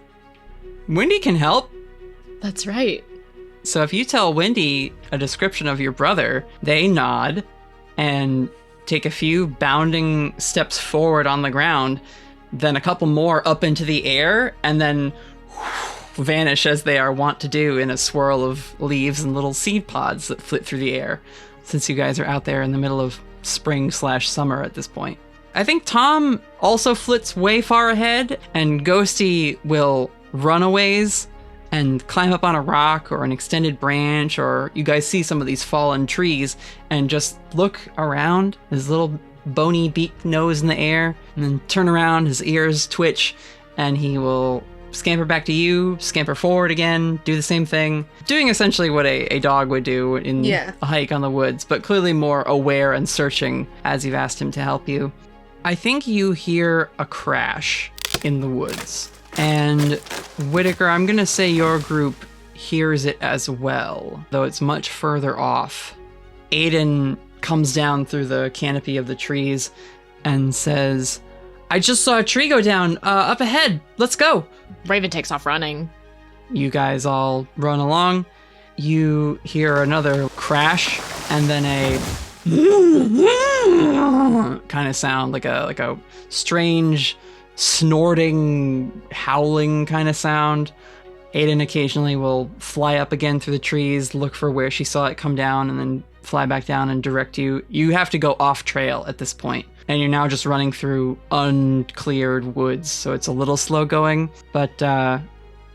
Speaker 7: Wendy can help.
Speaker 4: That's right.
Speaker 7: So if you tell Wendy a description of your brother, they nod and take a few bounding steps forward on the ground, then a couple more up into the air, and then vanish as they are wont to do in a swirl of leaves and little seed pods that flit through the air, since you guys are out there in the middle of spring/summer at this point. I think Tom also flits way far ahead, and Ghosty will run a ways and climb up on a rock or an extended branch, or you guys see some of these fallen trees and just look around, his little bony beaked nose in the air, and then turn around, his ears twitch, and he will scamper back to you, scamper forward again, do the same thing, doing essentially what a dog would do in a hike on the woods, but clearly more aware and searching as you've asked him to help you. I think you hear a crash in the woods. And Whittaker, I'm going to say your group hears it as well, though it's much further off. Aiden comes down through the canopy of the trees and says, I just saw a tree go down up ahead. Let's go.
Speaker 4: Raven takes off running.
Speaker 7: You guys all run along. You hear another crash and then a kind of sound like a strange snorting, howling kind of sound. Aiden occasionally will fly up again through the trees, look for where she saw it come down, and then fly back down and direct you. You have to go off trail at this point, and you're now just running through uncleared woods, so it's a little slow going. But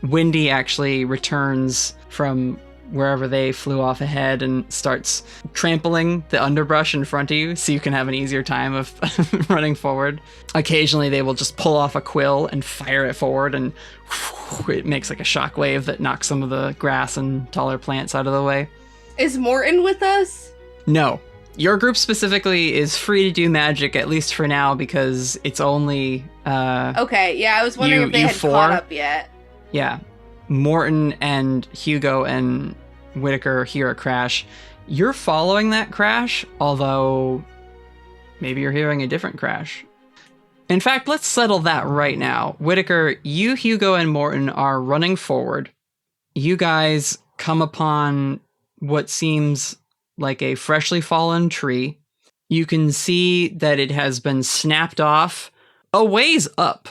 Speaker 7: Windy actually returns from wherever they flew off ahead and starts trampling the underbrush in front of you so you can have an easier time of running forward. Occasionally they will just pull off a quill and fire it forward, and it makes like a shockwave that knocks some of the grass and taller plants out of the way.
Speaker 9: Is Morton with us?
Speaker 7: No. Your group specifically is free to do magic, at least for now, because it's only...
Speaker 9: okay, yeah, I was wondering if they had caught up yet.
Speaker 7: Yeah. Morton and Hugo and Whittaker hear a crash. You're following that crash, although maybe you're hearing a different crash. In fact, let's settle that right now. Whittaker, you, Hugo, and Morton are running forward. You guys come upon what seems like a freshly fallen tree. You can see that it has been snapped off a ways up.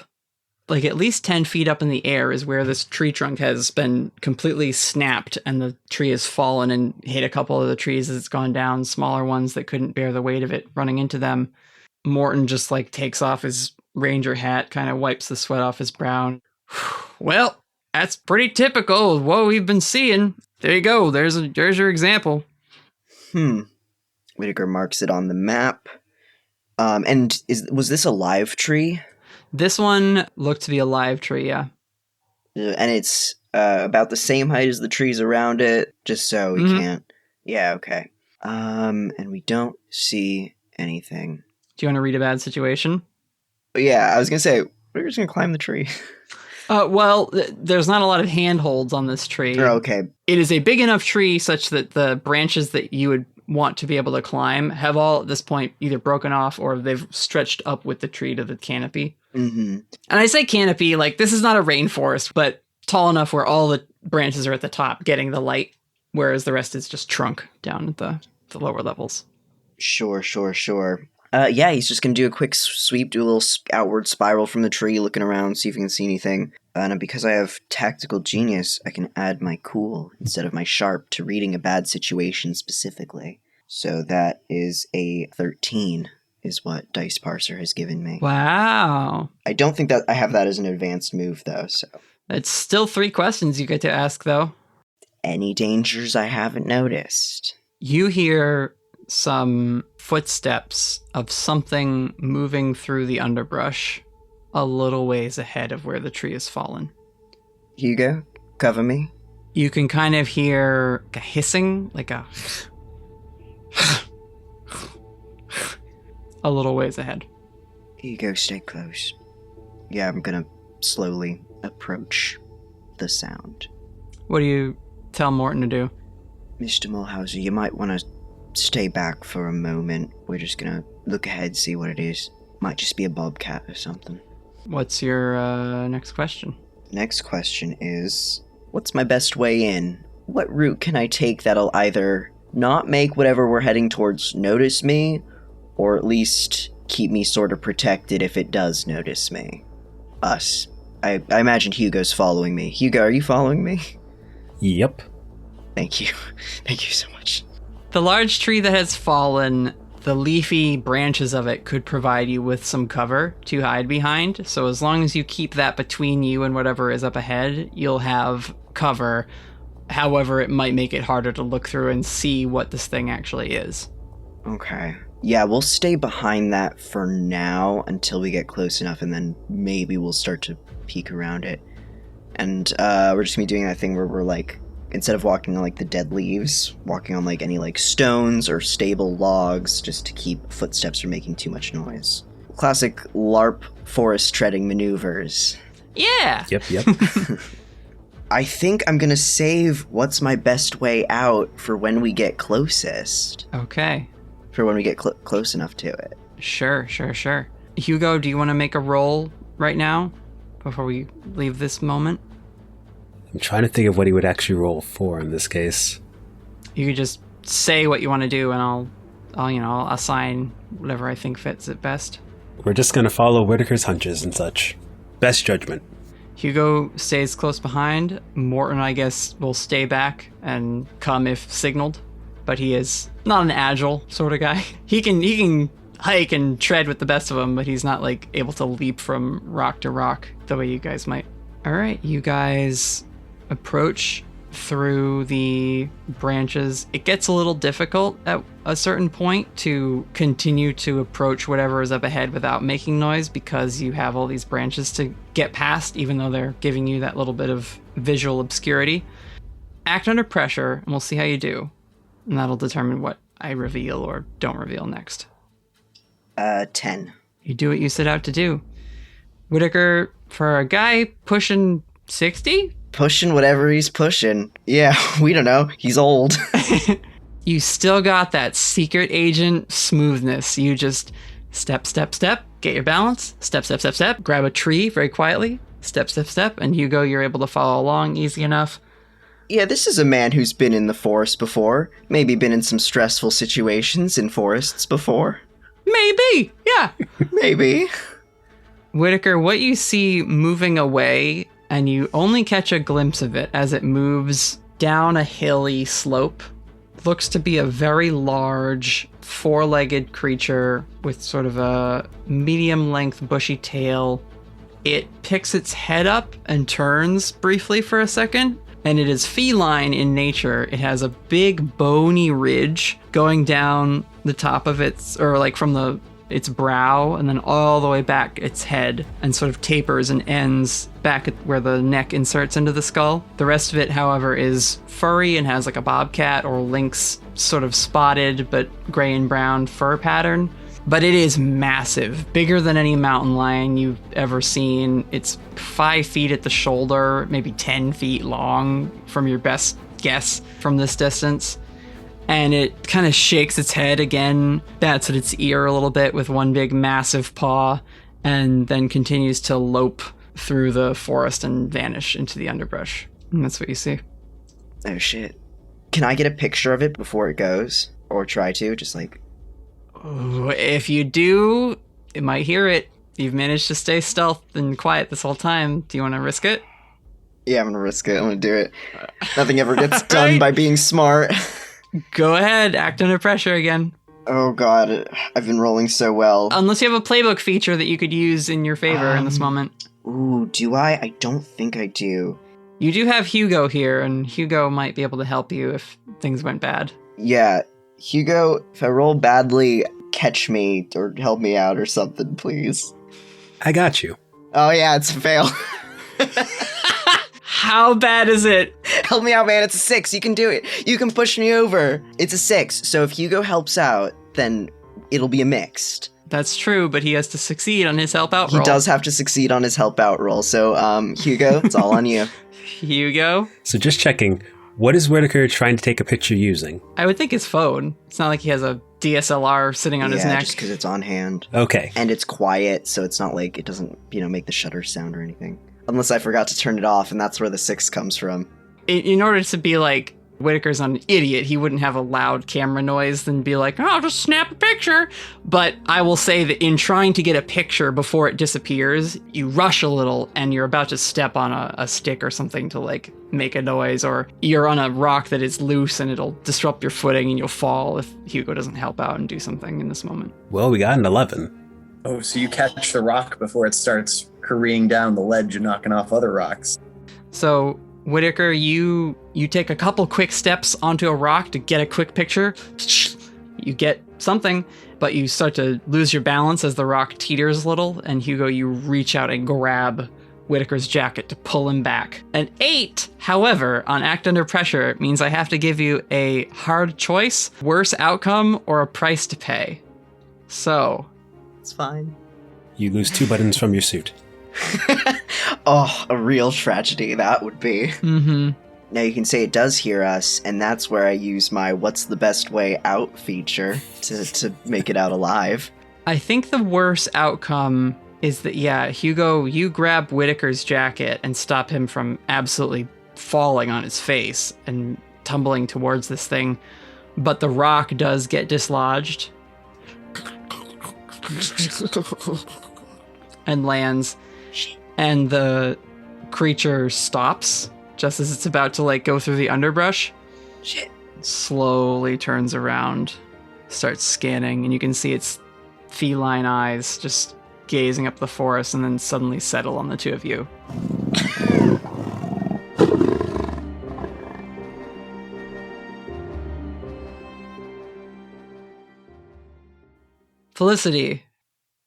Speaker 7: Like at least 10 feet up in the air is where this tree trunk has been completely snapped, and the tree has fallen and hit a couple of the trees as it's gone down, smaller ones that couldn't bear the weight of it running into them. Morton just like takes off his ranger hat, kind of wipes the sweat off his brow. Well, that's pretty typical of what we've been seeing. There you go. There's your example.
Speaker 3: Whittaker marks it on the map. And was this a live tree?
Speaker 7: This one looked to be a live tree, yeah.
Speaker 3: And it's about the same height as the trees around it, just so we can't... Yeah, okay. And we don't see anything.
Speaker 7: Do you want to read a bad situation?
Speaker 3: Yeah, I was going to say, we're just going to climb the tree.
Speaker 7: Well, there's not a lot of handholds on this tree.
Speaker 3: Oh, okay.
Speaker 7: It is a big enough tree such that the branches that you would want to be able to climb have all, at this point, either broken off or they've stretched up with the tree to the canopy.
Speaker 3: Mm-hmm.
Speaker 7: And I say canopy, like, this is not a rainforest, but tall enough where all the branches are at the top getting the light, whereas the rest is just trunk down at the lower levels.
Speaker 3: Sure. Yeah, he's just going to do a quick sweep, do a little outward spiral from the tree, looking around, see if he can see anything. And because I have tactical genius, I can add my cool instead of my sharp to reading a bad situation specifically. So that is a 13, is what Dice Parser has given me.
Speaker 7: Wow.
Speaker 3: I don't think that I have that as an advanced move, though, so...
Speaker 7: It's still 3 questions you get to ask, though.
Speaker 3: Any dangers I haven't noticed?
Speaker 7: You hear some footsteps of something moving through the underbrush a little ways ahead of where the tree has fallen.
Speaker 3: Hugo, cover me.
Speaker 7: You can kind of hear a hissing, like a little ways ahead.
Speaker 3: Hugo, stay close. Yeah, I'm gonna slowly approach the sound.
Speaker 7: What do you tell Morton to do?
Speaker 3: Mr. Mulhauser, you might want to stay back for a moment. We're just gonna look ahead, see what it is. Might just be a bobcat or something.
Speaker 7: What's your next question?
Speaker 3: Next question is, what's my best way in? What route can I take that'll either not make whatever we're heading towards notice me, or at least keep me sort of protected if it does notice me? Us. I imagine Hugo's following me. Hugo, are you following me?
Speaker 8: Yep.
Speaker 3: Thank you. Thank you so much.
Speaker 7: The large tree that has fallen, the leafy branches of it could provide you with some cover to hide behind. So as long as you keep that between you and whatever is up ahead, you'll have cover. However, it might make it harder to look through and see what this thing actually is.
Speaker 3: Okay. Yeah, we'll stay behind that for now until we get close enough, and then maybe we'll start to peek around it. And we're just gonna be doing that thing where we're like, instead of walking on like the dead leaves, walking on like any like stones or stable logs, just to keep footsteps from making too much noise. Classic LARP forest treading maneuvers.
Speaker 7: Yeah!
Speaker 8: Yep.
Speaker 3: I think I'm gonna save what's my best way out for when we get closest.
Speaker 7: Okay.
Speaker 3: For when we get close enough to it.
Speaker 7: Sure. Hugo, do you want to make a roll right now before we leave this moment?
Speaker 8: I'm trying to think of what he would actually roll for in this case.
Speaker 7: You could just say what you want to do, and I'll assign whatever I think fits it best.
Speaker 8: We're just gonna follow Whittaker's hunches and such. Best judgment.
Speaker 7: Hugo stays close behind. Morton, I guess, will stay back and come if signaled. But he is not an agile sort of guy. He can hike and tread with the best of them, but he's not like able to leap from rock to rock the way you guys might. All right, you guys approach through the branches. It gets a little difficult at a certain point to continue to approach whatever is up ahead without making noise because you have all these branches to get past, even though they're giving you that little bit of visual obscurity. Act under pressure, and we'll see how you do. And that'll determine what I reveal or don't reveal next.
Speaker 3: 10.
Speaker 7: You do what you set out to do. Whittaker, for a guy pushing 60?
Speaker 3: Pushing whatever he's pushing. Yeah, we don't know. He's old.
Speaker 7: You still got that secret agent smoothness. You just step, step, step, get your balance, step, step, step, step, grab a tree very quietly, step, step, step, and Hugo, you're able to follow along easy enough.
Speaker 3: Yeah, this is a man who's been in the forest before. Maybe been in some stressful situations in forests before.
Speaker 7: Maybe, yeah.
Speaker 3: Maybe.
Speaker 7: Whittaker, what you see moving away, and you only catch a glimpse of it as it moves down a hilly slope, looks to be a very large, four-legged creature with sort of a medium-length bushy tail. It picks its head up and turns briefly for a second, and it is feline in nature. It has a big bony ridge going down the top of its, or like from its brow, and then all the way back its head, and sort of tapers and ends back at where the neck inserts into the skull. The rest of it, however, is furry and has like a bobcat or lynx sort of spotted but gray and brown fur pattern. But it is massive, bigger than any mountain lion you've ever seen. It's 5 feet at the shoulder, maybe 10 feet long from your best guess from this distance. And it kind of shakes its head again, bats at its ear a little bit with one big massive paw, and then continues to lope through the forest and vanish into the underbrush. And that's what you see.
Speaker 3: Oh shit. Can I get a picture of it before it goes? Or try to, just like...
Speaker 7: If you do, it might hear it. You've managed to stay stealth and quiet this whole time. Do you want to risk it?
Speaker 3: Yeah, I'm gonna risk it. I'm gonna do it. Nothing ever gets done by being smart.
Speaker 7: Go ahead, act under pressure again.
Speaker 3: Oh god, I've been rolling so well.
Speaker 7: Unless you have a playbook feature that you could use in your favor in this moment.
Speaker 3: Ooh, do I? I don't think I do.
Speaker 7: You do have Hugo here, and Hugo might be able to help you if things went bad.
Speaker 3: Yeah, Hugo, if I roll badly, catch me or help me out or something, please.
Speaker 8: I got you.
Speaker 3: Oh yeah, it's a fail.
Speaker 7: How bad is it?
Speaker 3: Help me out, man. It's a 6. You can do it. You can push me over. It's a 6. So if Hugo helps out, then it'll be a mixed.
Speaker 7: That's true, but he has to succeed on his help out roll.
Speaker 3: He does have to succeed on his help out roll. So, Hugo, it's all on you.
Speaker 7: Hugo?
Speaker 8: So just checking, what is Whittaker trying to take a picture using?
Speaker 7: I would think his phone. It's not like he has a DSLR sitting on his neck.
Speaker 3: Yeah, just because it's on hand.
Speaker 8: Okay.
Speaker 3: And it's quiet, so it's not like it doesn't, make the shutter sound or anything. Unless I forgot to turn it off, and that's where the 6 comes from.
Speaker 7: In order to be like, Whittaker's an idiot, he wouldn't have a loud camera noise and be like, oh, just snap a picture. But I will say that in trying to get a picture before it disappears, you rush a little and you're about to step on a stick or something to like make a noise, or you're on a rock that is loose and it'll disrupt your footing and you'll fall if Hugo doesn't help out and do something in this moment.
Speaker 8: Well, we got an 11.
Speaker 10: Oh, so you catch the rock before it starts hurrying down the ledge and knocking off other rocks.
Speaker 7: So Whittaker, you take a couple quick steps onto a rock to get a quick picture. You get something, but you start to lose your balance as the rock teeters a little, and Hugo, you reach out and grab Whittaker's jacket to pull him back. An 8, however, on Act Under Pressure means I have to give you a hard choice, worse outcome, or a price to pay. So...
Speaker 3: It's fine.
Speaker 8: You lose 2 buttons from your suit.
Speaker 3: Oh, a real tragedy that would be.
Speaker 7: Mm-hmm.
Speaker 3: Now you can say it does hear us, and that's where I use my what's the best way out feature to make it out alive.
Speaker 7: I think the worst outcome is that, yeah, Hugo, you grab Whittaker's jacket and stop him from absolutely falling on his face and tumbling towards this thing, but the rock does get dislodged. and lands. And the creature stops just as it's about to like go through the underbrush.
Speaker 9: Shit.
Speaker 7: Slowly turns around, starts scanning, and you can see its feline eyes just gazing up the forest and then suddenly settle on the two of you. Felicity,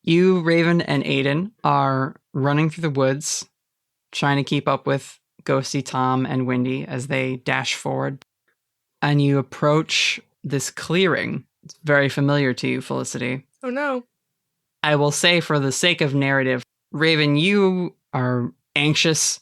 Speaker 7: you, Raven, and Aiden are running through the woods, trying to keep up with Ghosty, Tom, and Windy as they dash forward. And you approach this clearing. It's very familiar to you, Felicity.
Speaker 9: Oh no.
Speaker 7: I will say, for the sake of narrative, Raven, you are anxious.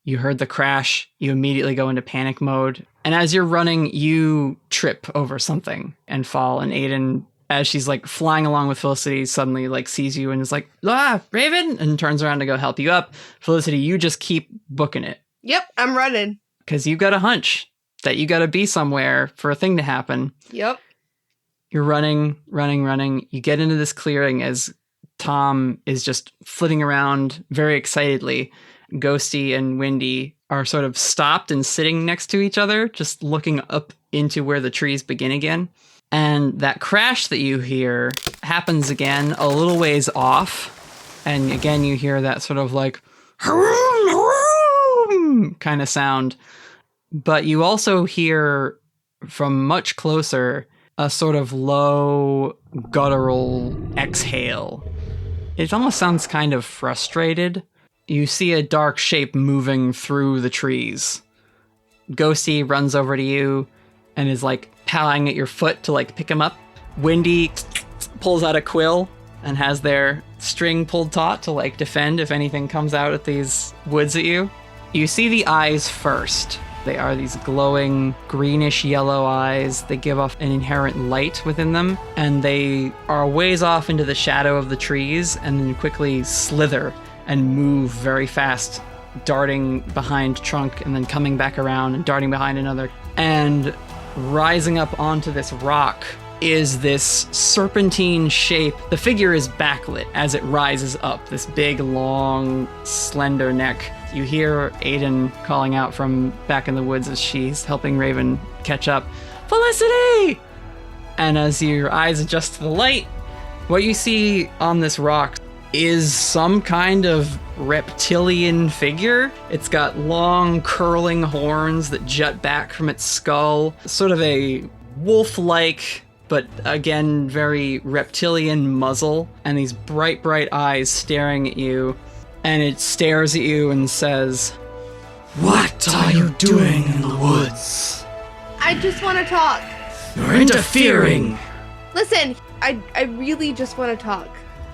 Speaker 7: You heard the crash. You immediately go into panic mode. And as you're running, you trip over something and fall. And Aiden, as she's like flying along with Felicity, suddenly like sees you and is like, "Ah, Raven!" and turns around to go help you up. Felicity, you just keep booking it.
Speaker 9: Yep, I'm running.
Speaker 7: Because you got a hunch that you got to be somewhere for a thing to happen.
Speaker 9: Yep.
Speaker 7: You're running. You get into this clearing as Tom is just flitting around very excitedly. Ghosty and Windy are sort of stopped and sitting next to each other, just looking up into where the trees begin again. And that crash that you hear happens again a little ways off. And again, you hear that sort of like kind of sound. But you also hear from much closer a sort of low guttural exhale. It almost sounds kind of frustrated. You see a dark shape moving through the trees. Ghosty runs over to you and is like pawing at your foot to like pick him up. Windy pulls out a quill and has their string pulled taut to like defend if anything comes out at these woods at you. You see the eyes first. They are these glowing greenish yellow eyes. They give off an inherent light within them, and they are ways off into the shadow of the trees and then quickly slither and move very fast, darting behind trunk and then coming back around and darting behind another. And rising up onto this rock is this serpentine shape. The figure is backlit as it rises up, this big, long, slender neck. You hear Aiden calling out from back in the woods as she's helping Raven catch up. Felicity! And as your eyes adjust to the light, what you see on this rock is some kind of reptilian figure. It's got long, curling horns that jut back from its skull. Sort of a wolf-like, but again, very reptilian muzzle, and these bright, bright eyes staring at you. And it stares at you and says, "What are you doing in the woods?
Speaker 9: I just want to talk.
Speaker 7: You're interfering!"
Speaker 9: Listen, I really just want to talk.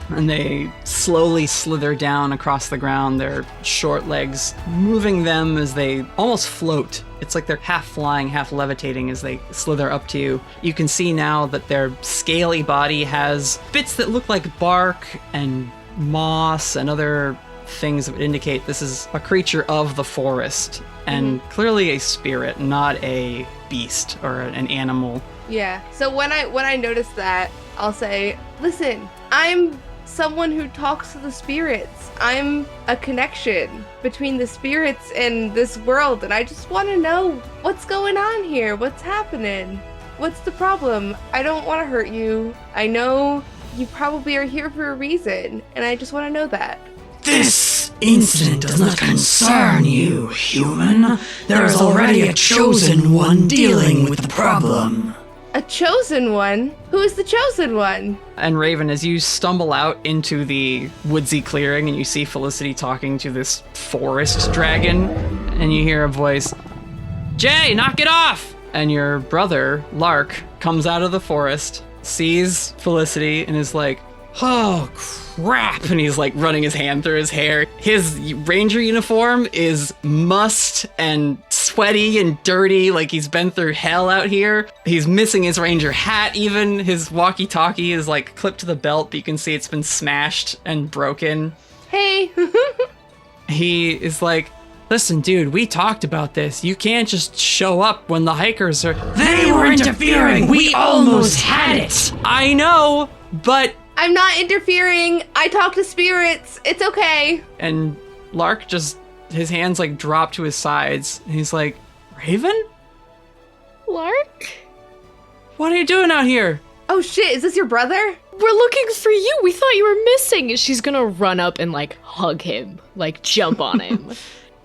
Speaker 7: And they slowly slither down across the ground, their short legs moving them as they almost float. It's like they're half flying, half levitating as they slither up to you. You can see now that their scaly body has bits that look like bark and moss and other things that would indicate this is a creature of the forest, and clearly a spirit, not a beast or an animal.
Speaker 9: Yeah. So when I notice that, I'll say, "Listen, I'm someone who talks to the spirits. I'm a connection between the spirits and this world, and I just want to know what's going on here. What's happening? What's the problem? I don't want to hurt you. I know you probably are here for a reason, and I just want to know that."
Speaker 11: This incident does not concern you, human. There is already a chosen one dealing with the problem.
Speaker 9: A chosen one? Who is the chosen one?
Speaker 7: And Raven, as you stumble out into the woodsy clearing and you see Felicity talking to this forest dragon, and you hear a voice, "Jay, knock it off!" And your brother, Lark, comes out of the forest, sees Felicity, and is like, "Oh, crap." And he's like running his hand through his hair. His ranger uniform is mussed and sweaty and dirty, like he's been through hell out here. He's missing his ranger hat even. His walkie-talkie is like clipped to the belt, but you can see it's been smashed and broken.
Speaker 9: Hey.
Speaker 7: He is like, "Listen, dude, we talked about this. You can't just show up when the hikers are..."
Speaker 11: They were interfering! We almost had it!
Speaker 7: I know, but
Speaker 9: I'm not interfering. I talk to spirits. It's okay.
Speaker 7: And Lark just, his hands like drop to his sides. And he's like, Raven?
Speaker 4: Lark?
Speaker 7: What are you doing out here?
Speaker 9: Oh shit, is this your brother?
Speaker 4: We're looking for you. We thought you were missing. She's gonna run up and like hug him, like jump on him.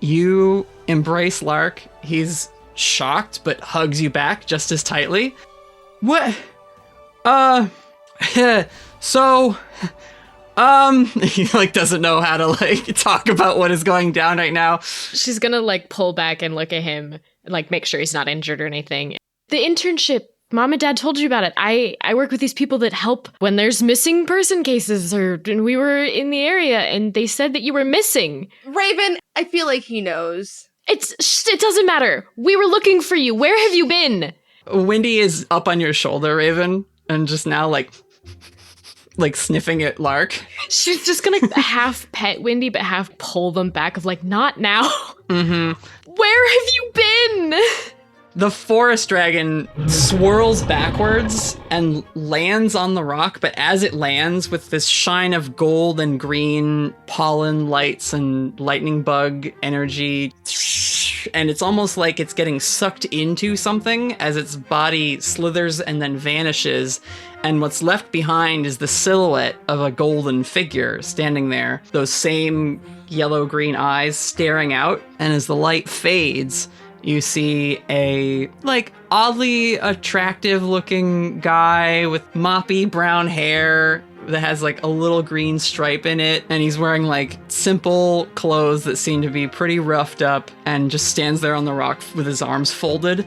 Speaker 7: You embrace Lark. He's shocked, but hugs you back just as tightly. What? So, he like doesn't know how to like talk about what is going down right now.
Speaker 4: She's gonna like pull back and look at him and like make sure he's not injured or anything. The internship, Mom and Dad told you about it. I work with these people that help when there's missing person cases, and we were in the area and they said that you were missing.
Speaker 9: Raven, I feel like he knows.
Speaker 4: It doesn't matter. We were looking for you. Where have you been?
Speaker 7: Wendy is up on your shoulder, Raven, and just now like sniffing at Lark.
Speaker 4: She's just gonna half pet Wendy, but half pull them back of like, not now.
Speaker 7: Mm-hmm.
Speaker 4: Where have you been?
Speaker 7: The forest dragon swirls backwards and lands on the rock, but as it lands with this shine of gold and green pollen lights and lightning bug energy, and it's almost like it's getting sucked into something as its body slithers and then vanishes, and what's left behind is the silhouette of a golden figure standing there, those same yellow-green eyes staring out, and as the light fades, you see a, like, oddly attractive looking guy with moppy brown hair that has, like, a little green stripe in it. And he's wearing, like, simple clothes that seem to be pretty roughed up and just stands there on the rock with his arms folded.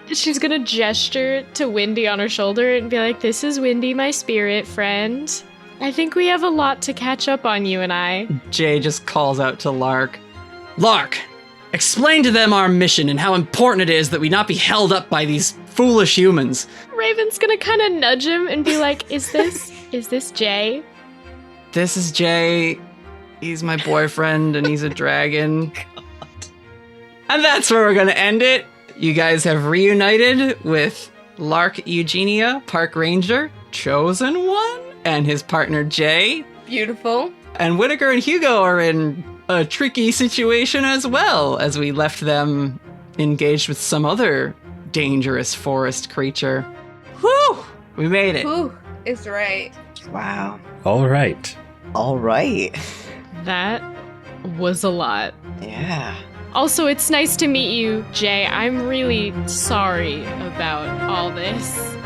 Speaker 4: She's gonna gesture to Wendy on her shoulder and be like, this is Wendy, my spirit friend. I think we have a lot to catch up on, you and I.
Speaker 7: Jay just calls out to Lark. Lark! Explain to them our mission and how important it is that we not be held up by these foolish humans.
Speaker 4: Raven's gonna kind of nudge him and be like, is this Jay?
Speaker 7: This is Jay. He's my boyfriend and he's a dragon. God. And that's where we're gonna end it. You guys have reunited with Lark Eugenia, Park Ranger, Chosen One, and his partner Jay.
Speaker 9: Beautiful.
Speaker 7: And Whittaker and Hugo are in a tricky situation as well, as we left them engaged with some other dangerous forest creature. Whew! We made it.
Speaker 9: Whew is right.
Speaker 3: Wow.
Speaker 8: All right.
Speaker 3: All right.
Speaker 4: That was a lot.
Speaker 3: Yeah.
Speaker 4: Also, it's nice to meet you, Jay. I'm really sorry about all this.